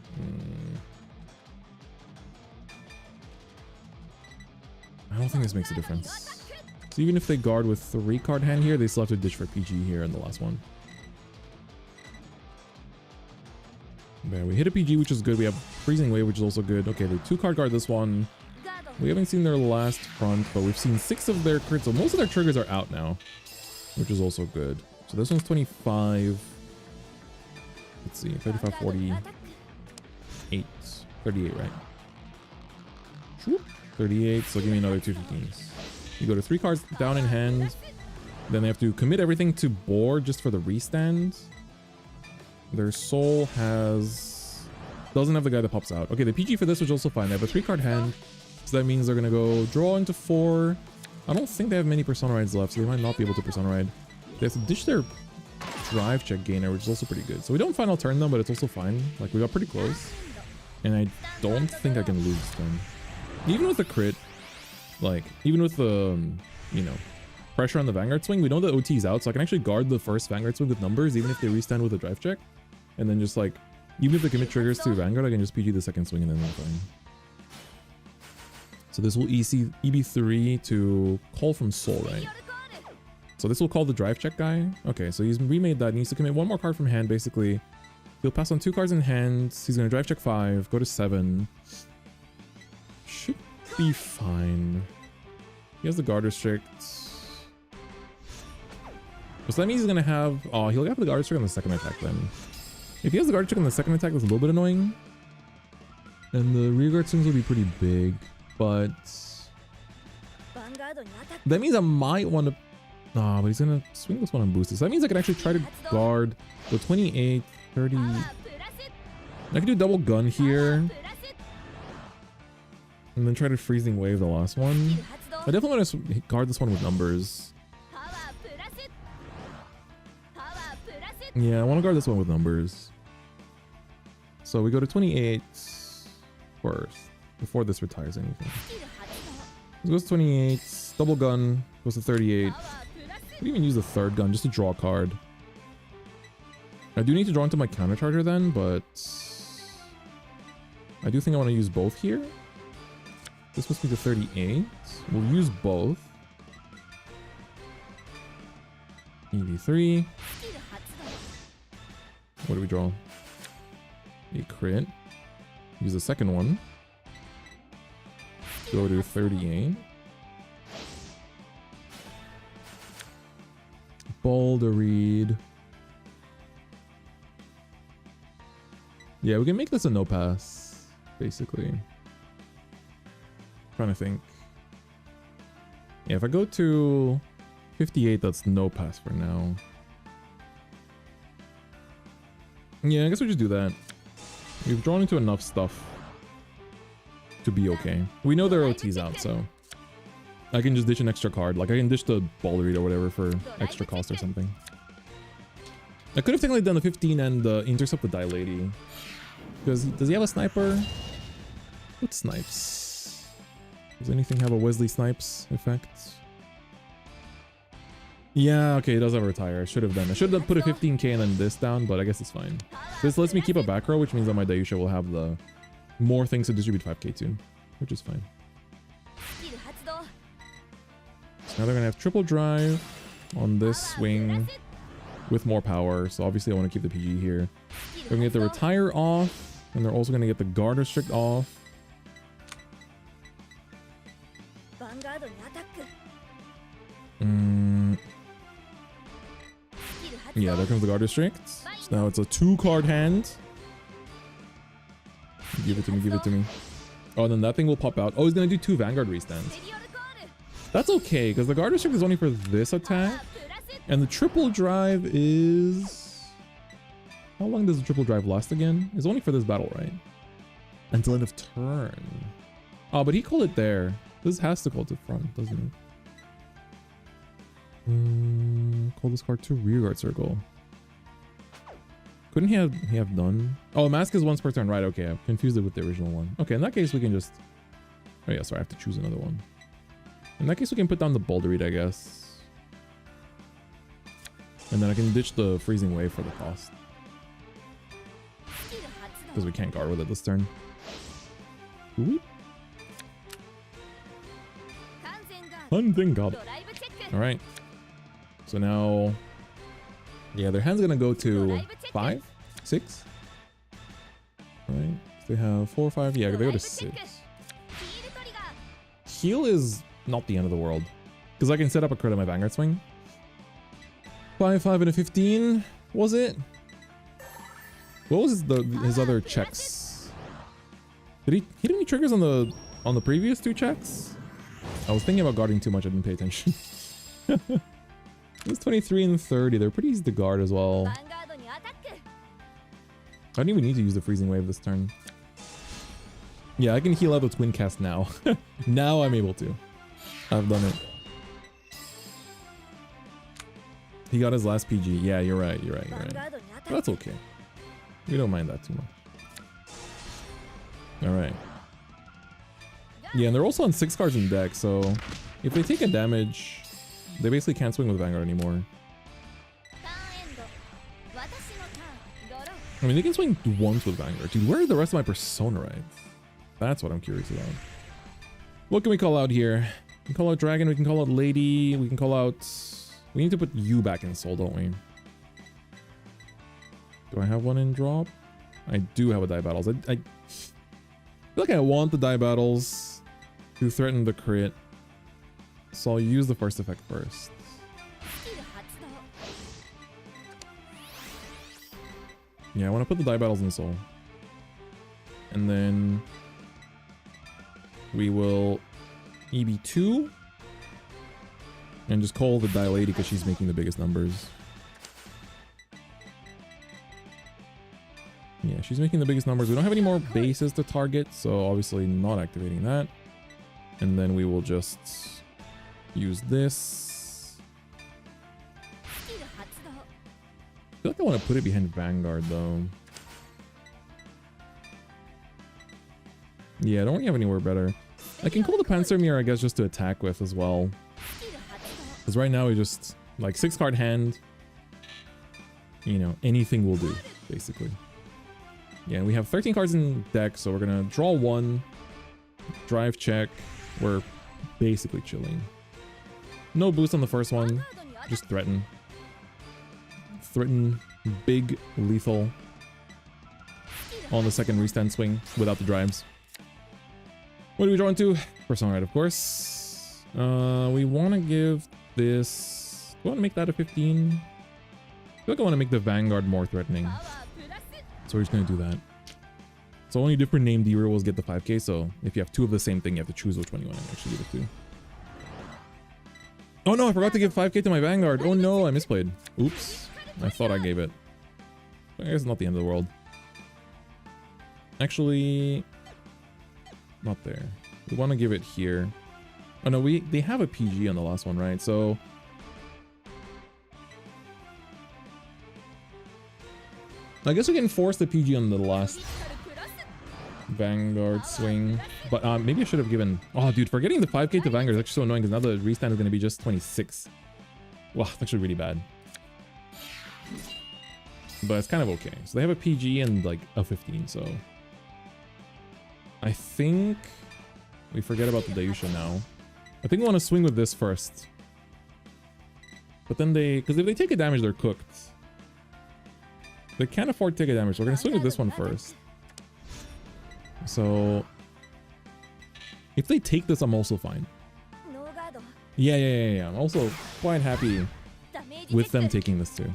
I don't think this makes a difference. So even if they guard with 3-card hand here, they still have to ditch for PG here in the last one. Yeah, we hit a PG, which is good. We have Freezing Wave, which is also good. Okay, they 2-card guard this one. We haven't seen their last front, but we've seen 6 of their crits. So most of their triggers are out now, which is also good. So this one's 25. Let's see, 35, 48. 38, right? 38, so give me another 2 15s. You go to 3 cards down in hand. Then they have to commit everything to board just for the restand. Their soul doesn't have the guy that pops out. Okay, the PG for this was also fine. They have a 3-card hand. So that means they're gonna go draw into 4. I don't think they have many Persona Rides left, so they might not be able to Persona Ride. They have to ditch their drive check gainer, which is also pretty good. So we don't final turn them, but it's also fine. Like we got pretty close. And I don't think I can lose this turn. Even with the crit, like even with the, you know, pressure on the vanguard swing, we know the OT is out. So I can actually guard the first vanguard swing with numbers, even if they restand with a drive check. And then just like, even if the commit triggers to vanguard, I can just PG the second swing and then I'm fine. So this will EB3 to call from Soul, right? So this will call the drive check guy. Okay, so he's remade that. He needs to commit one more card from hand, basically. He'll pass on 2 cards in hand. He's going to drive check 5, go to 7. Should be fine. He has the guard restrict. So that means he's going to have... Oh, he'll have the guard restrict on the second attack then. If he has the guard restrict on the second attack, that's a little bit annoying. And the rear guard swings will be pretty big. But... that means I might want to... Nah, but he's going to swing this one on boosted. So that means I can actually try to guard the 28, 30... I can do double gun here. And then try to freezing wave the last one. I definitely want to guard this one with numbers. Yeah, I want to guard this one with numbers. So we go to 28 first, before this retires anything. This goes to 28, double gun, goes to 38. We even use the third gun just to draw a card. I do need to draw into my counter charger then, but I do think I want to use both here. This puts me to 38. We'll use both. EV3. What do we draw? A crit. Use the second one. Go to 38. Boulder read. Yeah, we can make this a no pass, basically. Trying to think. Yeah, if I go to 58, that's no pass for now. Yeah, I guess we just do that. We've drawn into enough stuff to be okay. We know their OT's out, so I can just ditch an extra card. Like I can ditch the Boulder read or whatever for extra cost or something. I could have technically done the 15 and intercept the Die Lady. Because does he have a sniper? What snipes? Does anything have a Wesley snipes effect? Yeah, okay, it does have a retire. I should have done. I should have put a 15k and then this down, but I guess it's fine. This lets me keep a back row, which means that my Daiyusha will have the more things to distribute 5k to, which is fine. So now they're gonna have triple drive on this swing with more power. So obviously I want to keep the PG here. They're gonna get the retire off, and they're also gonna get the guard restrict off. Yeah, there comes the guard restrict. So now it's a 2-card hand. Give it to me, give it to me. Oh, and then that thing will pop out. Oh, he's gonna do 2 vanguard restands. That's okay, because the guard restrict is only for this attack. And the triple drive is... How long does the triple drive last again? It's only for this battle, right? Until end of turn. Oh, but he called it there. This has to call to front, doesn't it? Call this card to rearguard circle. Couldn't he have none? Oh, mask is once per turn, right? Okay, I've confused it with the original one. Okay, in that case we can just... Oh yeah, sorry, I have to choose another one. In that case we can put down the Boulder read, I guess. And then I can ditch the freezing wave for the cost. Because we can't guard with it this turn. Ooh. Vanguard. Alright. So now, yeah, their hand's gonna go to 5, 6. Right? They have 4, 5. Yeah, they go to 6. Heal is not the end of the world, because I can set up a crit on my Vanguard swing. 5, 5, and a 15. Was it? What was his other checks? Did he hit any triggers on the previous 2 checks? I was thinking about guarding too much. I didn't pay attention. It's 23 and 30. They're pretty easy to guard as well. I don't even need to use the freezing wave this turn. Yeah, I can heal out the twin cast now. Now I'm able to. I've done it. He got his last PG. Yeah, you're right. You're right. You're right. That's okay. We don't mind that too much. All right. Yeah, and they're also on 6 cards in deck, so if they take a damage, they basically can't swing with Vanguard anymore. I mean, they can swing once with Vanguard. Dude, where are the rest of my Persona rights? That's what I'm curious about. What can we call out here? We can call out Dragon, we can call out Lady, we can call out... We need to put you back in Soul, don't we? Do I have one in drop? I do have a Die Battles. I feel like I want the Die Battles to threaten the crit. So I'll use the first effect first. Yeah, I want to put the Die Battles in Soul. And then we will EB2 and just call the Die Lady because she's making the biggest numbers. Yeah, she's making the biggest numbers. We don't have any more bases to target, so obviously not activating that. And then we will just use this. I feel like I want to put it behind Vanguard though. Yeah, I don't really have anywhere better. I can call the Panzer Mirror, I guess, just to attack with as well. Because right now we just, like, 6 card hand. You know, anything will do, basically. Yeah, we have 13 cards in deck, so we're gonna draw 1. Drive check. We're basically chilling. No boost on the first one. Just threaten. Threaten big lethal on the second restand swing without the drives. What do we draw into? Persona Red, of course. We want to give this... Do I want to make that a 15? I feel like I want to make the Vanguard more threatening. So we're just going to do that. So only different name D rules get the 5k, so if you have 2 of the same thing, you have to choose which one you want to actually give it to. Oh no, I forgot to give 5k to my Vanguard. Oh no, I misplayed. Oops. I thought I gave it. I guess it's not the end of the world. Actually... Not there. We want to give it here. Oh no, they have a PG on the last one, right? So... I guess we can force the PG on the last Vanguard swing. But maybe I should have given... Oh, dude, forgetting the 5k to Vanguard is actually so annoying because now the restand is going to be just 26. Wow, that's actually really bad. But it's kind of okay. So they have a PG and like a 15, so... I think we forget about the Daiyusha now. I think we want to swing with this first. But then because if they take a damage, they're cooked. They can't afford to take a damage, so we're going to swing with this one first. So if they take this, I'm also fine. Yeah. I'm also quite happy with them taking this too.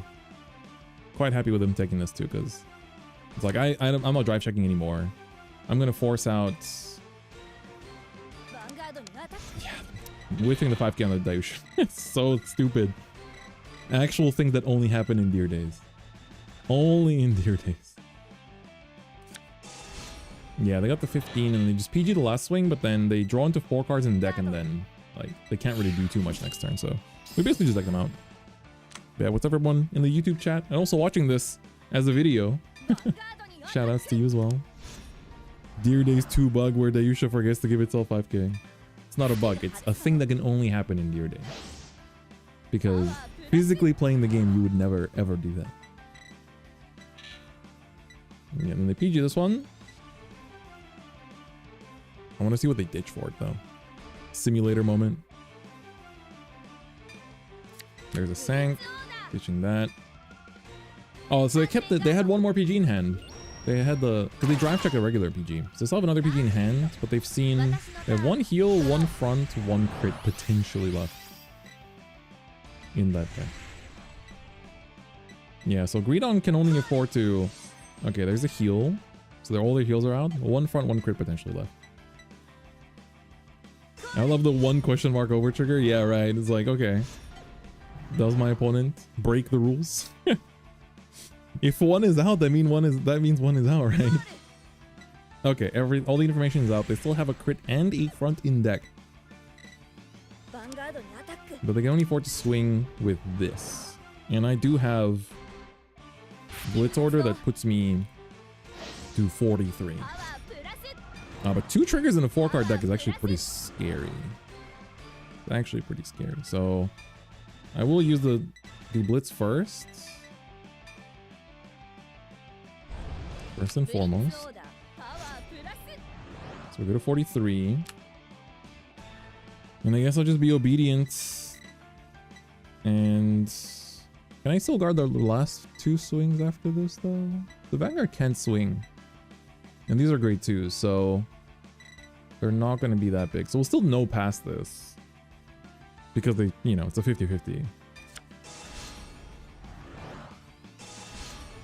Quite happy with them taking this too, because it's like I'm not drive checking anymore. I'm gonna force out. Yeah, whiffing the 5k on the Daiyusha. It's so stupid. Actual things that only happen in Dear Days. Only in Dear Days. Yeah, they got the 15 and they just PG the last swing, but then they draw into 4 cards in deck and then like they can't really do too much next turn. So we basically just deck them out. Yeah, what's up everyone in the YouTube chat and also watching this as a video. Shout outs to you as well. Dear Days 2 bug where Daiyusha forgets to give itself 5k. It's not a bug, it's a thing that can only happen in Dear Days. Because physically playing the game, you would never ever do that. Yeah, and they PG this one. I want to see what they ditch for it though. Simulator moment. There's a Sank. Ditching that. Oh, so they kept it. They had one more PG in hand. They had because they drive check a regular PG. So they still have another PG in hand, but they've seen they have 1 heal, 1 front, 1 crit potentially left in that deck. Yeah, so Greedon can only afford to... Okay, there's a heal. So all their heals are out. 1 front, 1 crit potentially left. I love the 1 question mark over trigger. Yeah, right. It's like, okay. Does my opponent break the rules? If 1 is out, that means 1 is out, right? Okay, all the information is out. They still have a crit and a front in deck. But they can only afford to swing with this. And I do have Blitz Order that puts me to 43. But 2 triggers in a 4-card deck is actually pretty scary. It's actually pretty scary. So I will use the Blitz first. First and foremost. So we go to 43. And I guess I'll just be obedient. And can I still guard the last 2 swings after this though? The Vanguard can swing. And these are grade 2s, so they're not going to be that big. So we'll still know past this. Because they, you know, it's a 50-50.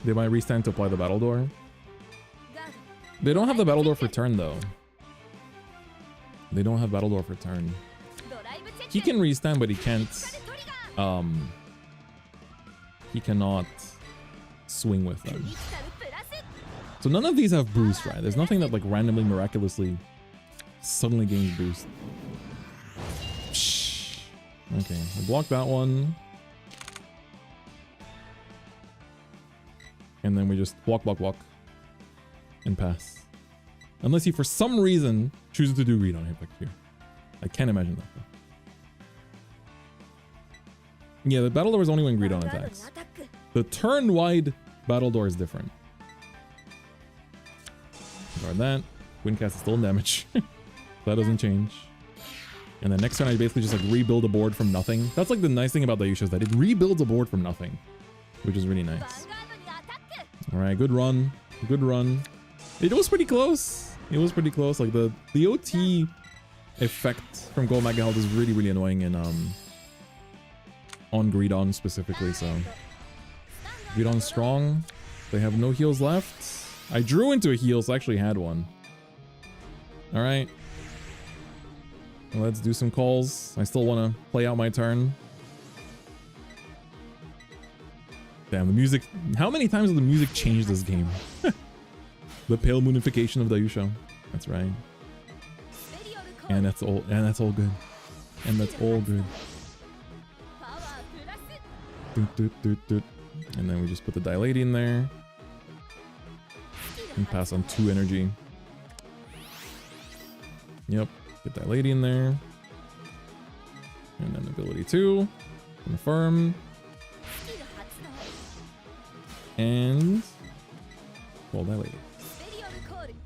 They might restand to apply the Battle Door. They don't have the Battle Door for turn though. They don't have Battle Door for turn. He can restand, but he can't. He cannot swing with them. So none of these have boost, right? There's nothing that like randomly, miraculously, suddenly gains boost. Okay, we'll block that one. And then we just walk, and pass. Unless he, for some reason, chooses to do read on him back here. I can't imagine that though. Yeah, the Battle Door is only when greed on attacks. The turn-wide Battle Door is different. Guard that. Windcast is still in damage. That doesn't change. And then next turn I basically just like rebuild a board from nothing. That's like the nice thing about Daiyusha is that it rebuilds a board from nothing. Which is really nice. Alright, good run. Good run. It was pretty close. It was pretty close. Like the OT effect from Gold Mega Health is really, really annoying in on Greedon specifically, so Greedon strong. They have no heals left. I drew into a heal, so I actually had one. Alright. Let's do some calls. I still want to play out my turn. Damn, the music. How many times has the music changed this game? The pale moonification of Daiyusha. That's right. And that's all. And that's all good. And that's all good. And then we just put the Dilate in there. And pass on 2 energy. Yep. Get Dilate in there. And then ability 2. Confirm. And well, Dilate.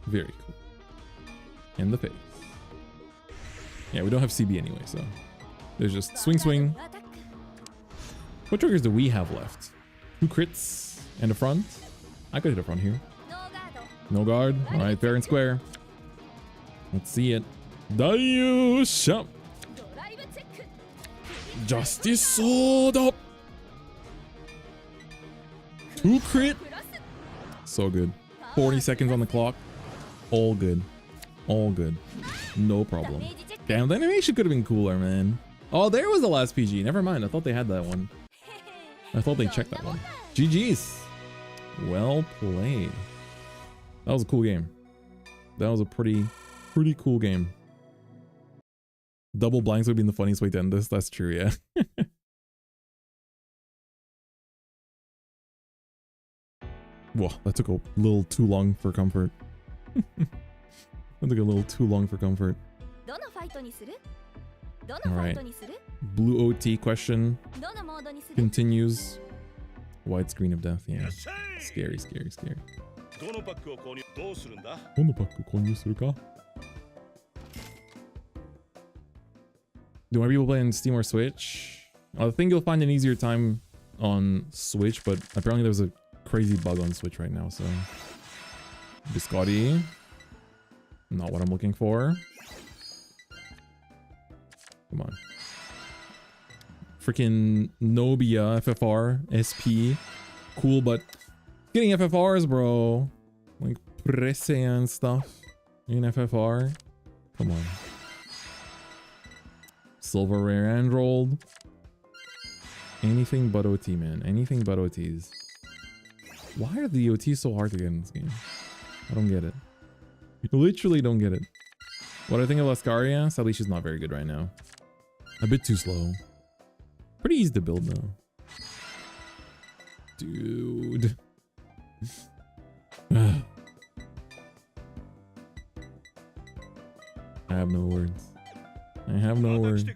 Very cool. In the face. Yeah, we don't have CB anyway, so there's just swing. What triggers do we have left? 2 crits and a front. I could hit a front here. No guard. Alright, fair and square. Let's see it. Daiyusha! Justice Sword up! 2 crit! So good. 40 seconds on the clock. All good. All good. No problem. Damn, the animation could have been cooler, man. Oh, there was the last PG. Never mind. I thought they had that one. I thought they checked that one. GG's. Well played. That was a cool game. That was a pretty cool game. Double blanks would be the funniest way to end this. That's true, yeah. Whoa, that took a little too long for comfort. That took a little too long for comfort. Alright. Blue OT question continues. Widescreen of death, yeah. Scary. Do more people play on Steam or Switch? I think you'll find an easier time on Switch, but apparently there's a crazy bug on Switch right now, so... Biscotti. Not what I'm looking for. Come on. Freaking Nobia, FFR, SP. Cool, but getting FFRs, bro. Like Presse and stuff in FFR. Come on. Silver Rare and rolled. Anything but OT, man. Anything but OTs. Why are the OTs so hard to get in this game? I don't get it. I literally don't get it. What do I think of Lascaria? Sadly, she's not very good right now. A bit too slow. Pretty easy to build though. Dude. I have no words. I have no words.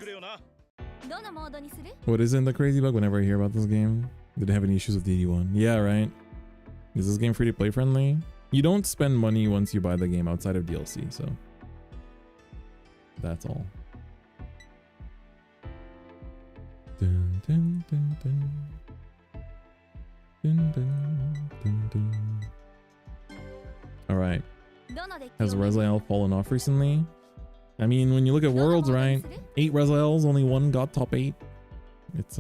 What isn't the crazy bug whenever I hear about this game? Did it have any issues with DD1? Yeah, right. Is this game free to play friendly? You don't spend money once you buy the game outside of DLC, so that's all. Dun, dun, dun, dun. Dun, dun, dun, dun. All right. Has Rezael fallen off recently? I mean, when you look at Worlds, right? 8 Rezaels, only 1 got top 8. It's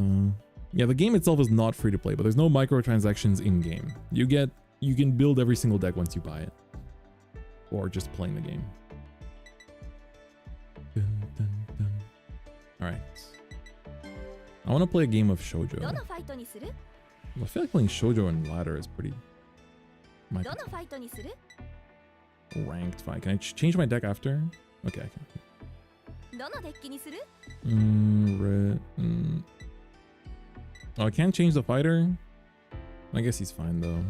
yeah, the game itself is not free to play, but there's no microtransactions in game. You can build every single deck once you buy it, or just playing the game. Dun, dun, dun. All right. I want to play a game of shoujo. I feel like playing shoujo and ladder is pretty. Ranked fight. Can I change my deck after? Okay, I can. Oh, I can't change the fighter. I guess he's fine though.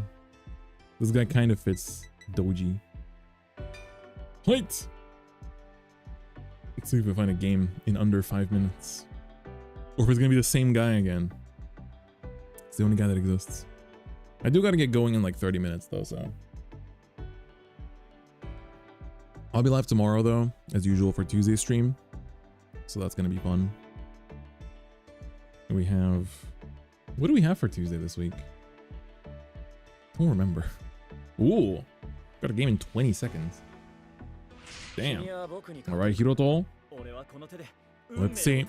This guy kind of fits Doji. Wait. Let's see if we find a game in under 5 minutes, or if it's gonna be the same guy again. It's the only guy that exists. I do gotta get going in like 30 minutes though, so. I'll be live tomorrow though, as usual for Tuesday stream. So that's gonna be fun. We have, what do we have for Tuesday this week? Don't remember. Ooh, got a game in 20 seconds. Damn. All right, Hiroto. Let's see.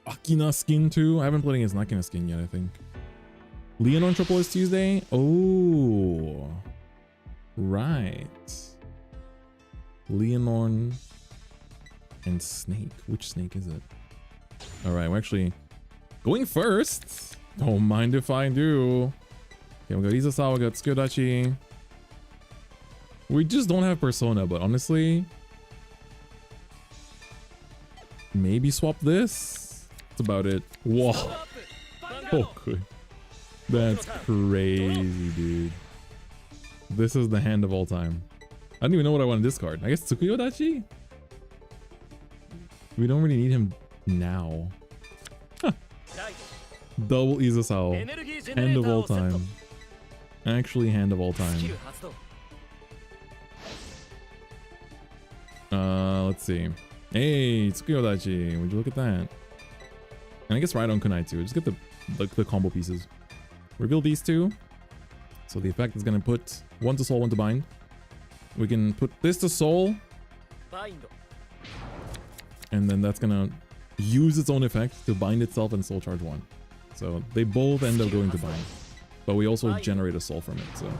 Akina skin too. I haven't played against Akina skin yet, I think. Leon on Triple is Tuesday. Oh, right. Leonor and Snake. Which Snake is it? All right, we're actually going first. Don't mind if I do. Okay, we got Izasawa, we got Tsukuyodachi. We just don't have Persona, but honestly, maybe swap this. That's about it. Whoa. Okay. That's crazy, dude. This is the hand of all time. I don't even know what I want to discard. I guess Tsukuyodachi? We don't really need him now. Huh. Double Izasawa. Hand of all time. Actually, hand of all time. Let's see. Hey, Tsukuyodachi. Would you look at that? And I guess Raidon Kunai too. Just get the combo pieces. Reveal these two. So the effect is going to put 1 to soul, 1 to bind. We can put this to soul. And then that's going to use its own effect to bind itself and soul charge 1. So they both end up going to bind. But we also generate a soul from it. So,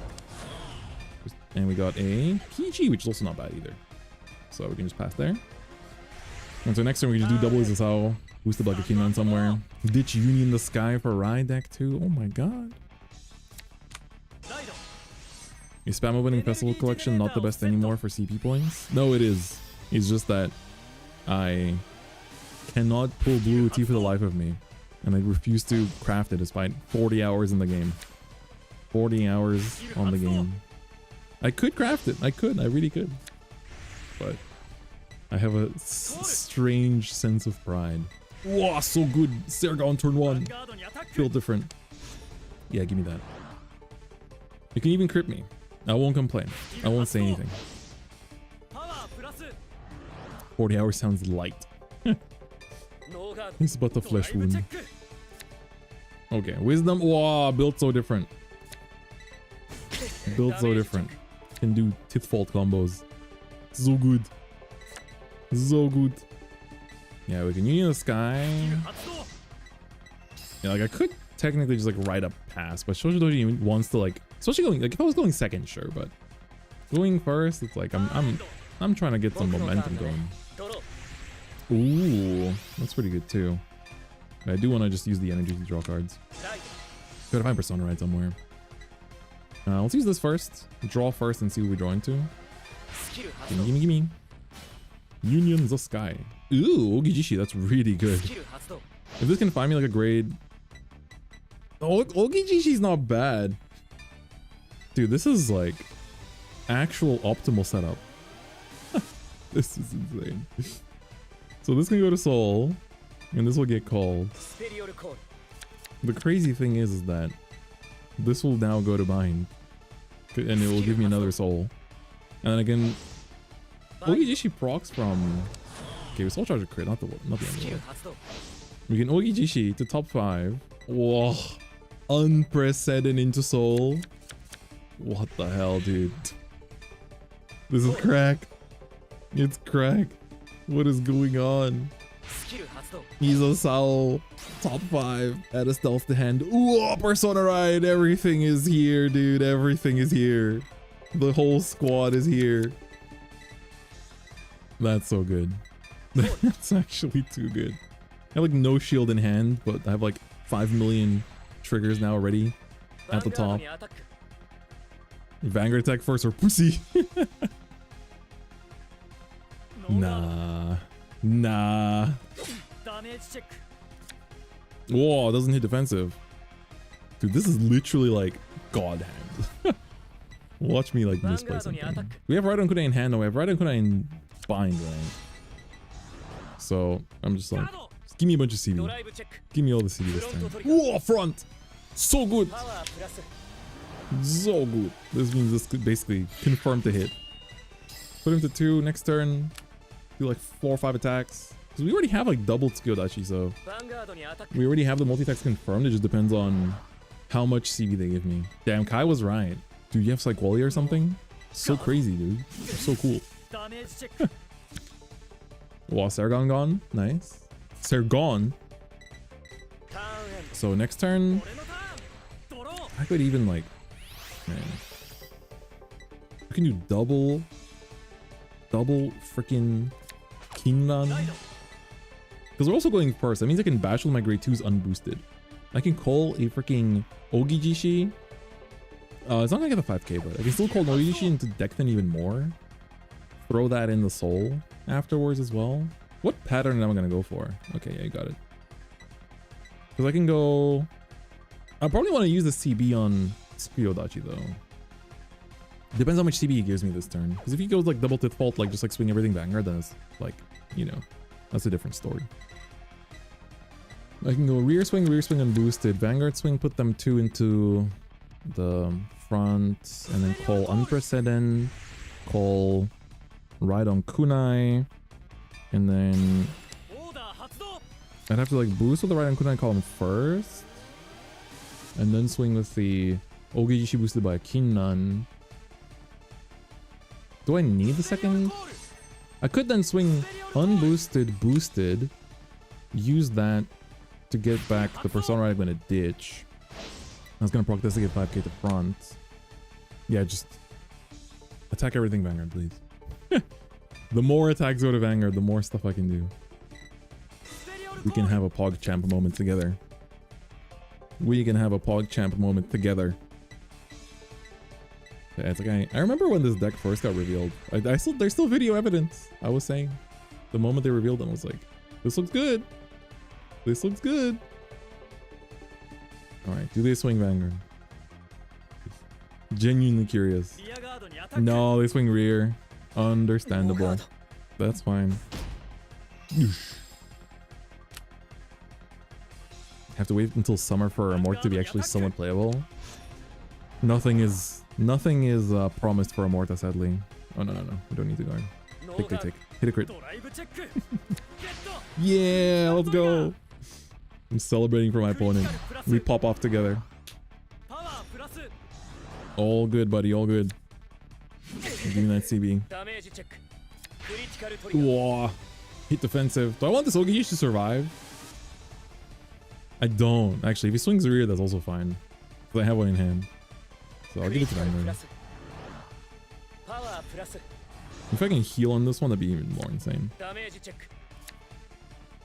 and we got a PG, which is also not bad either. So we can just pass there. And so next turn we can just do double Izasawa. Boost the Bucket Kingdom somewhere. Ditch Union the Sky for Rai deck too. Oh my god. Is spam opening festival collection not the best anymore for CP points? No, it is. It's just that I cannot pull blue tea for the life of me. And I refuse to craft it despite 40 hours in the game. 40 hours on the game. I could craft it. I really could. But I have a strange sense of pride. Wow, so good. Serga on turn 1. Feel different. Yeah, give me that. You can even crit me. I won't complain. I won't say anything. 40 hours sounds light. It's but the flesh wound. Okay, wisdom. Wow, built so different. Built so different. Can do Titfault combos. So good. So good. Yeah, we can Union the Sky. Yeah, like I could technically just like write a pass, but Shoujo Doji wants to like, especially going like if I was going second, sure, but going first, it's like I'm trying to get some momentum going. Ooh, that's pretty good too. But I do want to just use the energy to draw cards. Gotta find Persona right somewhere. Let's use this first. Draw first and see what we draw into. Gimme. Union the Sky. Ooh, Ogijishi, that's really good. If this can find me like a grade Ogijishi's not bad. Dude, this is like actual optimal setup. This is insane. So this can go to Soul, and this will get called. The crazy thing is that this will now go to Bind, and it will give me another Soul. And then again, Ogijishi procs from... Okay, we Soul Charge a crit, not the end of the world. We can Ogijishi to top 5. Whoa. Unprecedented into Soul. What the hell, dude? This is crack. It's crack. What is going on? Izo Sao, top 5, add a stealth to hand. Ooh, Persona Ride. Everything is here, dude. Everything is here. The whole squad is here. That's so good. That's actually too good. I have like no shield in hand, but I have like 5 million triggers now already at the top. Vanguard attack first or pussy. Nah. Whoa, it doesn't hit defensive. Dude, this is literally like God hand. Watch me like misplay something. We have Raiden Kunai in hand, no, we have Raiden Kunai in bind, right? So I'm just like, just give me a bunch of CD. Give me all the CD this time. Whoa, front! So good! So good. This means this could basically confirm to hit. Put him to 2 next turn. Do like 4 or 5 attacks. Because we already have like double Tsukiyodachi, so we already have the multi-attacks confirmed. It just depends on how much CV they give me. Damn, Kai was right. Dude, you have Psyqualia or something? So crazy, dude. So cool. Wow, Sergon gone. Nice. Sergon. So next turn, I could even like, man, I can do double freaking Kinran. Because we're also going first. That means I can bash with my grade 2s unboosted. I can call a freaking Ogijishi. It's not gonna get the 5k, but I can still call Ogijishi into Dekten even more. Throw that in the Soul afterwards as well. What pattern am I gonna go for? Okay, yeah, you got it. Because I can go... I probably want to use the CB on Tsukiyodachi though. Depends how much CB he gives me this turn. Because if he goes like double Tith Fault, like just like swing everything Vanguard, then it's like, you know, that's a different story. I can go rear swing unboosted. Vanguard swing, put them 2 into the front, and then call Unprecedented, call Ride on Kunai, and then I'd have to like boost with the Ride on Kunai column first, and then swing with the Ogijishi boosted by Kinnan. Do I need the second? I could then swing unboosted, boosted, use that to get back the Persona Ride I'm gonna ditch. I was gonna proc this to get 5k to front. Yeah, just attack everything Vanguard, please. The more attacks go to Vanguard, the more stuff I can do. We can have a PogChamp moment together. We can have a PogChamp moment together. Yeah, it's like I remember when this deck first got revealed. There's still video evidence. I was saying the moment they revealed them, I was like, this looks good. This looks good. All right, do they swing Vanguard? Genuinely curious. No, they swing rear. Understandable. That's fine. Have to wait until summer for Amort to be actually somewhat playable. Nothing is promised for Amorta, sadly. Oh no, we don't need to guard. Take. Hit a crit. Yeah, let's go. I'm celebrating for my opponent. We pop off together. All good, buddy, all good. Give me that CB. Whoa. Hit defensive. Do I want this Ogijishi to survive? I don't. Actually, if he swings rear, that's also fine. Because I have one in hand. So I'll give it to Vanguard. If I can heal on this one, that'd be even more insane.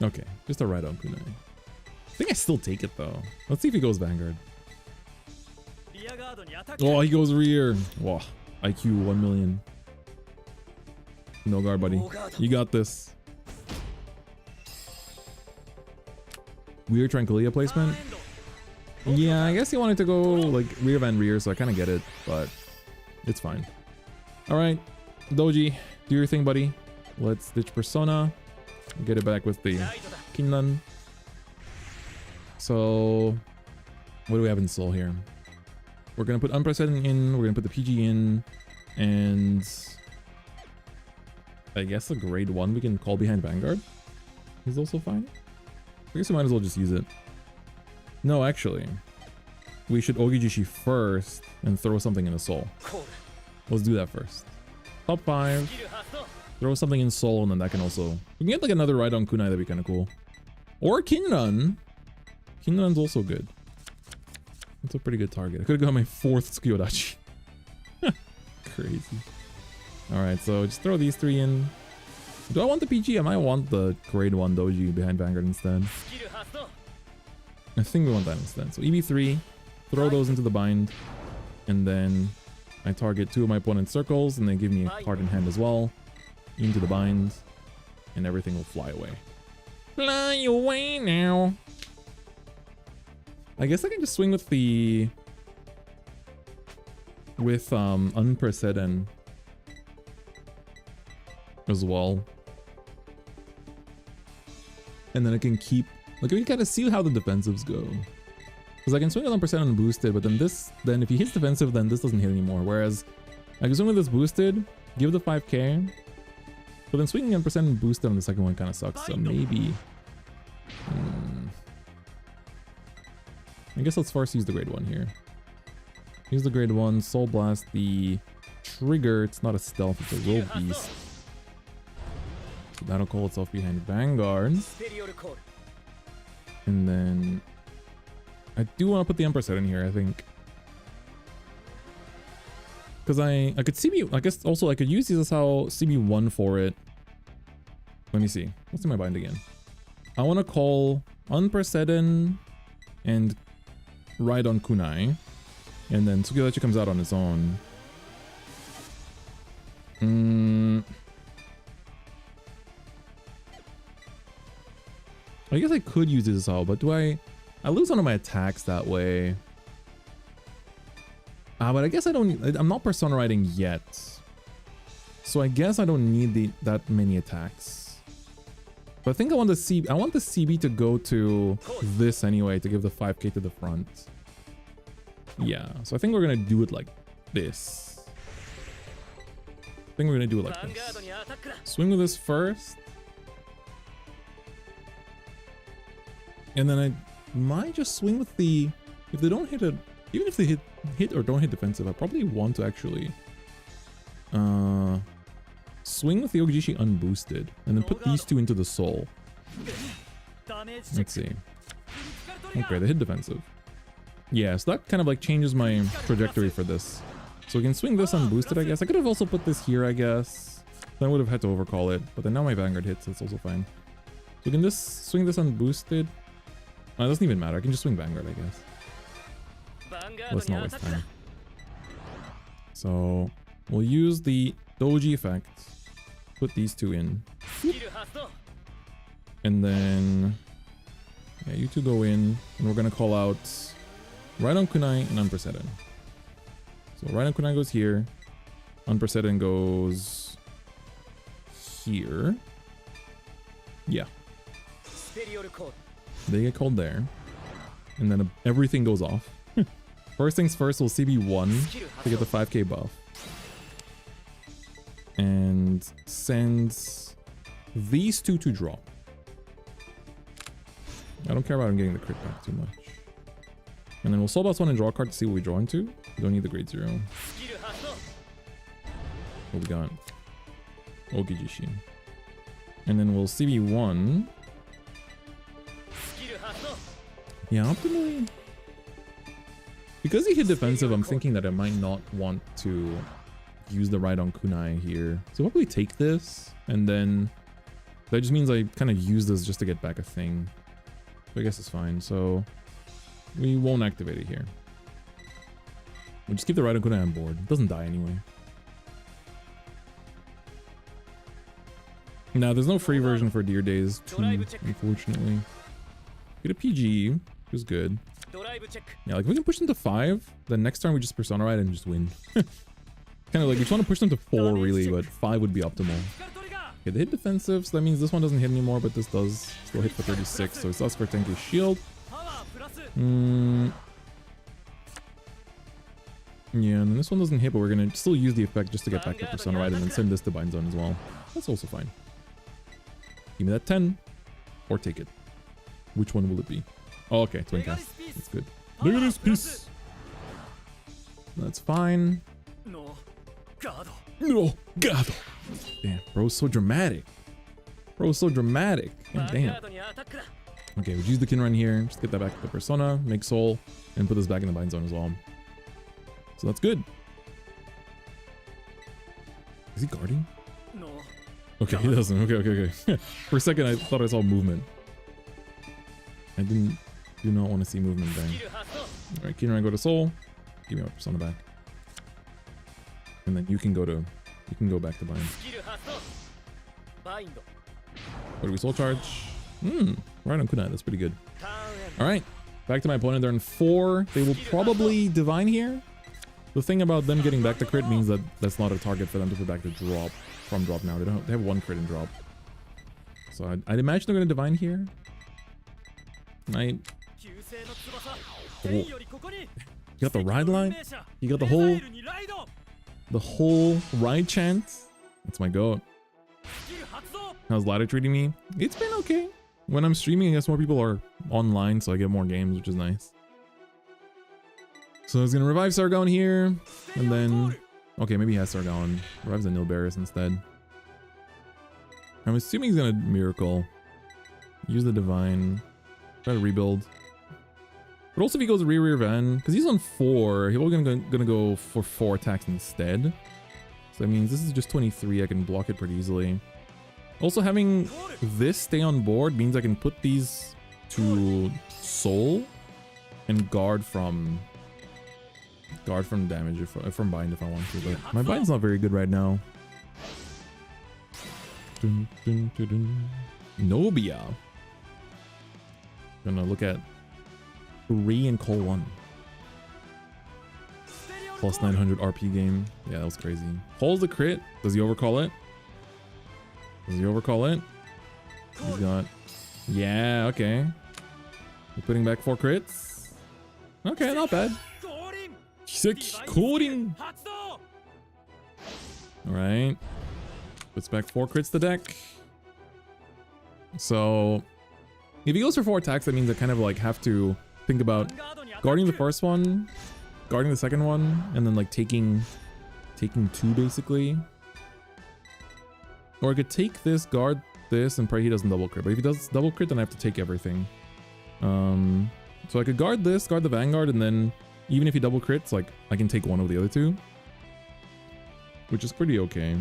Okay, just a Ride on Kunai. I think I still take it though. Let's see if he goes Vanguard. Oh, he goes rear. Wow. IQ 1 million. No guard, buddy. You got this. Weird Tranquilia placement. Yeah, I guess he wanted to go like rear van rear, so I kind of get it, but it's fine. All right, Doji, do your thing, buddy. Let's ditch Persona. Get it back with the Kinlan. So, what do we have in Soul here? We're gonna put Unprecedented in, we're gonna put the PG in, and I guess the grade 1 we can call behind Vanguard is also fine. I guess we might as well just use it. No, actually, we should Ogijishi first and throw something in the Soul. Let's do that first. Top 5, throw something in Soul, and then that can also... We can get like another ride on Kunai, that'd be kind of cool. Or Kinran. Kinran's also good. That's a pretty good target. I could have got my 4th Tsukiyodachi. Crazy. Alright, so just throw these 3 in. Do I want the PG? I might want the grade 1 Doji behind Vanguard instead. I think we want that instead. So EV3, throw those into the bind, and then I target 2 of my opponent's circles, and they give me a card in hand as well. Into the bind, and everything will fly away. Fly away now. I guess I can just swing with the... with Unprecedented as well. And then I can keep... Like, we kind of see how the defensives go. Because I can swing with Unprecedented and boosted, but then this... Then if he hits defensive, then this doesn't hit anymore. Whereas I can swing with this boosted, give the 5k, but then swinging Unprecedented and boosted on the second one kind of sucks. So maybe... I guess let's first use the grade 1 here. Use the grade 1, Soul Blast the trigger. It's not a stealth, it's a will beast. So that'll call itself behind Vanguard. And then I do want to put the Empress in here, I think. Because I could CB, I guess also I could use this as how CB1 for it. Let me see. What's in my bind again? I want to call Unprecedented and ride on Kunai, and then Tsukiyodachi comes out on its own. I guess I could use this out, but do I lose one of my attacks that way. But I guess I'm not Persona riding yet, so I guess I don't need that many attacks. But I think I want the CB to go to this anyway, to give the 5k to the front. Yeah, so I think we're gonna do it like this. Swing with this first. And then I might just swing with the... If they don't hit it, even if they hit or don't hit defensive, I probably want to actually... swing with the Ogijishi unboosted, and then put these 2 into the Soul. Let's see. Okay, they hit defensive. Yeah, so that kind of like changes my trajectory for this. So we can swing this unboosted, I guess. I could have also put this here, I guess. Then I would have had to overcall it, but then now my Vanguard hits, so it's also fine. So we can just swing this unboosted. It doesn't even matter, I can just swing Vanguard, I guess. Let's not waste time. So we'll use the Doji effect. Put these 2 in. And then... Yeah, you 2 go in, and we're gonna call out Ride on Kunai and Unprecedented. So Ride on Kunai goes here. Unprecedented goes... here. Yeah. They get called there. And then everything goes off. First things first, we'll CB1 to get the 5k buff. And sends these 2 to draw. I don't care about him getting the crit back too much. And then we'll Soul Blast 1 and draw a card to see what we draw into. We don't need the grade 0. What we got? Ogijishi. And then we'll CB1. Yeah, optimally. Because he hit defensive, I'm thinking that I might not want to use the ride on Kunai here. So probably take this, and then that just means I kind of use this just to get back a thing. So I guess it's fine. So we won't activate it here. We'll just keep the ride on Kunai on board. It doesn't die anyway. Now, there's no free version for Deer Days 2, unfortunately. Get a PG, which is good. Yeah, like we can push them to 5, then next turn we just Persona Ride and just win. Kind of like, we just want to push them to 4 really, but 5 would be optimal. Okay, they hit defensive, so that means this one doesn't hit anymore, but this does still hit for 36, so it's us for 10k shield. Yeah, and then this one doesn't hit, but we're gonna still use the effect just to get back to Persona Ride and then send this to Bind Zone as well. That's also fine. Give me that 10, or take it. Which one will it be? Oh, okay, Twin Cast. That's good. Luminous Piece! That's fine. No, God. Damn, bro's so dramatic. God damn. Okay, we'll use the Kinrun here. Just get that back to the Persona, make Soul, and put this back in the Bind Zone as well. So that's good. Is he guarding? No. Okay, he doesn't. Okay. For a second, I thought I saw movement. I do not want to see movement there. Alright, Kinrun, go to Soul. Give me my Persona back. And then you can go back to Bind. What do we Soul Charge? Right on Kunai, that's pretty good. Alright, back to my opponent. They're in 4. They will probably Divine here. The thing about them getting back to crit means that that's not a target for them to put back to drop from drop now. They have 1 crit and drop. So I'd imagine they're going to Divine here. Right. Oh. You got the ride line? You got the whole ride chant? That's my goat. How's ladder treating me? It's been okay. When I'm streaming, I guess more people are online, so I get more games, which is nice. So I was gonna revive Sargon here, and then... Okay, maybe he has Sargon. Revives a Nilberis instead. I'm assuming he's gonna Miracle. Use the Divine. Try to rebuild. But also if he goes rear Van, because he's on 4, he's probably gonna go for 4 attacks instead. So that means this is just 23, I can block it pretty easily. Also having this stay on board means I can put these to Soul and guard from damage, from Bind if I want to, but my Bind's not very good right now. Nobia. Gonna look at 3 and Call 1. Plus 900 RP game. Yeah, that was crazy. Calls the crit. Does he overcall it? He's got... Yeah, okay. We're putting back 4 crits. Okay, not bad. Alright. Puts back 4 crits to deck. So... If he goes for 4 attacks, that means I kind of like have to think about guarding the first one, guarding the second one, and then like taking 2 basically. Or I could take this, guard this, and pray he doesn't double crit. But if he does double crit, then I have to take everything. So I could guard this, guard the Vanguard, and then even if he double crits, like I can take one of the other 2. Which is pretty okay.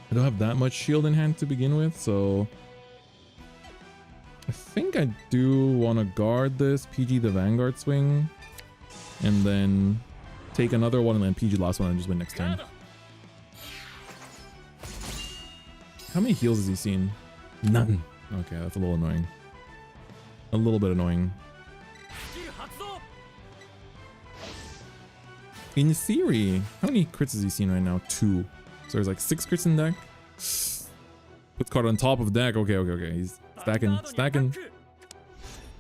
I don't have that much shield in hand to begin with, so... I think I do want to guard this, PG the Vanguard swing, and then take another one and then PG the last one and just win next turn. How many heals has he seen? None. Okay, that's a little annoying. A little bit annoying. In theory, how many crits has he seen right now? 2. So there's like 6 crits in deck. Puts card on top of deck. Okay. He's stacking.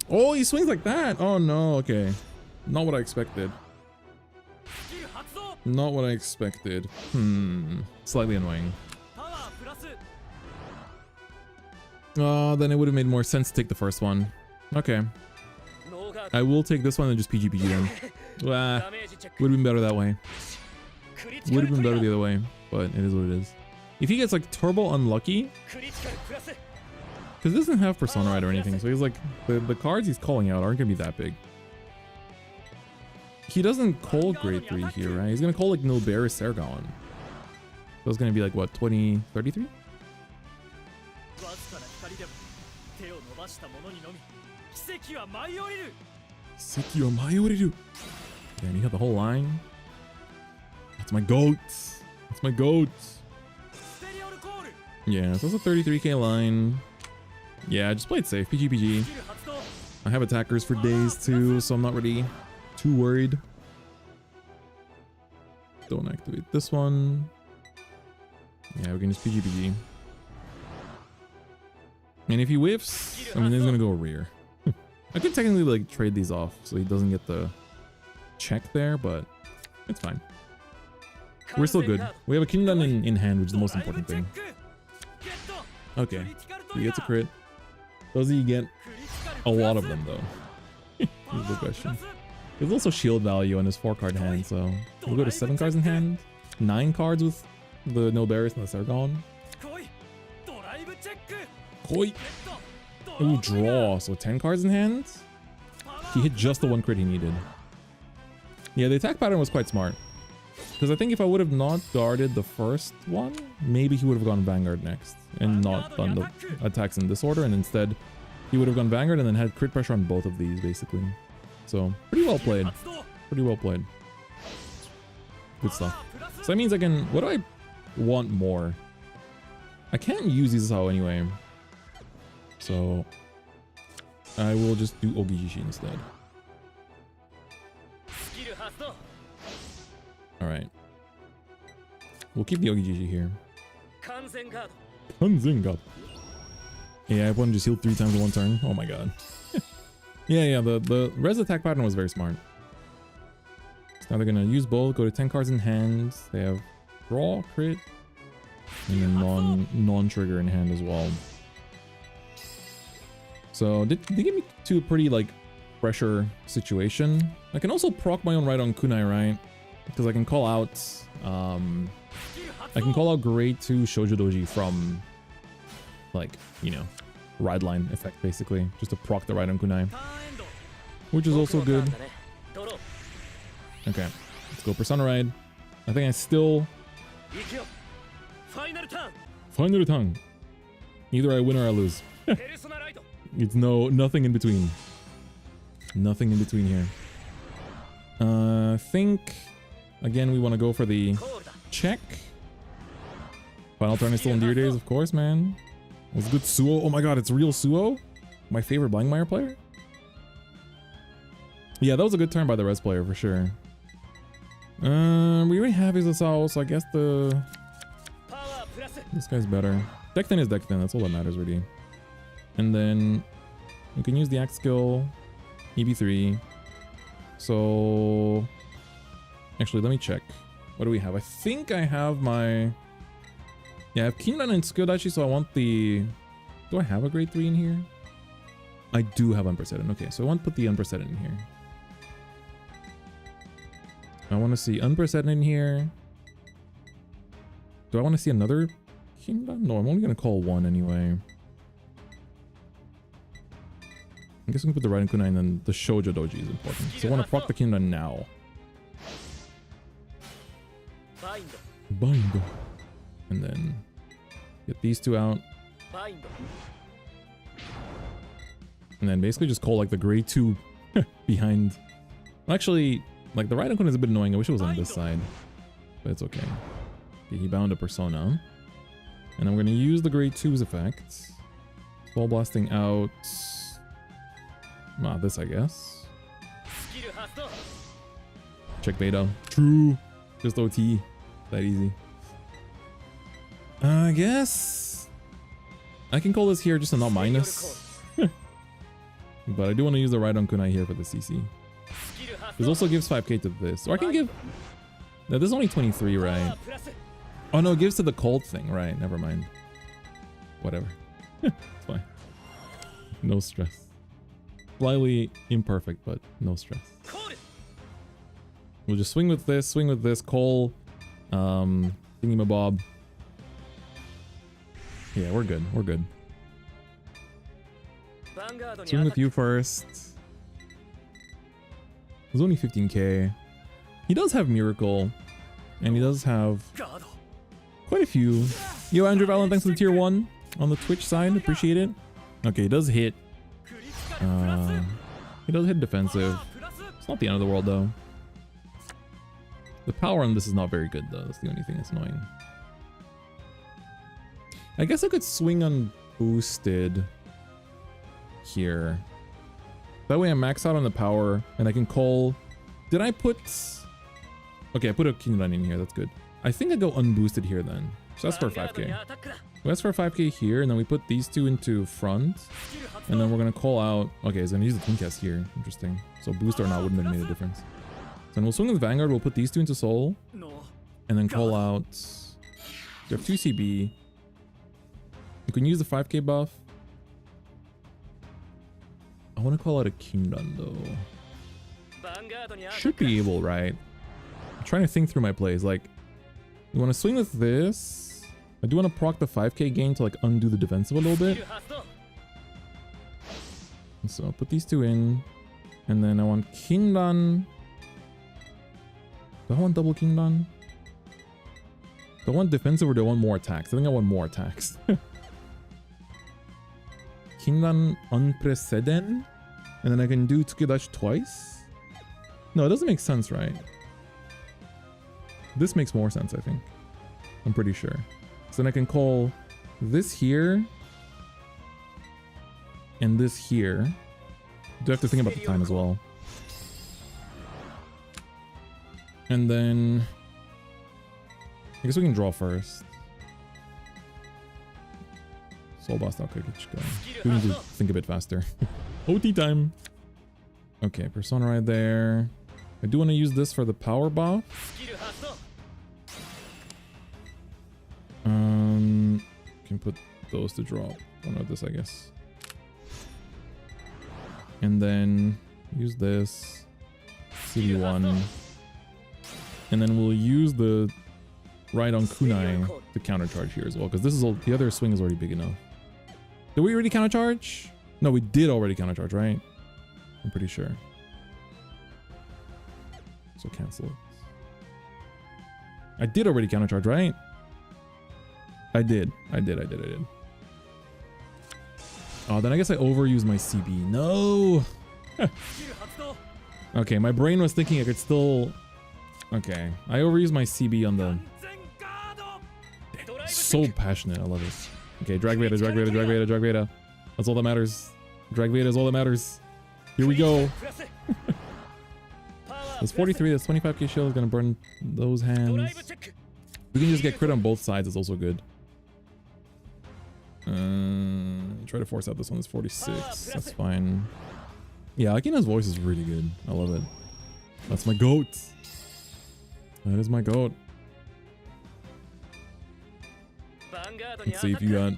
Oh, he swings like that. Oh no, okay. Not what I expected. Slightly annoying. Then it would have made more sense to take the first one. Okay. I will take this one and just PG then. Would have been better that way. Would have been better the other way, but it is what it is. If he gets like turbo unlucky, because this doesn't have Persona Ride or anything, so he's like, the cards he's calling out aren't gonna be that big. He doesn't call grade 3 here, right? He's gonna call like Nilberis Sargon. So it's gonna be like what, 20, 33? Damn, he got the whole line. That's my goats. Yeah, so it's a 33k line. Yeah, just play it safe. PG. I have attackers for days too, so I'm not really too worried. Don't activate this one. Yeah, we can just PG. And if he whiffs, I mean, he's gonna go rear. I could technically like trade these off so he doesn't get the check there, but it's fine. We're still good. We have a Kingdom in hand, which is the most important thing. Okay, he gets a crit. Does he get a lot of them though? Here's the question. There's also shield value on his 4-card hand, so we'll go to 7 cards in hand. 9 cards with the No Barriers and the Sargon. Koi! Ooh, draw. So 10 cards in hand. He hit just the 1 crit he needed. Yeah, the attack pattern was quite smart. Because I think if I would have not guarded the first one, maybe he would have gone Vanguard next. And not done the attacks in this order. And instead, he would have gone Vanguard and then had crit pressure on both of these, basically. So, pretty well played. Pretty well played. Good stuff. So that means I can... What do I want more? I can't use Izasao anyway. So, I will just do Ogijishi instead. Alright. We'll keep the Ogijishi here. Kanzenguard. Yeah, I wouldn't just heal 3 times in 1 turn. Oh my god. Yeah, the res attack pattern was very smart. So now they're gonna use both, go to 10 cards in hand. They have draw, crit, and then non-trigger in hand as well. So they get me to a pretty like pressure situation. I can also proc my own right on Kunai, right? Because I can call out grade 2 Shoujo Doji from like, you know, ride line effect basically, just to proc the right on Kunai, which is also good. Okay, let's go Persona Ride. I think I still final tongue. Either I win or I lose. It's nothing in between. Nothing in between here. I think again we want to go for the check. Final turn is still in Deer Days, of course, man. It was good Suo. Oh my god, it's real Suo? My favorite Blankmeyer player? Yeah, that was a good turn by the res player for sure. We already have Izasao, so I guess this guy's better. Deckten is Deckten, that's all that matters really. And then we can use the axe skill, EB3. So actually, let me check. What do we have? I think I have my... Yeah, I have Kinran and Tsukuyodachi, so I want the... Do I have a grade 3 in here? I do have Unprecedented. Okay, so I want to put the Unprecedented in here. I want to see Unprecedented in here. Do I want to see another Kinran? No, I'm only going to call 1 anyway. I guess we can put the Raiden Kunai and then the Shoujo Doji is important. So I want to proc the Kinran now. Bind. And then get these 2 out. And then basically just call like the grade 2 behind. Actually, like the Raiden Kun is a bit annoying. I wish it was on this side. But it's okay. Okay, he bound a Persona. And I'm going to use the grade 2's effect. Ball blasting out. This I guess. Check beta. True. Just OT. That easy. I guess I can call this here just a not minus. But I do want to use the right on Kunai here for the CC. This also gives 5k to this. Or I can give... No, this is only 23, right? Oh no, it gives to the cold thing. Right, never mind. Whatever. It's fine. No stress. Slightly imperfect, but no stress. We'll just swing with this, call thingamabob. Yeah, we're good. Swing with you first. There's only 15k. He does have Miracle. And he does have quite a few. Yo, Andrew Valen, thanks for the tier 1 on the Twitch side. Appreciate it. Okay, he does hit. He does hit defensive. It's not the end of the world, though. The power on this is not very good, though. That's the only thing that's annoying. I guess I could swing on boosted here. That way I max out on the power and I can call... Did I put... Okay, I put a Kinran in here. That's good. I think I go unboosted here then. So that's for 5k. That's for 5k here, and then we put these two into front. And then we're going to call out... Okay, he's going to use the Twin Cast here. Interesting. So boost or not wouldn't have made a difference. So then we'll swing with Vanguard. We'll put these two into Soul. And then call out... You have 2 CB. You can use the 5k buff. I want to call out a Kinran though. Should be able, right? I'm trying to think through my plays. Like, you want to swing with this. I do want to proc the 5k gain to like undo the defensive a little bit. And so I'll put these two in. And then I want Kinran. Do I want double Kinran? Do I want defensive or do I want more attacks? I think I want more attacks. Kinran unprecedented. And then I can do Tsukidashi twice? No, it doesn't make sense, right? This makes more sense, I think. I'm pretty sure. So then I can call this here. And this here. Do have to think about the time as well. And then... I guess we can draw first. Soul Blast, okay, get you going. We need to think a bit faster. OT time! Okay, Persona right there. I do want to use this for the power buff. Can put those to drop. One of this, I guess. And then use this. CD1. And then we'll use the right on Kunai to countercharge here as well, because this is all, the other swing is already big enough. Did we already countercharge? No, we did already countercharge, right? I'm pretty sure. So cancel it. I did already countercharge, right? I did. Oh, then I guess I overused my CB. No! Okay, my brain was thinking I could still... Okay, I overused my CB on the... So passionate, I love it. Okay, Drag Veda, Drag Veda, Drag Veda, Drag Veda. That's all that matters. Drag Veda is all that matters. Here we go. That's 43, that's 25k shield, is gonna burn those hands. We can just get crit on both sides, it's also good. Try to force out this one, that's 46. That's fine. Yeah, Akina's voice is really good. I love it. That's my goat. That is my goat. Let's see if you got...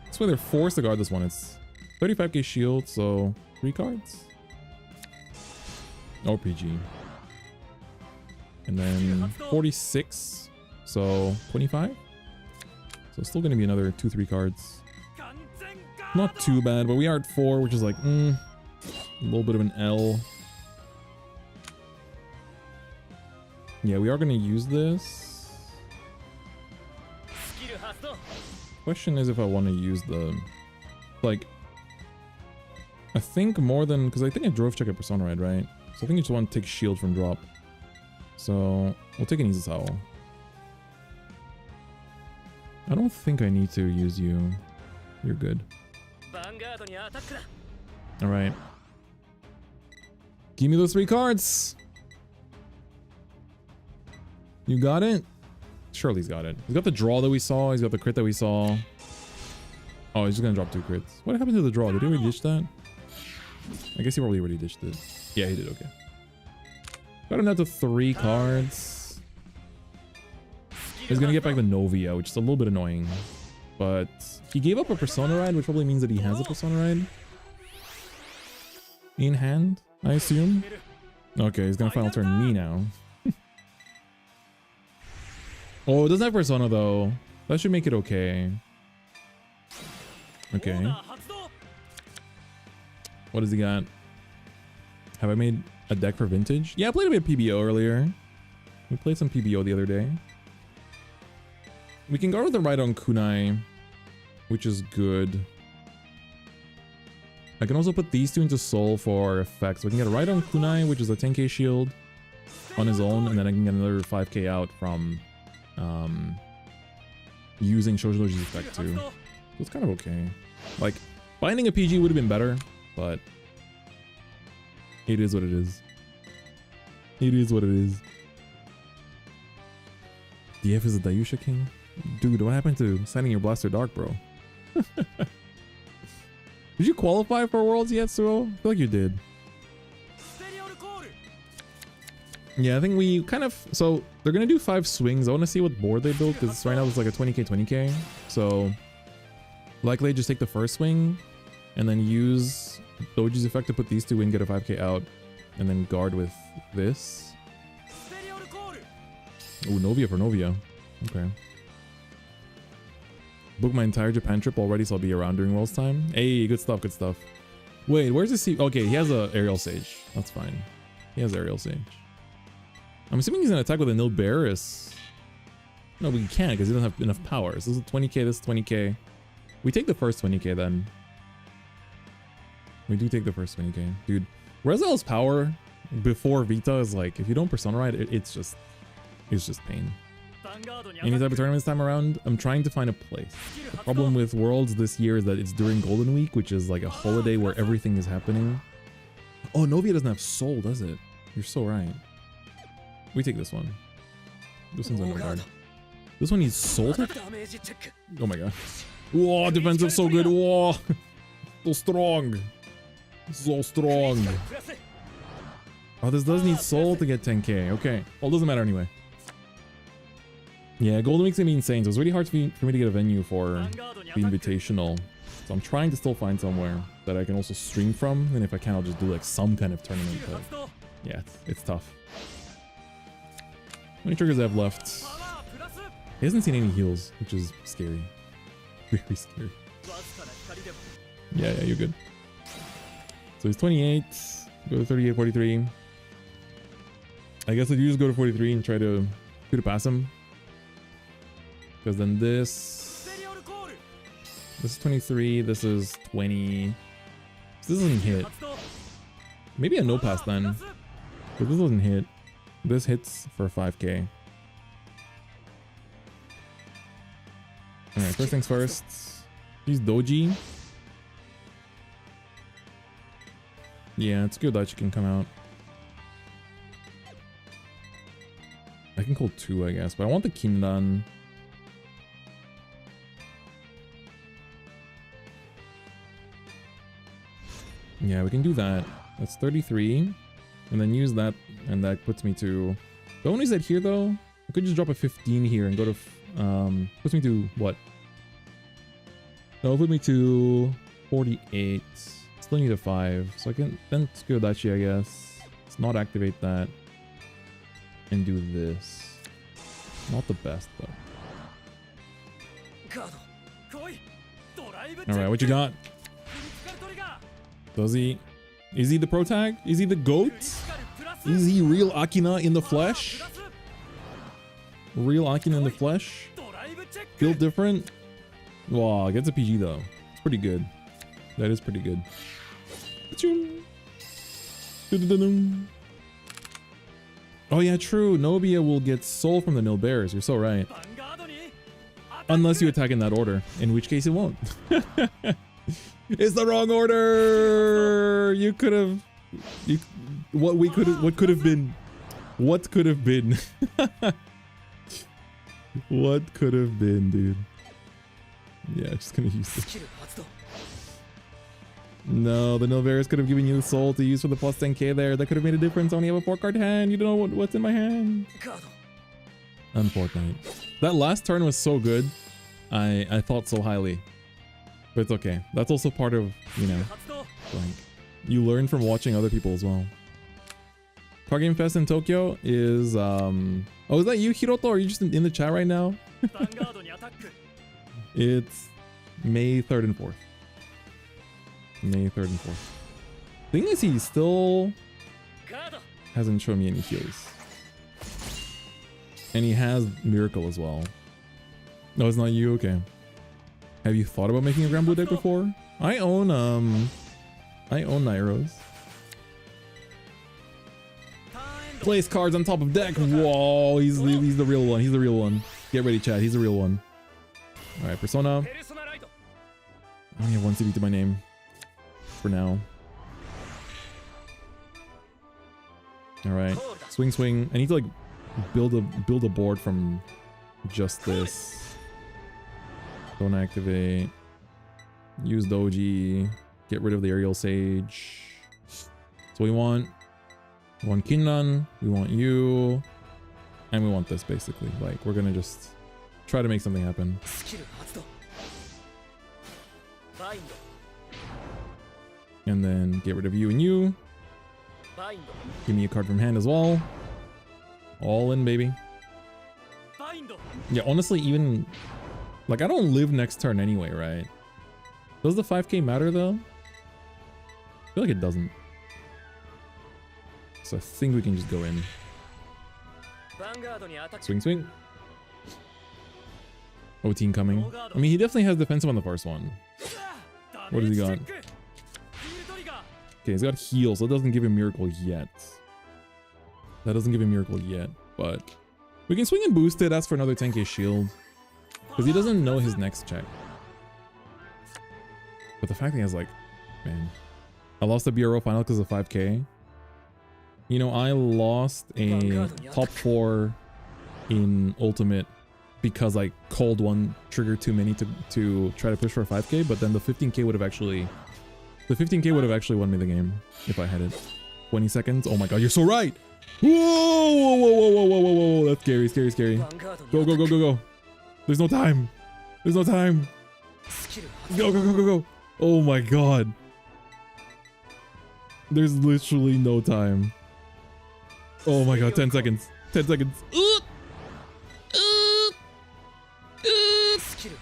That's why they're forced to guard this one. It's 35k shield, so 3 cards. RPG. And then 46, so 25. So it's still going to be another 2-3 cards. Not too bad, but we are at 4, which is like, a little bit of an L. Yeah, we are going to use this. Question is if I want to use the... Like... I think more than... Because I think I drove check a Persona Ride, right? So I think you just want to take shield from drop. So we'll take an Izusawa. I don't think I need to use you. You're good. Alright. Give me those 3 cards! You got it? Surely he's got it. He's got the draw that we saw. He's got the crit that we saw. Oh, he's just gonna drop 2 crits. What happened to the draw? Did he already ditch that? I guess he probably already ditched it. Yeah, he did, okay. Got him down to 3 cards. He's gonna get back the Novia, which is a little bit annoying. But he gave up a Persona Ride, which probably means that he has a Persona Ride in hand, I assume. Okay, he's gonna final turn me now. Oh, it doesn't have Persona though. That should make it okay. Okay. What does he got? Have I made a deck for Vintage? Yeah, I played a bit of PBO earlier. We played some PBO the other day. We can guard with the right on Kunai, which is good. I can also put these 2 into Soul for effects. So we can get a right on Kunai, which is a 10k shield on his own, and then I can get another 5k out from using Shoujoji's effect too. So it's kind of okay. Like, binding a PG would have been better, but It is what it is. It is what it is. DF is a Daiyusha king? Dude, what happened to sending your blaster dark, bro? Did you qualify for Worlds yet, Suo? I feel like you did. Yeah, I think we kind of... So, they're going to do 5 swings. I want to see what board they built, because right now it's like a 20k, 20k. So, likely just take the first swing, and then use Doji's effect to put these 2 in, get a 5k out, and then guard with this. Ooh, Novia for Novia. Okay. Book my entire Japan trip already, so I'll be around during Worlds time. Hey, good stuff, good stuff. Wait, where's the C? Okay, he has a Aerial Sage. That's fine. He has Aerial Sage. I'm assuming he's gonna attack with a Nilberis. No, but he can't because he doesn't have enough powers. This is 20k, this is 20k. We take the first 20k then. We do take the first 20k. Dude, Rezal's power before Vita is like, if you don't Persona right, it's just pain. Any type of tournament this time around, I'm trying to find a place. The problem with Worlds this year is that it's during Golden Week, which is like a holiday where everything is happening. Oh, Novia doesn't have soul, does it? You're so right. We take this one. This one's on vanguard. This one needs soul. Oh my god. Whoa, defensive so good. Whoa. So strong. So strong. Oh, this does need soul to get 10k. Okay. Well, it doesn't matter anyway. Yeah, Golden Week's gonna be insane, so it's really hard for me to get a venue for the Invitational. So I'm trying to still find somewhere that I can also stream from, and if I can, I'll just do like some kind of tournament. But yeah, it's tough. How many triggers I have left? He hasn't seen any heals, which is scary. Very scary. Yeah, you're good. So he's 28. Go to 38, 43. I guess I'd just go to 43 and try to shoot it past him. Because then this is 23, this is 20. So this doesn't hit. Maybe a no pass then. But this doesn't hit. This hits for 5k. Alright, first things first. Use Doji. Yeah, it's good that she can come out. I can call 2, I guess, but I want the Kindan. Yeah, we can do that. That's 33. And then use that, and that puts me to... Don't use that here, though. I could just drop a 15 here and go to... puts me to what? No, put me to 48. Still need a 5. So I can then Tsukuyodachi, I guess. Let's not activate that. And do this. Not the best, though. Alright, what you got? Does he... Is he the pro tag? Is he the GOAT? Is he real Akina in the flesh? Real Akina in the flesh? Feel different? Wow, gets a PG though. It's pretty good. That is pretty good. Oh yeah, true. Novia will get soul from the Nilbears. You're so right. Unless you attack in that order, in which case it won't. It's the wrong order. You could have. What could have been? What could have been? What could have been, dude? Yeah, just gonna use this. No, the Nilbears could have given you the soul to use for the plus 10k there. That could have made a difference. I only have a 4-card hand. You don't know what's in my hand. Unfortunate. That last turn was so good. I thought so highly. But it's okay. That's also part of, you know, like, you learn from watching other people as well. Card Game Fest in Tokyo is, oh, is that you, Hiroto? Are you just in the chat right now? It's May 3rd and 4th. May 3rd and 4th. Thing is, he still hasn't shown me any heals. And he has Miracle as well. No, it's not you? Okay. Have you thought about making a Grand Blue deck before? I own Nairos. Place cards on top of deck. Whoa, he's the real one. He's the real one. Get ready, chat. He's the real one. All right, Persona. I only have 1 CD to my name for now. All right, swing, swing. I need to like build a board from just this. Don't activate. Use Doji. Get rid of the Aerial Sage. So we want one Kinran. We want you, and we want this basically. Like we're gonna just try to make something happen. And then get rid of you and you. Give me a card from hand as well. All in, baby. Yeah, honestly, even like I don't live next turn anyway, right? Does the 5k matter though? I feel like it doesn't. So I think we can just go in. Swing, swing. O-Team coming. I mean, he definitely has defensive on the first one. What has he got? Okay, he's got heal, so it doesn't give him miracle yet. That doesn't give him miracle yet, but we can swing and boost it. That's for another 10k shield. Because he doesn't know his next check. But the fact that he has like, man, I lost the BRO final because of 5k. You know, I lost a top 4 in Ultimate because I called one trigger too many to try to push for a 5k, but then the 15k would have actually... The 15k would have actually won me the game if I had it. 20 seconds. Oh my god, you're so right! Whoa, whoa, whoa, whoa, whoa, whoa, whoa, whoa. That's scary, scary, scary. Go, go, go, go, go. There's no time. There's no time. Go, go, go, go, go. Oh my god. There's literally no time. Oh my god, 10 seconds. 10 seconds.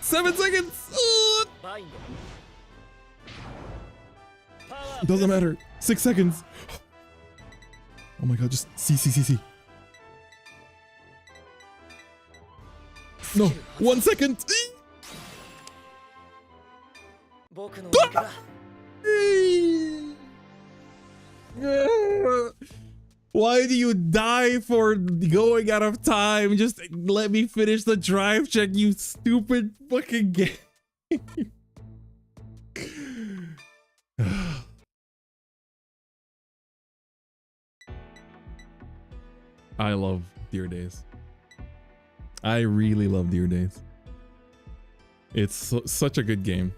7 seconds. Doesn't matter. 6 seconds. Oh my god, just see. No, 1 second. Why do you die for going out of time? Just let me finish the drive check, you stupid fucking game. I love Deer Days. I really love Deer Days. It's such a good game.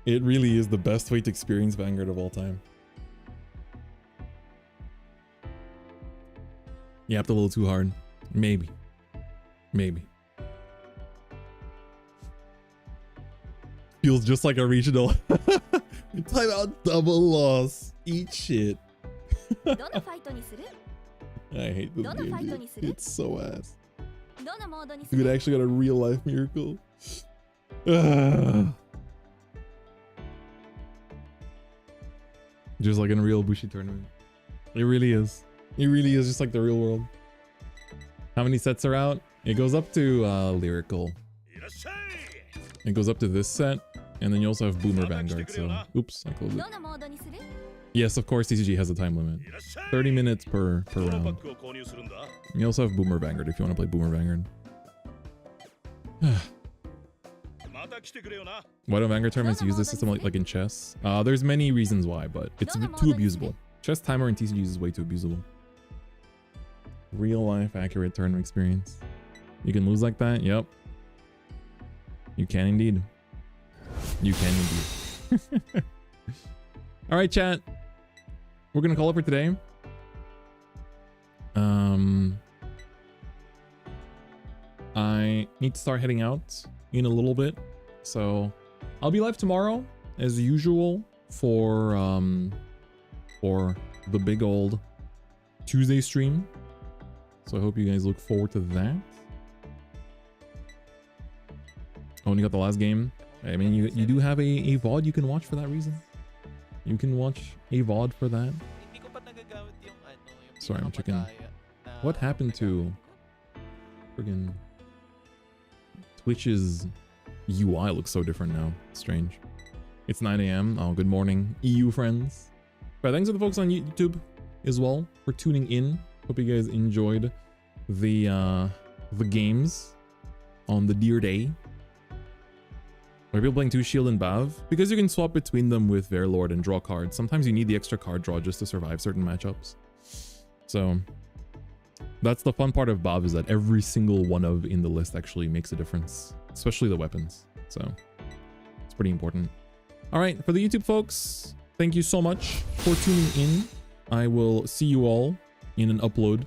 It really is the best way to experience Vanguard of all time. Yapped a little too hard. Maybe. Maybe. Feels just like a regional. Timeout double loss. Eat shit. I hate this game. It's so ass. Dude, I actually got a real life miracle. Just like in a real Bushi tournament. It really is. It really is just like the real world. How many sets are out? It goes up to Lyrical. It goes up to this set. And then you also have Boomer Vanguard, so... Oops, I closed it. Yes, of course, TCG has a time limit. 30 minutes per round. You also have Boomer Vanguard if you want to play Boomer Vanguard. Why don't Vanguard tournaments use this system like in chess? There's many reasons why, but it's too abusable. Chess timer in TCG is way too abusable. Real life accurate tournament experience. You can lose like that? Yep. You can indeed. You can indeed. All right, chat. We're gonna call it for today. I need to start heading out in a little bit, so I'll be live tomorrow as usual for the big old Tuesday stream. So I hope you guys look forward to that. Oh, and you got the last game. I mean, you do have a VOD you can watch for that reason. You can watch a VOD for that. Sorry, I'm checking. What happened to friggin' Twitch's UI? Looks so different now. Strange. It's 9 AM. Oh, good morning, EU friends. But thanks to the folks on YouTube as well for tuning in. Hope you guys enjoyed the games on the Deer Day. Are people playing 2 Shield and Bav? Because you can swap between them with Verlord and draw cards. Sometimes you need the extra card draw just to survive certain matchups. So That's the fun part of Bob, is that every single one of in the list actually makes a difference, especially the weapons. So it's pretty important. All right, for the YouTube folks, thank you so much for tuning in. I will see you all in an upload